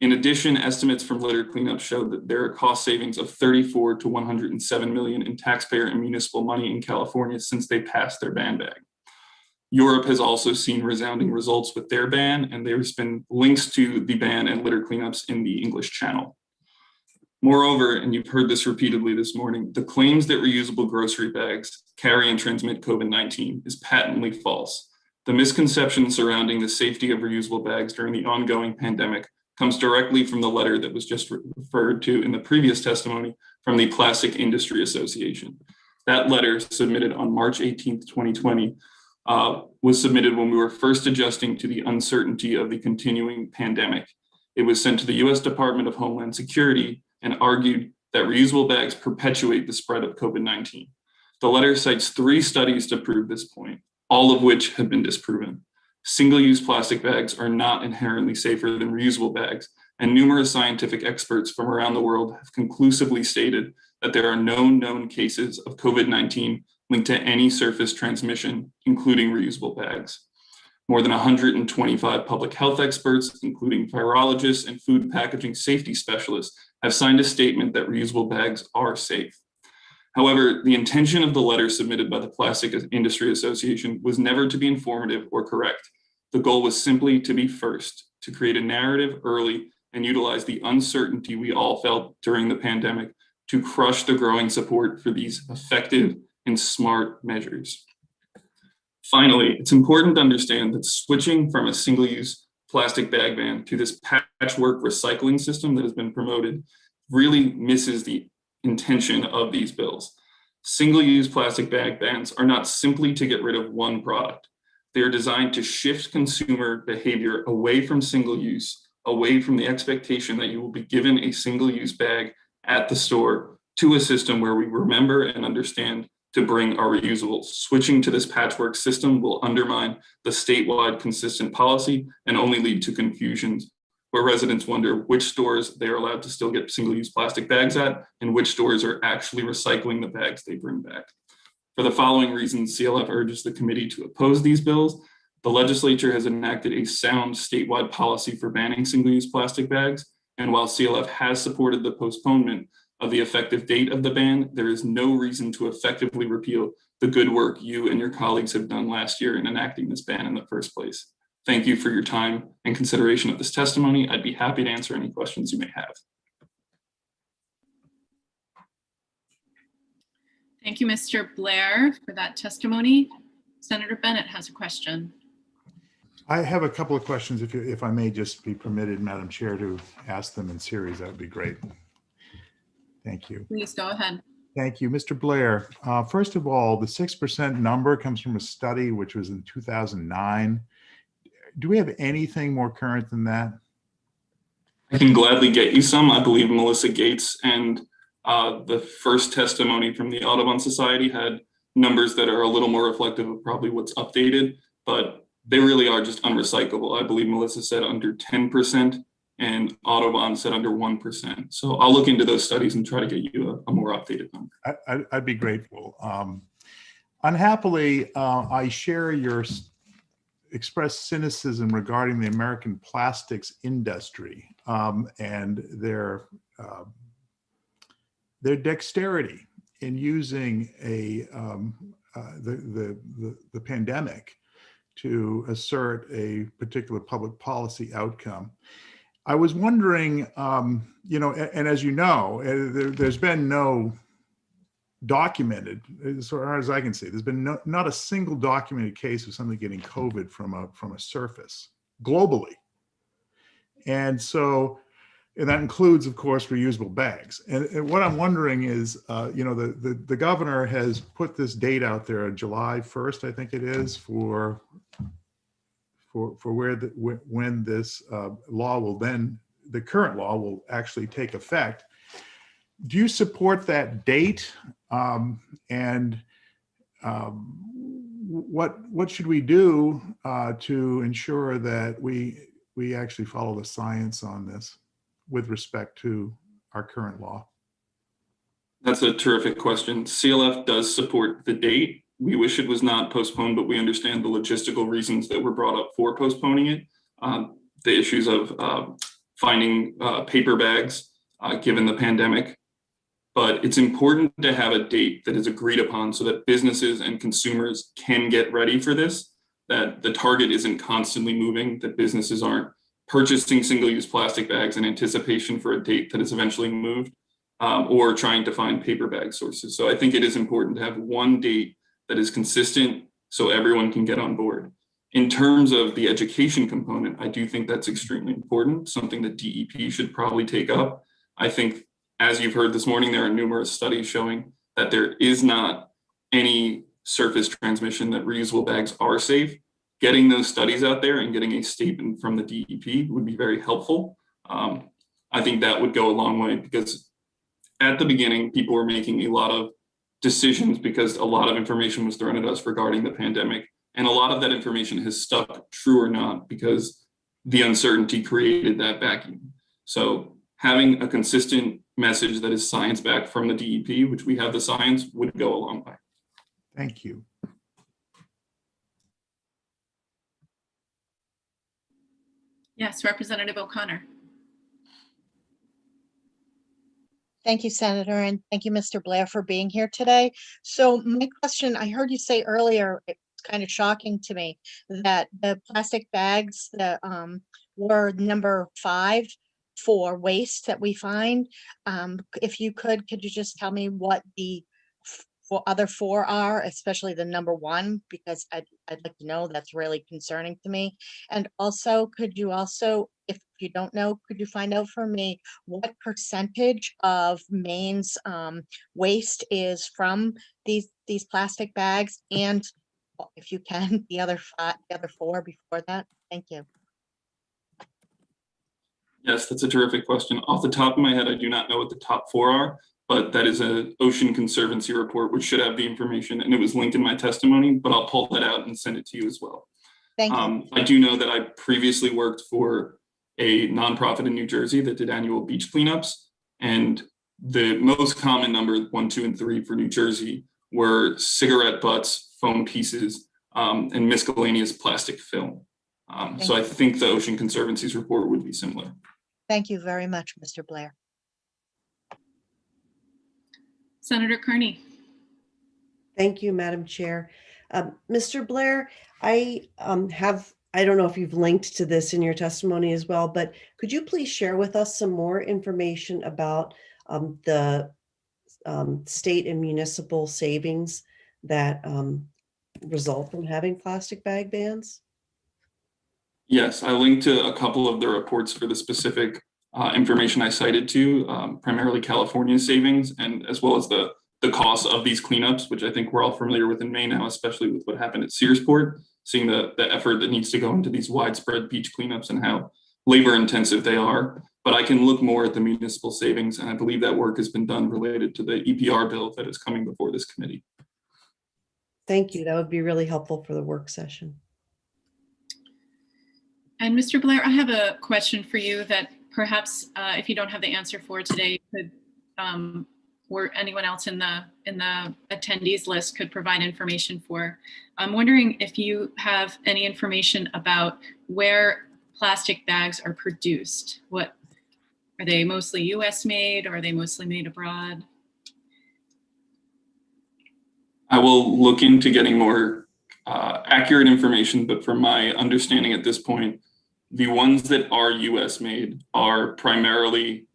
[SPEAKER 20] In addition, estimates from litter cleanup showed that there are cost savings of 34 to 107 million in taxpayer and municipal money in California since they passed their ban bag. Europe has also seen resounding results with their ban, and there's been links to the ban and litter cleanups in the English Channel. Moreover, and you've heard this repeatedly this morning, the claims that reusable grocery bags carry and transmit COVID-19 is patently false. The misconception surrounding the safety of reusable bags during the ongoing pandemic comes directly from the letter that was just referred to in the previous testimony from the Plastic Industry Association. That letter, submitted on March 18th, 2020, was submitted when we were first adjusting to the uncertainty of the continuing pandemic. It was sent to the US Department of Homeland Security and argued that reusable bags perpetuate the spread of COVID-19. The letter cites 3 studies to prove this point, all of which have been disproven. Single-use plastic bags are not inherently safer than reusable bags, and numerous scientific experts from around the world have conclusively stated that there are no known cases of COVID-19 linked to any surface transmission, including reusable bags. More than 125 public health experts, including virologists and food packaging safety specialists, have signed a statement that reusable bags are safe. However, the intention of the letter submitted by the Plastic Industry Association was never to be informative or correct. The goal was simply to be first, to create a narrative early and utilize the uncertainty we all felt during the pandemic to crush the growing support for these effective and smart measures. Finally, it's important to understand that switching from a single-use plastic bag ban to this patchwork recycling system that has been promoted really misses the intention of these bills. Single-use plastic bag bans are not simply to get rid of one product. They are designed to shift consumer behavior away from single-use, away from the expectation that you will be given a single-use bag at the store, to a system where we remember and understand to bring our reusables. Switching to this patchwork system will undermine the statewide consistent policy and only lead to confusions where residents wonder which stores they are allowed to still get single-use plastic bags at and which stores are actually recycling the bags they bring back. For the following reasons, CLF urges the committee to oppose these bills. The legislature has enacted a sound statewide policy for banning single-use plastic bags, and while CLF has supported the postponement of the effective date of the ban, there is no reason to effectively repeal the good work you and your colleagues have done last year in enacting this ban in the first place. Thank you for your time and consideration of this testimony. I'd be happy to answer any questions you may have.
[SPEAKER 1] Thank you, Mr. Blair, for that testimony. Senator Bennett has a question.
[SPEAKER 11] I have a couple of questions, if I may just be permitted, Madam Chair, to ask them in series. That would be great. Thank you.
[SPEAKER 1] Please go ahead.
[SPEAKER 11] Thank you. Mr. Blair, first of all, the 6% number comes from a study which was in 2009. do we have anything more current than that?
[SPEAKER 20] I can gladly get you some. I believe Melissa Gates and the first testimony from the Audubon Society had numbers that are a little more reflective of probably what's updated, but they really are just unrecyclable. I believe Melissa said under 10% and Audubon said under 1%. So I'll look into those studies and try to get you a more updated number.
[SPEAKER 11] I'd be grateful. Unhappily, I share your expressed cynicism regarding the American plastics industry and their dexterity in using the pandemic to assert a particular public policy outcome. I was wondering, and as you know, there's been no documented, as far as I can see, there's been not a single documented case of somebody getting COVID from a surface globally. And so, and that includes, of course, reusable bags. And what I'm wondering is, the governor has put this date out there, July 1st, I think it is, for when this law will then, the current law will actually take effect. Do you support that date? What should we do to ensure that we actually follow the science on this with respect to our current law?
[SPEAKER 20] That's a terrific question. CLF does support the date. We wish it was not postponed, but we understand the logistical reasons that were brought up for postponing it. The issues of finding paper bags given the pandemic. But it's important to have a date that is agreed upon so that businesses and consumers can get ready for this, that the target isn't constantly moving, that businesses aren't purchasing single-use plastic bags in anticipation for a date that is eventually moved, or trying to find paper bag sources. So I think it is important to have one date that is consistent so everyone can get on board. In terms of the education component, I do think that's extremely important, something that DEP should probably take up. I think, as you've heard this morning, there are numerous studies showing that there is not any surface transmission, that reusable bags are safe. Getting those studies out there and getting a statement from the DEP would be very helpful. I think that would go a long way, because at the beginning, people were making a lot of decisions because a lot of information was thrown at us regarding the pandemic. And a lot of that information has stuck, true or not, because the uncertainty created that vacuum. So having a consistent message that is science-backed from the DEP, which we have the science, would go a long way.
[SPEAKER 11] Thank you.
[SPEAKER 1] Yes, Representative O'Connor.
[SPEAKER 8] Thank you, Senator, and thank you, Mr. Blair, for being here today. So my question, I heard you say earlier, it's kind of shocking to me, that the plastic bags that were number 5 for waste that we find. If you could you just tell me what the other 4 are, especially the number 1, because I'd like to know. That's really concerning to me. And also, could you also, if you don't know, could you find out for me what percentage of Maine's waste is from these plastic bags, and if you can, the other 4 before that? Thank you.
[SPEAKER 20] Yes, that's a terrific question. Off the top of my head, I do not know what the top 4 are, but that is an Ocean Conservancy report, which should have the information, and it was linked in my testimony, but I'll pull that out and send it to you as well.
[SPEAKER 8] Thank you.
[SPEAKER 20] I do know that I previously worked for a nonprofit in New Jersey that did annual beach cleanups, and the most common number, 1, 2, and 3 for New Jersey, were cigarette butts, foam pieces, and miscellaneous plastic film. So I think the Ocean Conservancy's report would be similar.
[SPEAKER 8] Thank you very much, Mr. Blair.
[SPEAKER 1] Senator Carney.
[SPEAKER 9] Thank you, Madam Chair. Mr. Blair, I don't know if you've linked to this in your testimony as well, but could you please share with us some more information about the state and municipal savings that result from having plastic bag bans?
[SPEAKER 20] Yes, I linked to a couple of the reports for the specific information I cited to, primarily California's savings, and as well as the cost of these cleanups, which I think we're all familiar with in Maine now, especially with what happened at Searsport. seeing the effort that needs to go into these widespread beach cleanups and how labor intensive they are. But I can look more at the municipal savings, and I believe that work has been done related to the EPR bill that is coming before this committee.
[SPEAKER 9] Thank you. That would be really helpful for the work session.
[SPEAKER 1] And Mr. Blair, I have a question for you that perhaps if you don't have the answer for today, could or anyone else in the attendees list could provide information for. I'm wondering if you have any information about where plastic bags are produced. What are they, mostly US made, or are they mostly made abroad?
[SPEAKER 20] I will look into getting more accurate information, but from my understanding at this point, the ones that are US made are primarily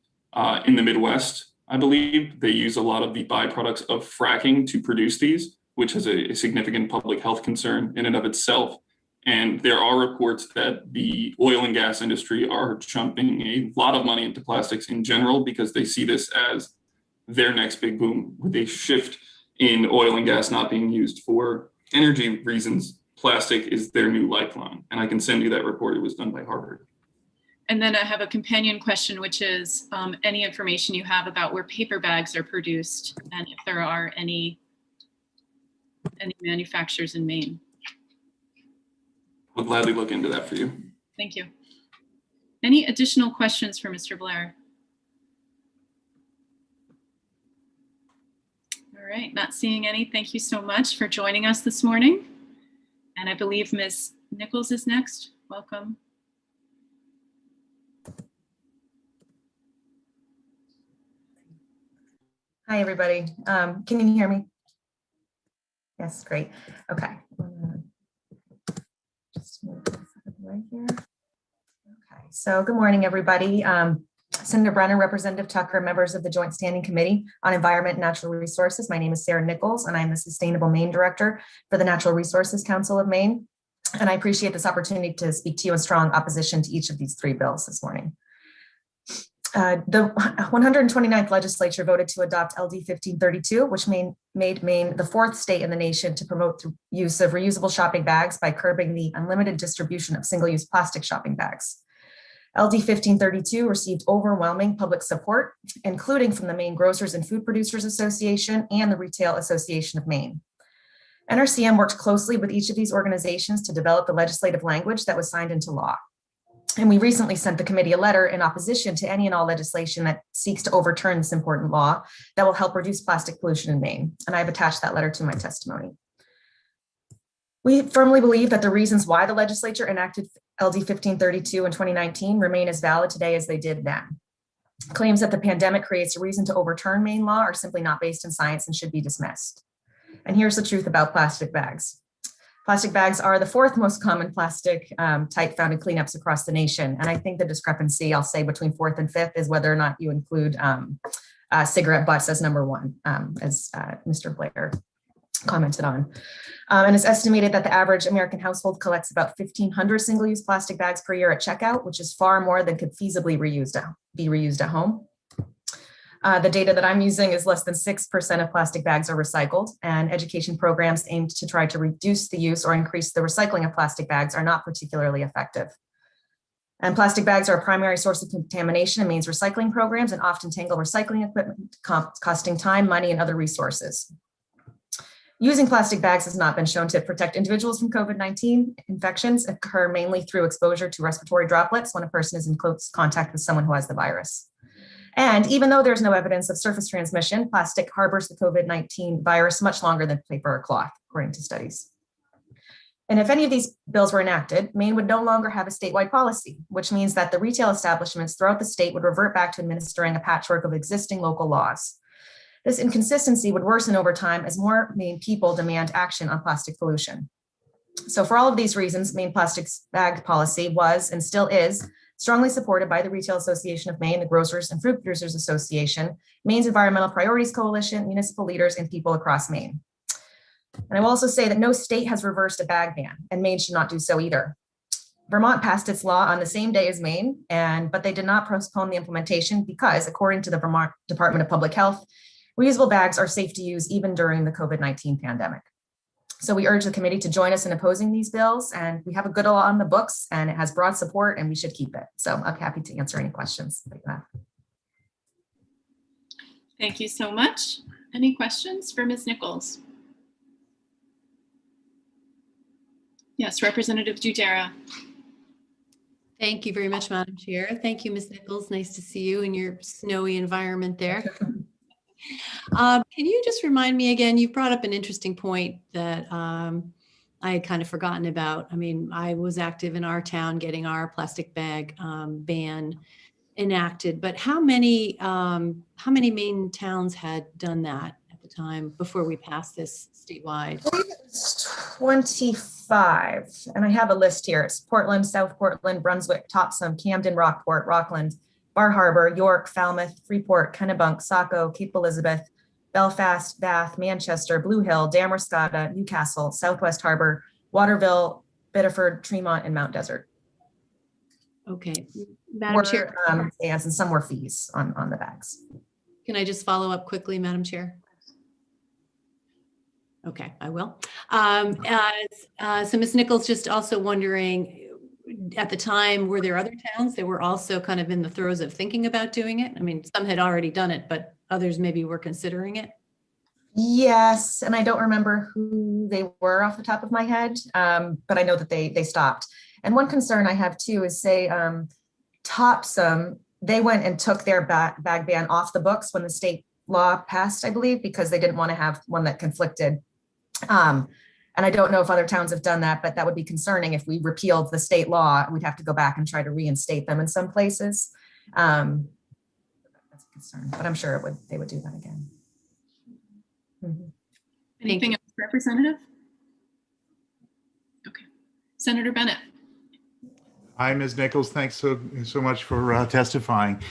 [SPEAKER 20] in the Midwest. I believe they use a lot of the byproducts of fracking to produce these, which is a significant public health concern in and of itself. And there are reports that the oil and gas industry are chumping a lot of money into plastics in general because they see this as their next big boom. With a shift in oil and gas not being used for energy reasons, plastic is their new lifeline. And I can send you that report. It was done by Harvard.
[SPEAKER 1] And then I have a companion question, which is any information you have about where paper bags are produced and if there are any manufacturers in Maine.
[SPEAKER 20] I'll gladly look into that for you.
[SPEAKER 1] Thank you. Any additional questions for Mr. Blair? All right, not seeing any. Thank you so much for joining us this morning. And I believe Ms. Nichols is next. Welcome.
[SPEAKER 21] Hi, everybody. Can you hear me? Yes, great. Okay. Just move this right here. Okay, so good morning, everybody. Senator Brenner, Representative Tucker, members of the Joint Standing Committee on Environment and Natural Resources. My name is Sarah Nichols, and I'm the Sustainable Maine Director for the Natural Resources Council of Maine. And I appreciate this opportunity to speak to you in strong opposition to each of these three bills this morning. The 129th legislature voted to adopt LD 1532, which made Maine the fourth state in the nation to promote the use of reusable shopping bags by curbing the unlimited distribution of single-use plastic shopping bags. LD 1532 received overwhelming public support, including from the Maine Grocers and Food Producers Association and the Retail Association of Maine. NRCM worked closely with each of these organizations to develop the legislative language that was signed into law. And we recently sent the committee a letter in opposition to any and all legislation that seeks to overturn this important law that will help reduce plastic pollution in Maine. And I've attached that letter to my testimony. We firmly believe that the reasons why the legislature enacted LD 1532 in 2019 remain as valid today as they did then. Claims that the pandemic creates a reason to overturn Maine law are simply not based in science and should be dismissed. And here's the truth about plastic bags. Plastic bags are the fourth most common plastic type found in cleanups across the nation. And I think the discrepancy, I'll say, between fourth and fifth is whether or not you include cigarette butts as number one, as Mr. Blair commented on. And it's estimated that the average American household collects about 1,500 single-use plastic bags per year at checkout, which is far more than could feasibly be reused at home. The data that I'm using is less than 6% of plastic bags are recycled, and education programs aimed to try to reduce the use or increase the recycling of plastic bags are not particularly effective. And plastic bags are a primary source of contamination in Maine's recycling programs and often tangle recycling equipment, costing time, money, and other resources. Using plastic bags has not been shown to protect individuals from COVID-19. Infections occur mainly through exposure to respiratory droplets when a person is in close contact with someone who has the virus. And even though there's no evidence of surface transmission, plastic harbors the COVID-19 virus much longer than paper or cloth, according to studies. And if any of these bills were enacted, Maine would no longer have a statewide policy, which means that the retail establishments throughout the state would revert back to administering a patchwork of existing local laws. This inconsistency would worsen over time as more Maine people demand action on plastic pollution. So for all of these reasons, Maine plastics bag policy was and still is strongly supported by the Retail Association of Maine, the Grocers and Food Producers Association, Maine's Environmental Priorities Coalition, municipal leaders, and people across Maine. And I will also say that no state has reversed a bag ban, and Maine should not do so either. Vermont passed its law on the same day as Maine, but they did not postpone the implementation because, according to the Vermont Department of Public Health, reusable bags are safe to use even during the COVID-19 pandemic. So we urge the committee to join us in opposing these bills, and we have a good law on the books and it has broad support and we should keep it. So I'm happy to answer any questions that you have.
[SPEAKER 1] Thank you so much. Any questions for Ms. Nichols? Yes, Representative Dudera.
[SPEAKER 6] Thank you very much, Madam Chair. Thank you, Ms. Nichols. Nice to see you in your snowy environment there. Can you just remind me again, you brought up an interesting point that I had kind of forgotten about. I mean, I was active in our town getting our plastic bag ban enacted, but how many Maine towns had done that at the time before we passed this statewide?
[SPEAKER 21] I believe it was 25, and I have a list here. It's Portland, South Portland, Brunswick, Topsom, Camden, Rockport, Rockland, Bar Harbor, York, Falmouth, Freeport, Kennebunk, Saco, Cape Elizabeth, Belfast, Bath, Manchester, Blue Hill, Damerscott, Newcastle, Southwest Harbor, Waterville, Biddeford, Tremont, and Mount Desert.
[SPEAKER 6] Okay, Madam Chair.
[SPEAKER 21] And some were fees on the bags.
[SPEAKER 6] Can I just follow up quickly, Madam Chair? Okay, I will. So Ms. Nichols, just also wondering, at the time, were there other towns that were also kind of in the throes of thinking about doing it? I mean, some had already done it, but others maybe were considering it.
[SPEAKER 21] Yes, and I don't remember who they were off the top of my head, but I know that they stopped. And one concern I have too is, say, Topsom, they went and took their bag ban off the books when the state law passed, I believe, because they didn't want to have one that conflicted. And I don't know if other towns have done that, but that would be concerning if we repealed the state law. We'd have to go back and try to reinstate them in some places. That's a concern, but I'm sure they would do that again.
[SPEAKER 1] Anything else, Representative? Okay. Senator Bennett.
[SPEAKER 11] Hi, Ms. Nichols. Thanks so much for testifying.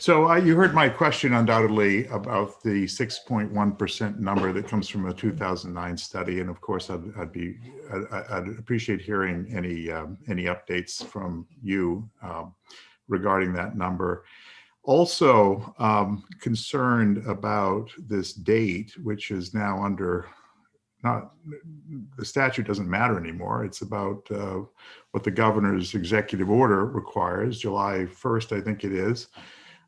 [SPEAKER 11] So you heard my question undoubtedly about the 6.1% number that comes from a 2009 study, and of course I'd appreciate hearing any updates from you regarding that number. Also concerned about this date, which is now under the statute doesn't matter anymore. It's about what the governor's executive order requires, July 1st, I think it is.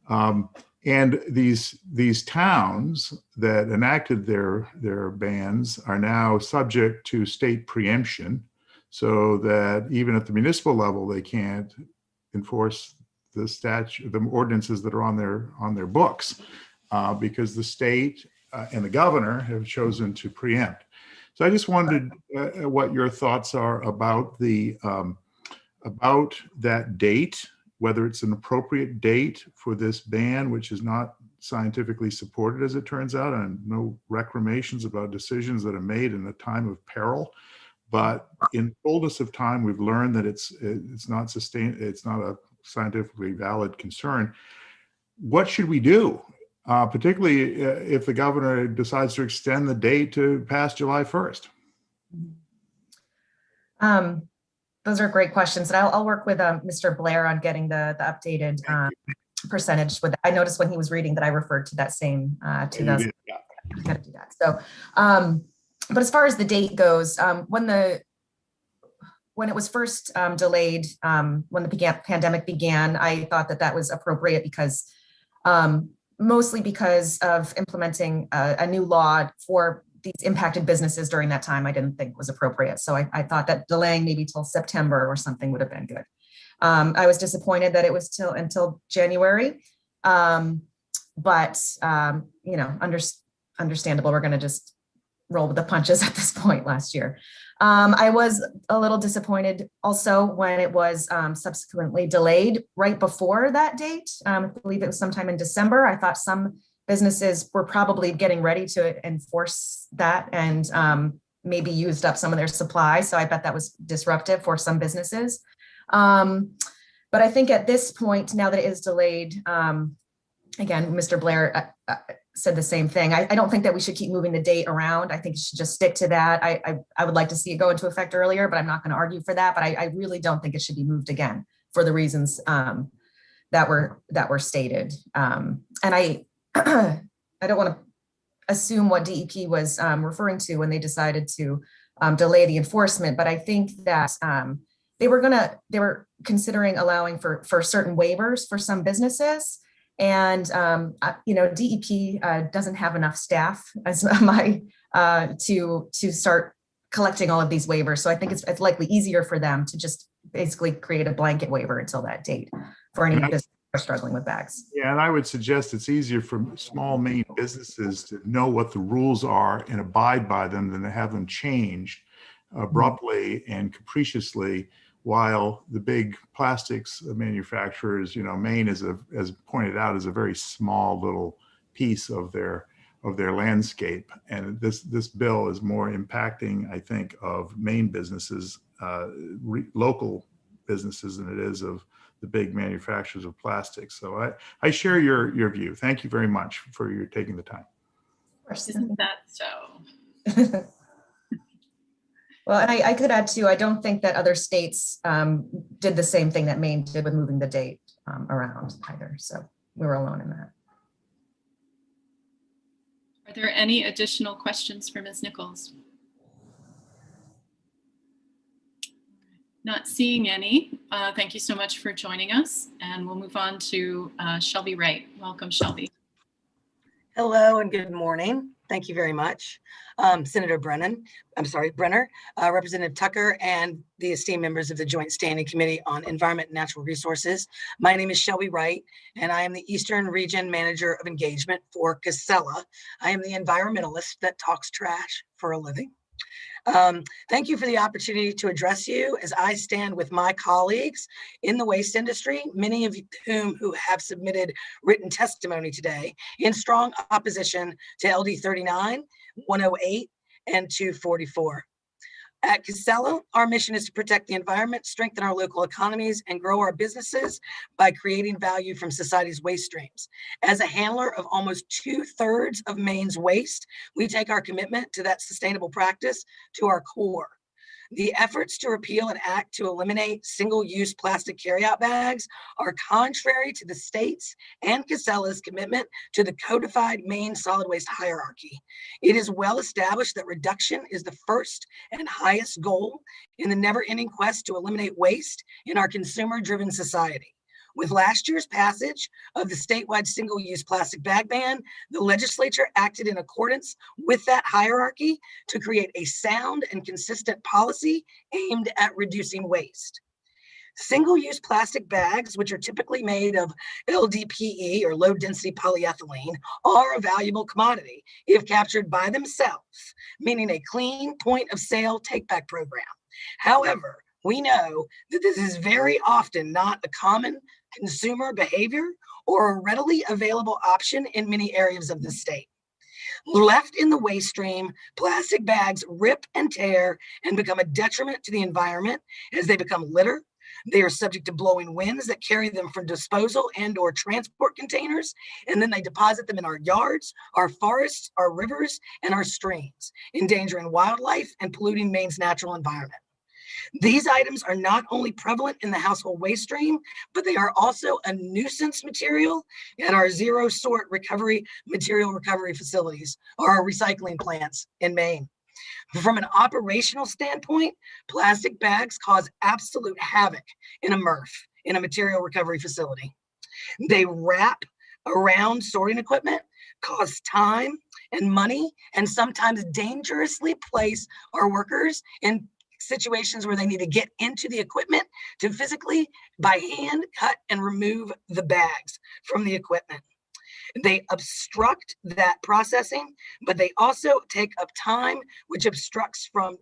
[SPEAKER 11] And these towns that enacted their bans are now subject to state preemption, so that even at the municipal level, they can't enforce the statute, the ordinances that are on their books, because the state and the governor have chosen to preempt. So I just wondered what your thoughts are about about that date, whether it's an appropriate date for this ban, which is not scientifically supported, as it turns out, and no reclamations about decisions that are made in a time of peril. But in fullness of time, we've learned that it's not a scientifically valid concern. What should we do? Particularly if the governor decides to extend the date to past July 1st?
[SPEAKER 21] Those are great questions. And I'll work with Mr. Blair on getting the updated percentage. I noticed when he was reading that I referred to that same 2000. You got to do that. So, but as far as the date goes, when it was first delayed, when the pandemic began, I thought that was appropriate because mostly because of implementing a new law for these impacted businesses during that time, I didn't think was appropriate. So I thought that delaying maybe till September or something would have been good. I was disappointed that it was until January, but you know, understandable. We're going to just roll with the punches at this point last year. I was a little disappointed also when it was subsequently delayed right before that date. I believe it was sometime in December. I thought some businesses were probably getting ready to enforce that and maybe used up some of their supply. So I bet that was disruptive for some businesses. But I think at this point, now that it is delayed, again, Mr. Blair said the same thing. I don't think that we should keep moving the date around. I think it should just stick to that. I would like to see it go into effect earlier, but I'm not going to argue for that. But I really don't think it should be moved again for the reasons that were stated. And I don't want to assume what DEP was referring to when they decided to delay the enforcement, but I think that they were considering allowing for certain waivers for some businesses. And, DEP doesn't have enough staff as to start collecting all of these waivers. So I think it's likely easier for them to just basically create a blanket waiver until that date for any business who are struggling with bags.
[SPEAKER 11] Yeah, and I would suggest it's easier for small Maine businesses to know what the rules are and abide by them than to have them changed abruptly and capriciously, while the big plastics manufacturers, Maine is as pointed out, is a very small little piece of their landscape. And this bill is more impacting, I think, of Maine businesses, local businesses, than it is of the big manufacturers of plastics. So I share your view. Thank you very much for your taking the time.
[SPEAKER 1] Isn't that so?
[SPEAKER 21] Well, and I could add too, I don't think that other states did the same thing that Maine did with moving the date around either. So we were alone in that.
[SPEAKER 1] Are there any additional questions for Ms. Nichols? Not seeing any. Thank you so much for joining us. And we'll move on to Shelby Wright. Welcome, Shelby.
[SPEAKER 3] Hello and good morning. Thank you very much. Senator Brenner, Representative Tucker, and the esteemed members of the Joint Standing Committee on Environment and Natural Resources. My name is Shelby Wright, and I am the Eastern Region Manager of Engagement for Casella. I am the environmentalist that talks trash for a living. Thank you for the opportunity to address you as I stand with my colleagues in the waste industry, many of whom who have submitted written testimony today in strong opposition to LD 39, 108, and 244. At Casella, our mission is to protect the environment, strengthen our local economies, and grow our businesses by creating value from society's waste streams. As a handler of almost 2/3 of Maine's waste, we take our commitment to that sustainable practice to our core. The efforts to repeal an act to eliminate single-use plastic carryout bags are contrary to the state's and Casella's commitment to the codified Maine solid waste hierarchy. It is well established that reduction is the first and highest goal in the never-ending quest to eliminate waste in our consumer-driven society. With last year's passage of the statewide single-use plastic bag ban, the legislature acted in accordance with that hierarchy to create a sound and consistent policy aimed at reducing waste. Single-use plastic bags, which are typically made of LDPE or low-density polyethylene, are a valuable commodity if captured by themselves, meaning a clean point-of-sale take-back program. However, we know that this is very often not a common consumer behavior or a readily available option in many areas of the state. Left in the waste stream, plastic bags rip and tear and become a detriment to the environment as they become litter. They are subject to blowing winds that carry them from disposal and/or transport containers, and then they deposit them in our yards, our forests, our rivers, and our streams, endangering wildlife and polluting Maine's natural environment. These items are not only prevalent in the household waste stream, but they are also a nuisance material at our zero sort material recovery facilities or our recycling plants in Maine. From an operational standpoint, plastic bags cause absolute havoc in a MRF, in a material recovery facility. They wrap around sorting equipment, cause time and money, and sometimes dangerously place our workers in situations where they need to get into the equipment to physically, by hand, cut and remove the bags from the equipment. They obstruct that processing, but they also take up time, which obstructs from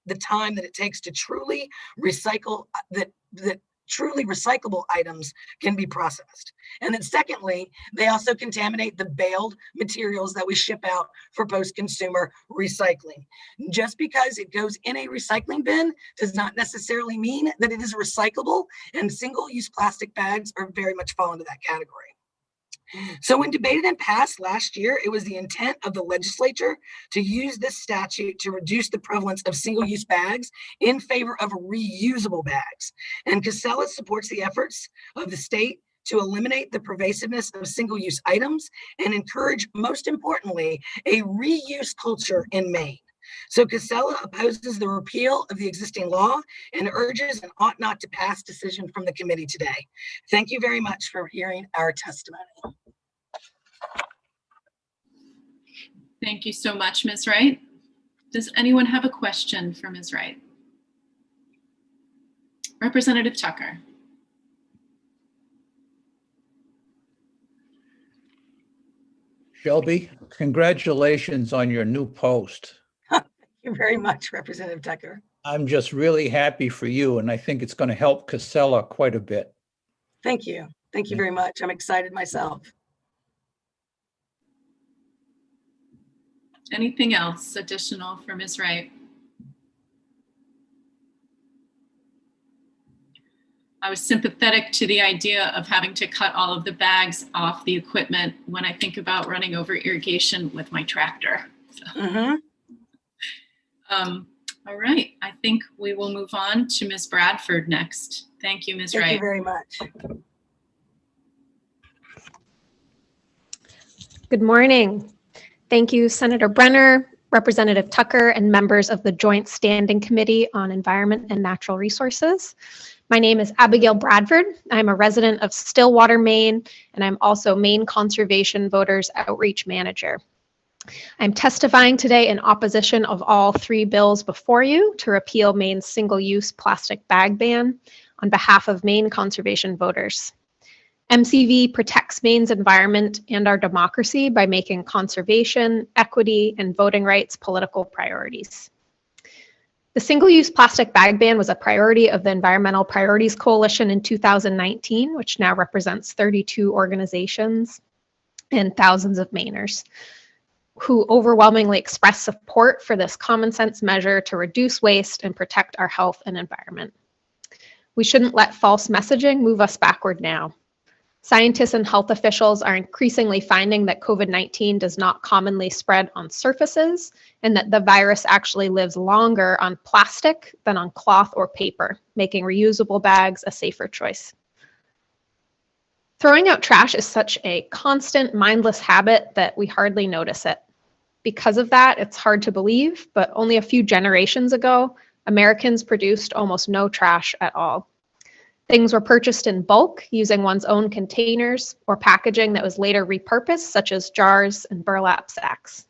[SPEAKER 3] the time that it takes to truly recycle, that truly recyclable items can be processed. And then secondly, they also contaminate the baled materials that we ship out for post-consumer recycling. Just because it goes in a recycling bin does not necessarily mean that it is recyclable, and single-use plastic bags are very much fall into that category. So when debated and passed last year, it was the intent of the legislature to use this statute to reduce the prevalence of single-use bags in favor of reusable bags. And Casella supports the efforts of the state to eliminate the pervasiveness of single-use items and encourage, most importantly, a reuse culture in Maine. So Casella opposes the repeal of the existing law and urges an ought not to pass decision from the committee today. Thank you very much for hearing our testimony.
[SPEAKER 1] Thank you so much, Ms. Wright. Does anyone have a question for Ms. Wright? Representative Tucker.
[SPEAKER 12] Shelby, congratulations on your new post.
[SPEAKER 3] Thank you very much, Representative Tucker.
[SPEAKER 12] I'm just really happy for you, and I think it's going to help Casella quite a bit.
[SPEAKER 3] Thank you. Thank you very much. I'm excited myself.
[SPEAKER 1] Anything else additional for Ms. Wright? I was sympathetic to the idea of having to cut all of the bags off the equipment when I think about running over irrigation with my tractor. So. All right, I think we will move on to Ms. Bradford next. Thank you, Ms. Wright.
[SPEAKER 3] Thank you very much.
[SPEAKER 7] Good morning. Thank you, Senator Brenner, Representative Tucker, and members of the Joint Standing Committee on Environment and Natural Resources. My name is Abigail Bradford. I'm a resident of Stillwater, Maine, and I'm also Maine Conservation Voters Outreach Manager. I'm testifying today in opposition of all three bills before you to repeal Maine's single-use plastic bag ban on behalf of Maine conservation voters. MCV protects Maine's environment and our democracy by making conservation, equity, and voting rights political priorities. The single-use plastic bag ban was a priority of the Environmental Priorities Coalition in 2019, which now represents 32 organizations and thousands of Mainers, who overwhelmingly express support for this common sense measure to reduce waste and protect our health and environment. We shouldn't let false messaging move us backward now. Scientists and health officials are increasingly finding that COVID-19 does not commonly spread on surfaces and that the virus actually lives longer on plastic than on cloth or paper, making reusable bags a safer choice. Throwing out trash is such a constant, mindless habit that we hardly notice it. Because of that, it's hard to believe, but only a few generations ago, Americans produced almost no trash at all. Things were purchased in bulk using one's own containers or packaging that was later repurposed, such as jars and burlap sacks.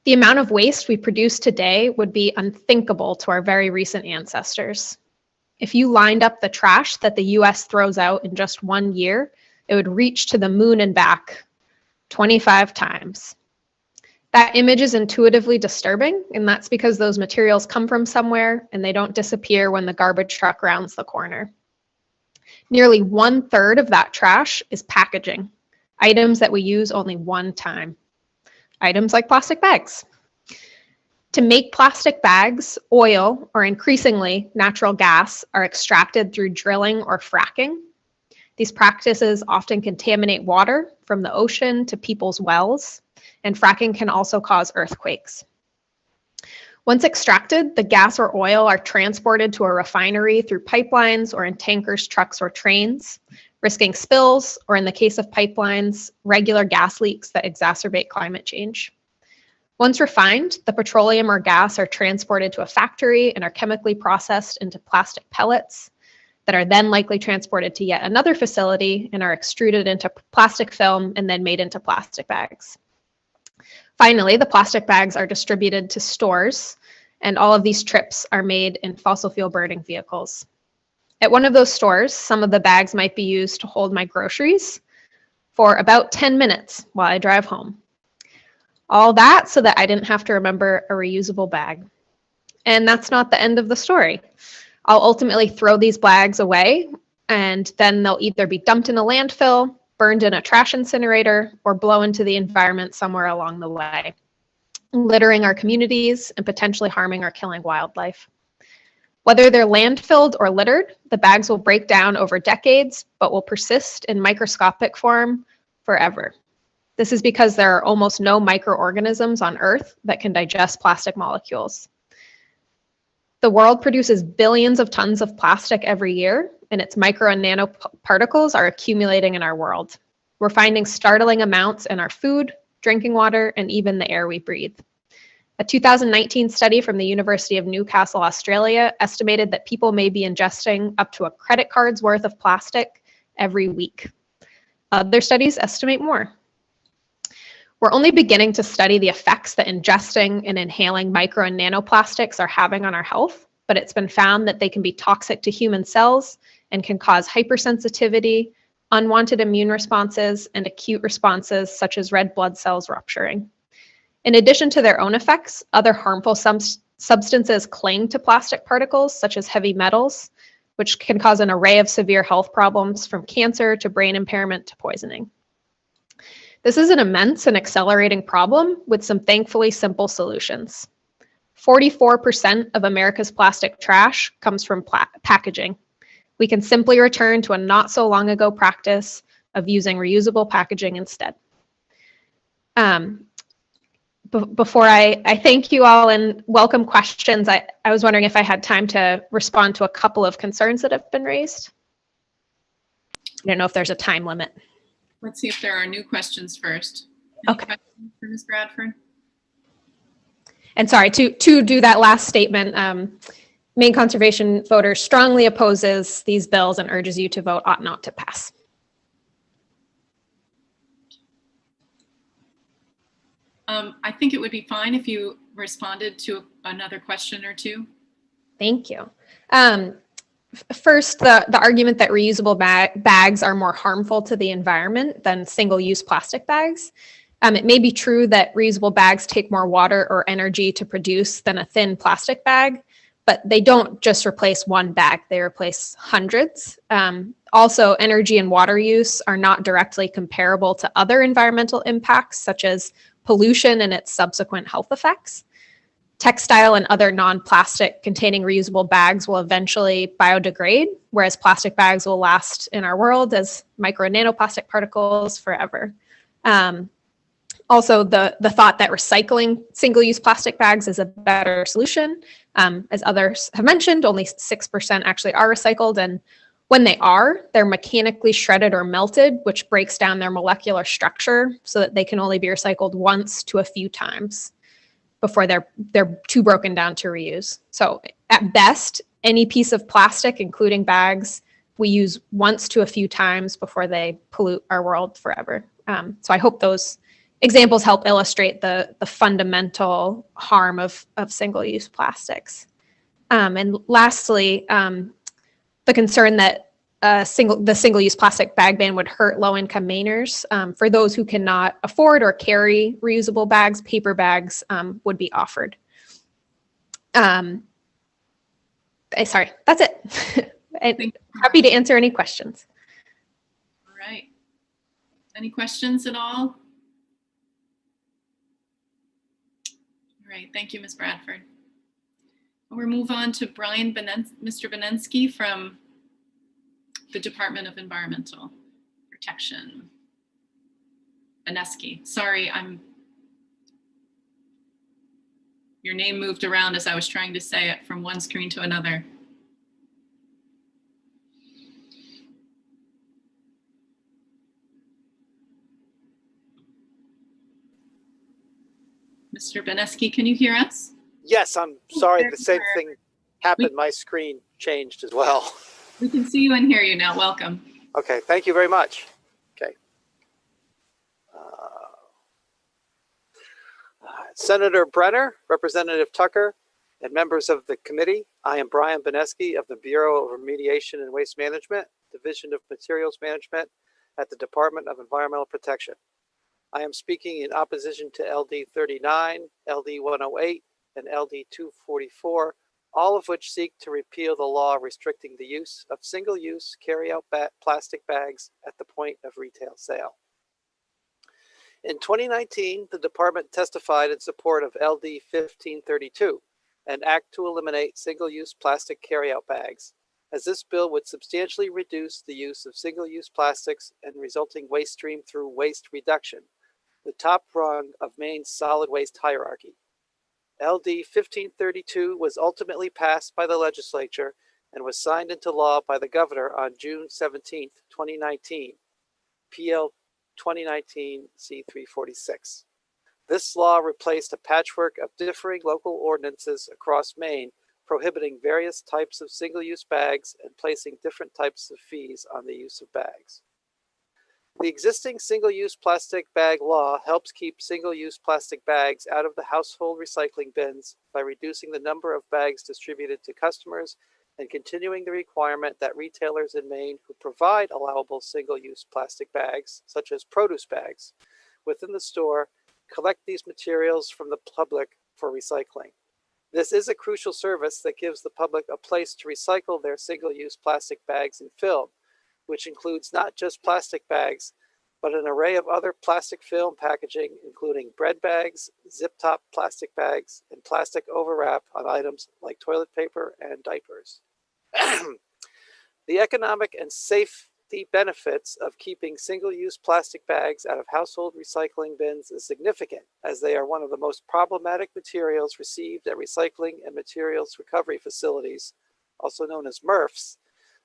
[SPEAKER 7] The amount of waste we produce today would be unthinkable to our very recent ancestors. If you lined up the trash that the US throws out in just 1 year, it would reach to the moon and back 25 times. That image is intuitively disturbing, and that's because those materials come from somewhere and they don't disappear when the garbage truck rounds the corner. Nearly 1/3 of that trash is packaging, items that we use only one time. Items like plastic bags. To make plastic bags, oil, or increasingly natural gas, are extracted through drilling or fracking. These practices often contaminate water from the ocean to people's wells, and fracking can also cause earthquakes. Once extracted, the gas or oil are transported to a refinery through pipelines or in tankers, trucks, or trains, risking spills, or in the case of pipelines, regular gas leaks that exacerbate climate change. Once refined, the petroleum or gas are transported to a factory and are chemically processed into plastic pellets that are then likely transported to yet another facility and are extruded into plastic film and then made into plastic bags. Finally, the plastic bags are distributed to stores, and all of these trips are made in fossil fuel burning vehicles. At one of those stores, some of the bags might be used to hold my groceries for about 10 minutes while I drive home. All that so that I didn't have to remember a reusable bag. And that's not the end of the story. I'll ultimately throw these bags away, and then they'll either be dumped in a landfill, burned in a trash incinerator, or blow into the environment somewhere along the way, littering our communities and potentially harming or killing wildlife. Whether they're landfilled or littered, the bags will break down over decades, but will persist in microscopic form forever. This is because there are almost no microorganisms on Earth that can digest plastic molecules. The world produces billions of tons of plastic every year, and its micro and nanoparticles are accumulating in our world. We're finding startling amounts in our food, drinking water, and even the air we breathe. A 2019 study from the University of Newcastle, Australia, estimated that people may be ingesting up to a credit card's worth of plastic every week. Other studies estimate more. We're only beginning to study the effects that ingesting and inhaling micro and nanoplastics are having on our health, but it's been found that they can be toxic to human cells and can cause hypersensitivity, unwanted immune responses, and acute responses such as red blood cells rupturing. In addition to their own effects, other harmful substances cling to plastic particles, such as heavy metals, which can cause an array of severe health problems from cancer to brain impairment to poisoning. This is an immense and accelerating problem with some thankfully simple solutions. 44% of America's plastic trash comes from packaging. We can simply return to a not so long ago practice of using reusable packaging instead. Before I thank you all and welcome questions, I was wondering if I had time to respond to a couple of concerns that have been raised. I don't know if there's a time limit.
[SPEAKER 1] Let's see if there are new questions first.
[SPEAKER 7] Okay.
[SPEAKER 1] Questions for Ms. Bradford?
[SPEAKER 7] And sorry, to do that last statement, Maine Conservation Voters strongly opposes these bills and urges you to vote ought not to pass.
[SPEAKER 1] I think it would be fine if you responded to another question or two.
[SPEAKER 7] Thank you. First, the argument that reusable bags are more harmful to the environment than single-use plastic bags. It may be true that reusable bags take more water or energy to produce than a thin plastic bag, but they don't just replace one bag, they replace hundreds. Also, energy and water use are not directly comparable to other environmental impacts, such as pollution and its subsequent health effects. Textile and other non-plastic containing reusable bags will eventually biodegrade, whereas plastic bags will last in our world as micro and nanoplastic particles forever. Also, the thought that recycling single-use plastic bags is a better solution. As others have mentioned, only 6% actually are recycled, and when they are, they're mechanically shredded or melted, which breaks down their molecular structure so that they can only be recycled once to a few times before they're too broken down to reuse. So at best, any piece of plastic, including bags, we use once to a few times before they pollute our world forever. So I hope those examples help illustrate the fundamental harm of single-use plastics. And lastly, the concern that the single-use plastic bag ban would hurt low-income Mainers. For those who cannot afford or carry reusable bags, paper bags would be offered. Sorry, that's it. I'm happy to answer any questions.
[SPEAKER 1] All right. Any questions at all? All right, thank you, Ms. Bradford. We'll move on to Mr. Benensky from the Department of Environmental Protection. Benensky, sorry, your name moved around as I was trying to say it from one screen to another. Mr. Benensky, can you hear us?
[SPEAKER 13] Yes, I'm sorry. The same thing happened. My screen changed as well.
[SPEAKER 1] We can see you and hear you now. Welcome.
[SPEAKER 13] Okay, thank you very much. Okay. Senator Brenner, Representative Tucker, and members of the committee, I am Brian Benensky of the Bureau of Remediation and Waste Management, Division of Materials Management at the Department of Environmental Protection. I am speaking in opposition to LD 39, LD 108, and LD 244, all of which seek to repeal the law restricting the use of single-use carry-out plastic bags at the point of retail sale. In 2019, the department testified in support of LD 1532, an act to eliminate single-use plastic carry-out bags, as this bill would substantially reduce the use of single-use plastics and resulting waste stream through waste reduction, the top rung of Maine's solid waste hierarchy. LD 1532 was ultimately passed by the legislature and was signed into law by the governor on June 17, 2019, PL 2019 C346. This law replaced a patchwork of differing local ordinances across Maine prohibiting various types of single-use bags and placing different types of fees on the use of bags. The existing single-use plastic bag law helps keep single-use plastic bags out of the household recycling bins by reducing the number of bags distributed to customers and continuing the requirement that retailers in Maine who provide allowable single-use plastic bags, such as produce bags, within the store collect these materials from the public for recycling. This is a crucial service that gives the public a place to recycle their single-use plastic bags and film, which includes not just plastic bags, but an array of other plastic film packaging, including bread bags, zip-top plastic bags, and plastic overwrap on items like toilet paper and diapers. The economic and safety benefits of keeping single-use plastic bags out of household recycling bins is significant, as they are one of the most problematic materials received at recycling and materials recovery facilities, also known as MRFs,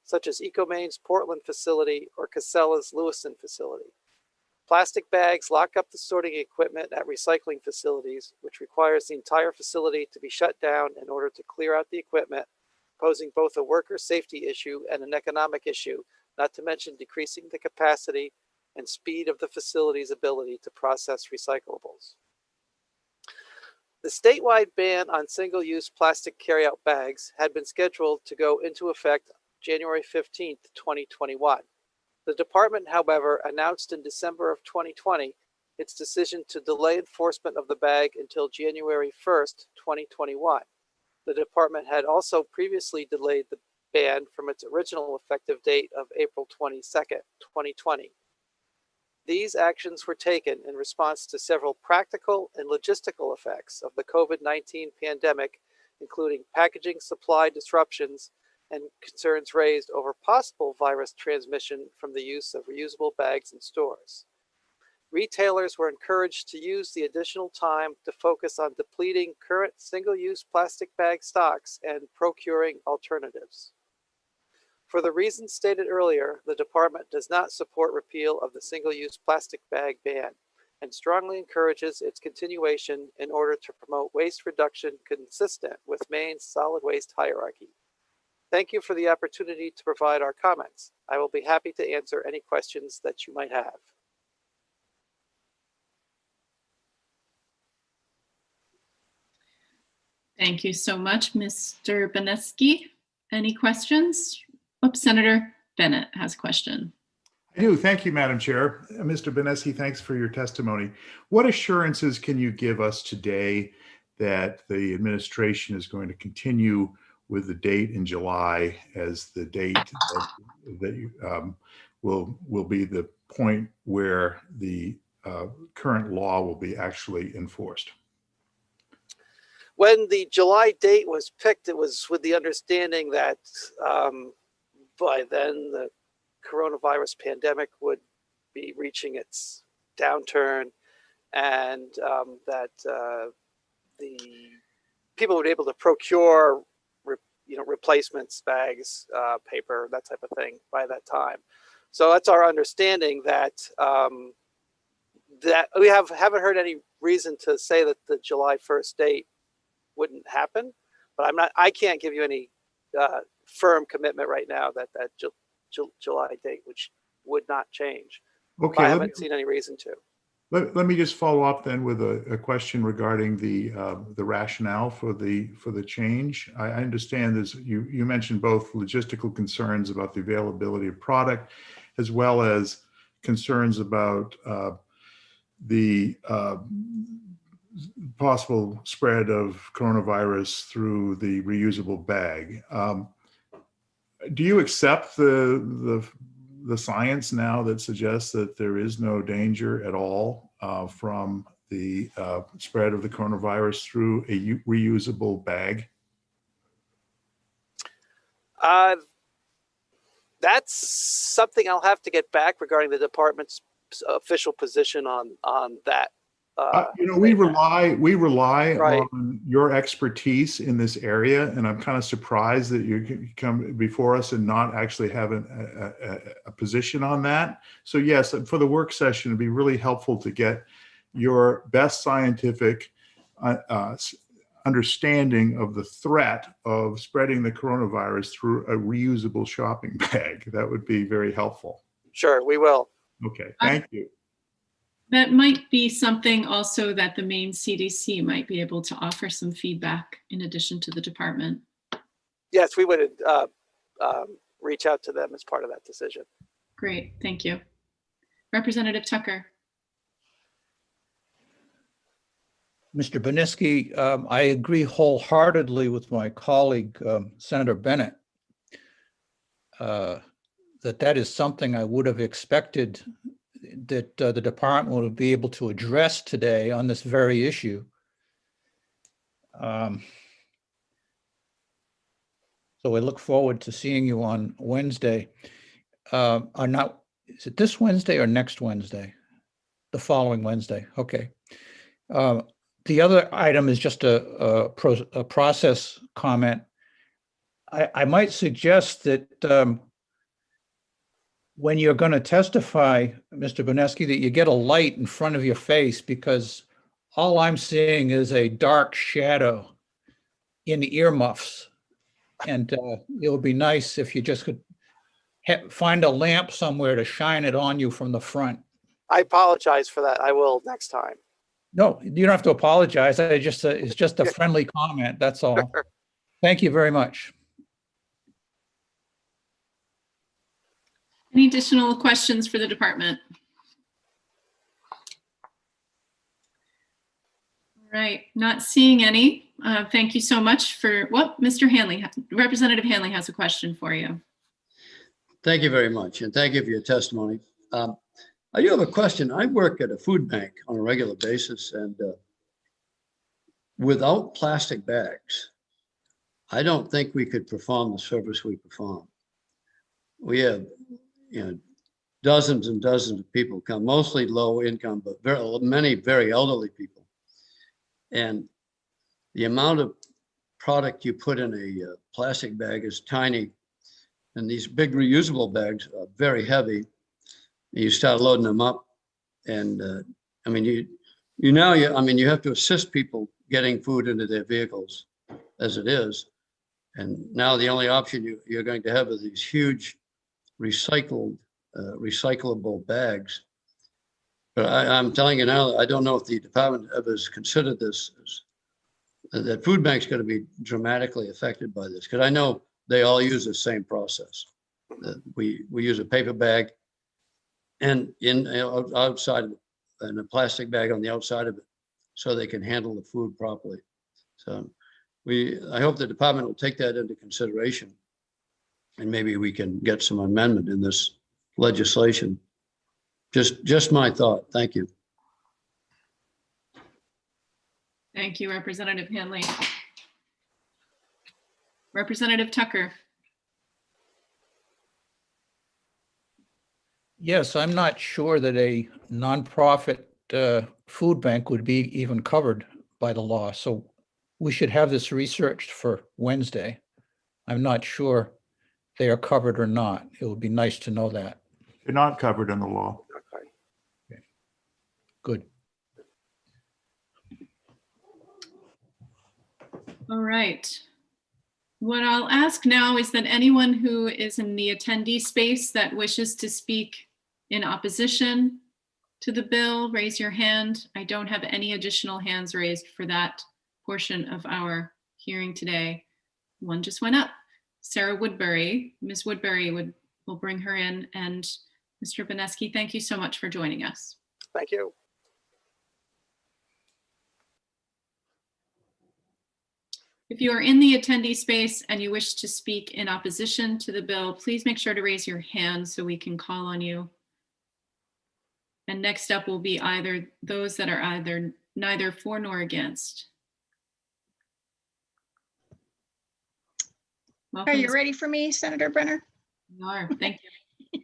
[SPEAKER 13] such as EcoMaine's Portland facility or Casella's Lewiston facility. Plastic bags lock up the sorting equipment at recycling facilities, which requires the entire facility to be shut down in order to clear out the equipment, posing both a worker safety issue and an economic issue, not to mention decreasing the capacity and speed of the facility's ability to process recyclables. The statewide ban on single-use plastic carryout bags had been scheduled to go into effect January 15th, 2021. The department, however, announced in December of 2020 its decision to delay enforcement of the bag until January 1st, 2021. The department had also previously delayed the ban from its original effective date of April 22nd, 2020. These actions were taken in response to several practical and logistical effects of the COVID-19 pandemic, including packaging supply disruptions and concerns raised over possible virus transmission from the use of reusable bags in stores. Retailers were encouraged to use the additional time to focus on depleting current single-use plastic bag stocks and procuring alternatives. For the reasons stated earlier, the department does not support repeal of the single-use plastic bag ban and strongly encourages its continuation in order to promote waste reduction consistent with Maine's solid waste hierarchy. Thank you for the opportunity to provide our comments. I will be happy to answer any questions that you might have.
[SPEAKER 1] Thank you so much, Mr. Beneski. Any questions? Oops, Senator Bennett has a question.
[SPEAKER 11] I do. Thank you, Madam Chair. Mr. Beneski, thanks for your testimony. What assurances can you give us today that the administration is going to continue with the date in July as the date that will be the point where the current law will be actually enforced?
[SPEAKER 13] When the July date was picked, it was with the understanding that by then the coronavirus pandemic would be reaching its downturn, and that the people would be able to procure replacements, bags, paper, that type of thing by that time. So that's our understanding that that we haven't heard any reason to say that the July 1st date wouldn't happen, but I can't give you any firm commitment right now that July date, which would not change.
[SPEAKER 11] Okay,
[SPEAKER 13] I haven't seen any reason to.
[SPEAKER 11] Let me just follow up then with a question regarding the rationale for the change. I understand this. You mentioned both logistical concerns about the availability of product, as well as concerns about the possible spread of coronavirus through the reusable bag. Do you accept the science now that suggests that there is no danger at all from the spread of the coronavirus through a reusable bag?
[SPEAKER 13] That's something I'll have to get back regarding the department's official position on that
[SPEAKER 11] we rely
[SPEAKER 13] Right.
[SPEAKER 11] on your expertise in this area, and I'm kind of surprised that you come before us and not actually have a position on that. So yes, for the work session, it'd be really helpful to get your best scientific understanding of the threat of spreading the coronavirus through a reusable shopping bag. That would be very helpful.
[SPEAKER 13] Sure, we will.
[SPEAKER 11] Okay, thank you.
[SPEAKER 1] That might be something also that the Maine CDC might be able to offer some feedback in addition to the department.
[SPEAKER 13] Yes, we would reach out to them as part of that decision.
[SPEAKER 1] Great, thank you. Representative Tucker.
[SPEAKER 12] Mr. Boniski, I agree wholeheartedly with my colleague, Senator Bennett, that is something I would have expected that the department would be able to address today on this very issue. So I look forward to seeing you on Wednesday. Is it this Wednesday or next Wednesday? The following Wednesday, okay. The other item is just a process comment. I might suggest that when you're going to testify, Mr. Boneski, that you get a light in front of your face, because all I'm seeing is a dark shadow in the earmuffs. And it would be nice if you just could find a lamp somewhere to shine it on you from the front.
[SPEAKER 13] I apologize for that. I will next time.
[SPEAKER 12] No, you don't have to apologize. It's just a friendly comment. That's all. Thank you very much.
[SPEAKER 1] Any additional questions for the department? All right, not seeing any. Thank you so much for, well, Mr. Hanley, Representative Hanley has a question for you.
[SPEAKER 10] Thank you very much, and thank you for your testimony. I do have a question. I work at a food bank on a regular basis, and without plastic bags, I don't think we could perform the service we perform. We have, dozens and dozens of people come, mostly low income, but many very elderly people. And the amount of product you put in a plastic bag is tiny, and these big reusable bags are very heavy. You start loading them up, and you have to assist people getting food into their vehicles as it is. And now the only option you're going to have are these huge recyclable bags. But I'm telling you now, I don't know if the department ever has considered this, that food bank's going to be dramatically affected by this, because I know they all use the same process. We use a paper bag and outside of it, and a plastic bag on the outside of it, so they can handle the food properly. So I hope the department will take that into consideration, and maybe we can get some amendment in this legislation. Just my thought. Thank you.
[SPEAKER 1] Thank you, Representative Hanley. Representative Tucker.
[SPEAKER 12] Yes, I'm not sure that a nonprofit food bank would be even covered by the law. So we should have this researched for Wednesday. I'm not sure they are covered or not. It would be nice to know that.
[SPEAKER 11] They're not covered in the law.
[SPEAKER 12] Okay. Good.
[SPEAKER 1] All right. What I'll ask now is that anyone who is in the attendee space that wishes to speak in opposition to the bill, raise your hand. I don't have any additional hands raised for that portion of our hearing today. One just went up. Sarah Woodbury. Ms. Woodbury will bring her in. And Mr. Boneski, thank you so much for joining us.
[SPEAKER 13] Thank you.
[SPEAKER 1] If you are in the attendee space and you wish to speak in opposition to the bill, please make sure to raise your hand so we can call on you. And next up will be either those that are either neither for nor against. Welcome.
[SPEAKER 14] Are you ready for me, Senator Brenner?
[SPEAKER 1] You are. Thank you.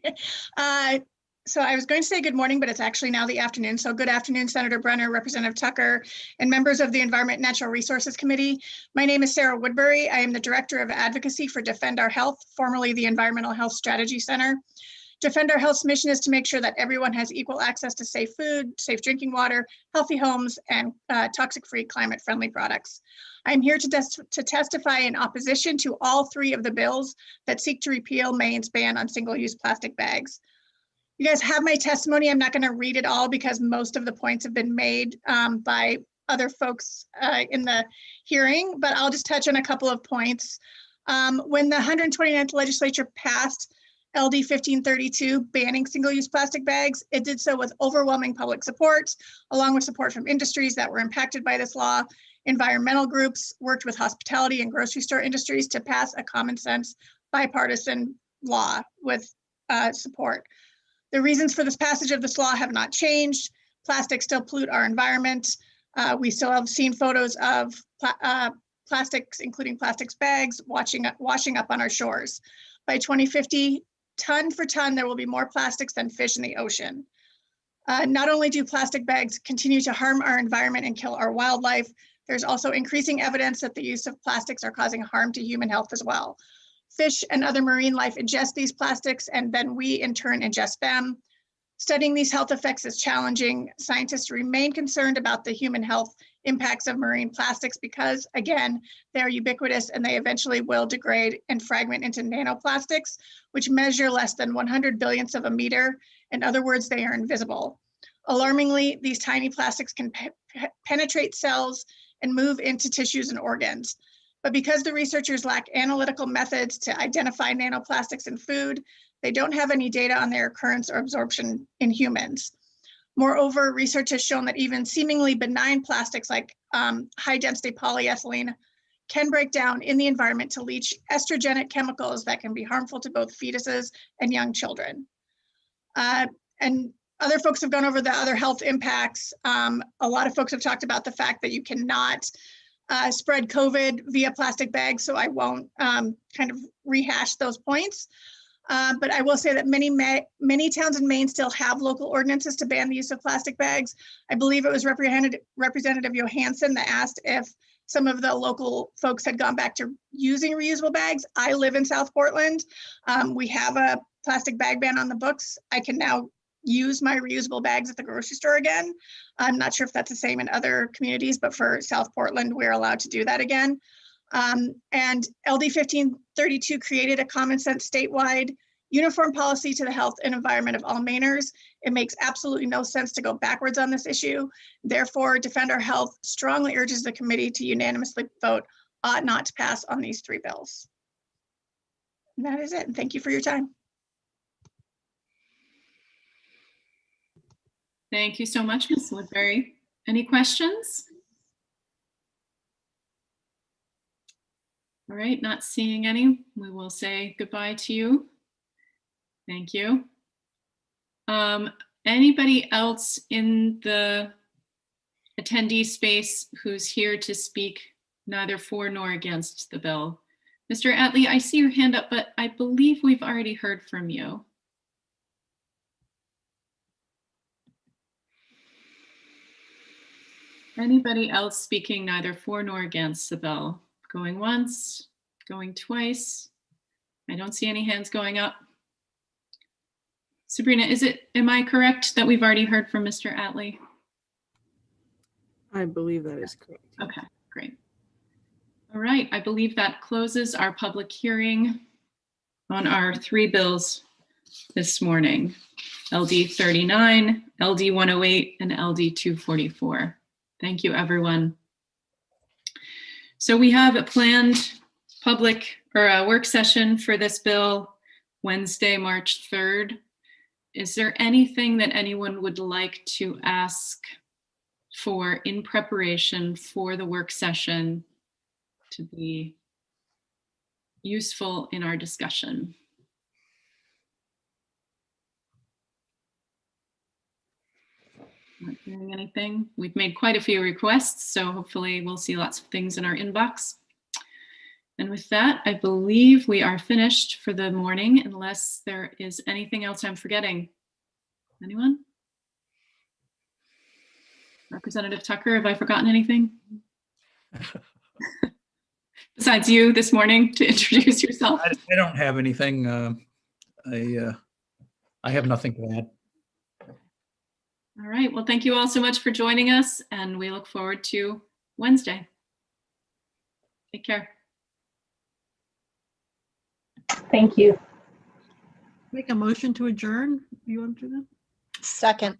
[SPEAKER 14] So I was going to say good morning, but it's actually now the afternoon. So good afternoon, Senator Brenner, Representative Tucker, and members of the Environment and Natural Resources Committee. My name is Sarah Woodbury. I am the Director of Advocacy for Defend Our Health, formerly the Environmental Health Strategy Center. Defend Our Health's mission is to make sure that everyone has equal access to safe food, safe drinking water, healthy homes, and toxic-free, climate-friendly products. I'm here to testify in opposition to all three of the bills that seek to repeal Maine's ban on single-use plastic bags. You guys have my testimony. I'm not going to read it all because most of the points have been made by other folks in the hearing, but I'll just touch on a couple of points. When the 129th legislature passed LD 1532 banning single-use plastic bags, it did so with overwhelming public support, along with support from industries that were impacted by this law. Environmental groups worked with hospitality and grocery store industries to pass a common sense bipartisan law with support. The reasons for this passage of this law have not changed. Plastics still pollute our environment. We still have seen photos of plastics, including plastics bags, washing up on our shores. By 2050, ton for ton, there will be more plastics than fish in the ocean. Not only do plastic bags continue to harm our environment and kill our wildlife, there's also increasing evidence that the use of plastics are causing harm to human health as well. Fish and other marine life ingest these plastics, and then we in turn ingest them. Studying these health effects is challenging. Scientists remain concerned about the human health impacts of marine plastics because, again, they're ubiquitous and they eventually will degrade and fragment into nanoplastics, which measure less than 100 billionths of a meter. In other words, they are invisible. Alarmingly, these tiny plastics can penetrate cells and move into tissues and organs. But because the researchers lack analytical methods to identify nanoplastics in food, they don't have any data on their occurrence or absorption in humans. Moreover, research has shown that even seemingly benign plastics like high-density polyethylene can break down in the environment to leach estrogenic chemicals that can be harmful to both fetuses and young children. And other folks have gone over the other health impacts. A lot of folks have talked about the fact that you cannot spread COVID via plastic bags, so I won't kind of rehash those points. But I will say that many towns in Maine still have local ordinances to ban the use of plastic bags. I believe it was Representative Johansson that asked if some of the local folks had gone back to using reusable bags. I live in South Portland. We have a plastic bag ban on the books. I can now use my reusable bags at the grocery store again. I'm not sure if that's the same in other communities, but for South Portland, we're allowed to do that again. And LD 1532 created a common sense statewide uniform policy to the health and environment of all Mainers. It makes absolutely no sense to go backwards on this issue. Therefore, Defend Our Health strongly urges the committee to unanimously vote ought not to pass on these three bills. And that is it. And thank you for your time.
[SPEAKER 1] Thank you so much, Ms. Woodbury. Any questions? All right, not seeing any, we will say goodbye to you. Thank you. Anybody else in the attendee space who's here to speak neither for nor against the bill? Mr. Atlee, I see your hand up, but I believe we've already heard from you. Anybody else speaking neither for nor against the bill? Going once, going twice. I don't see any hands going up. Sabrina, am I correct that we've already heard from Mr. Atlee?
[SPEAKER 22] I believe that is correct.
[SPEAKER 1] Okay, great. All right, I believe that closes our public hearing on our three bills this morning, LD 39, LD 108, and LD 244. Thank you, everyone. So we have a planned a work session for this bill Wednesday, March 3rd. Is there anything that anyone would like to ask for in preparation for the work session to be useful in our discussion? Not hearing anything. We've made quite a few requests, so hopefully we'll see lots of things in our inbox. And with that, I believe we are finished for the morning, unless there is anything else I'm forgetting. Anyone? Representative Tucker, have I forgotten anything? Besides you this morning to introduce yourself?
[SPEAKER 12] I don't have anything. I have nothing to add.
[SPEAKER 1] All right. Well, thank you all so much for joining us, and we look forward to Wednesday. Take care.
[SPEAKER 2] Thank you.
[SPEAKER 15] Make a motion to adjourn. You want to do that?
[SPEAKER 8] Second.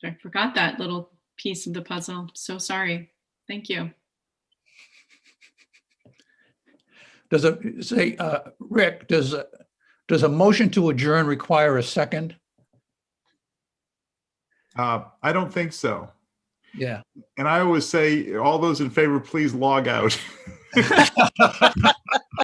[SPEAKER 1] I forgot that little piece of the puzzle. So sorry. Thank you.
[SPEAKER 12] Does it say, Rick, does a motion to adjourn require a second?
[SPEAKER 11] I don't think so.
[SPEAKER 12] Yeah.
[SPEAKER 11] And I always say, all those in favor, please log out.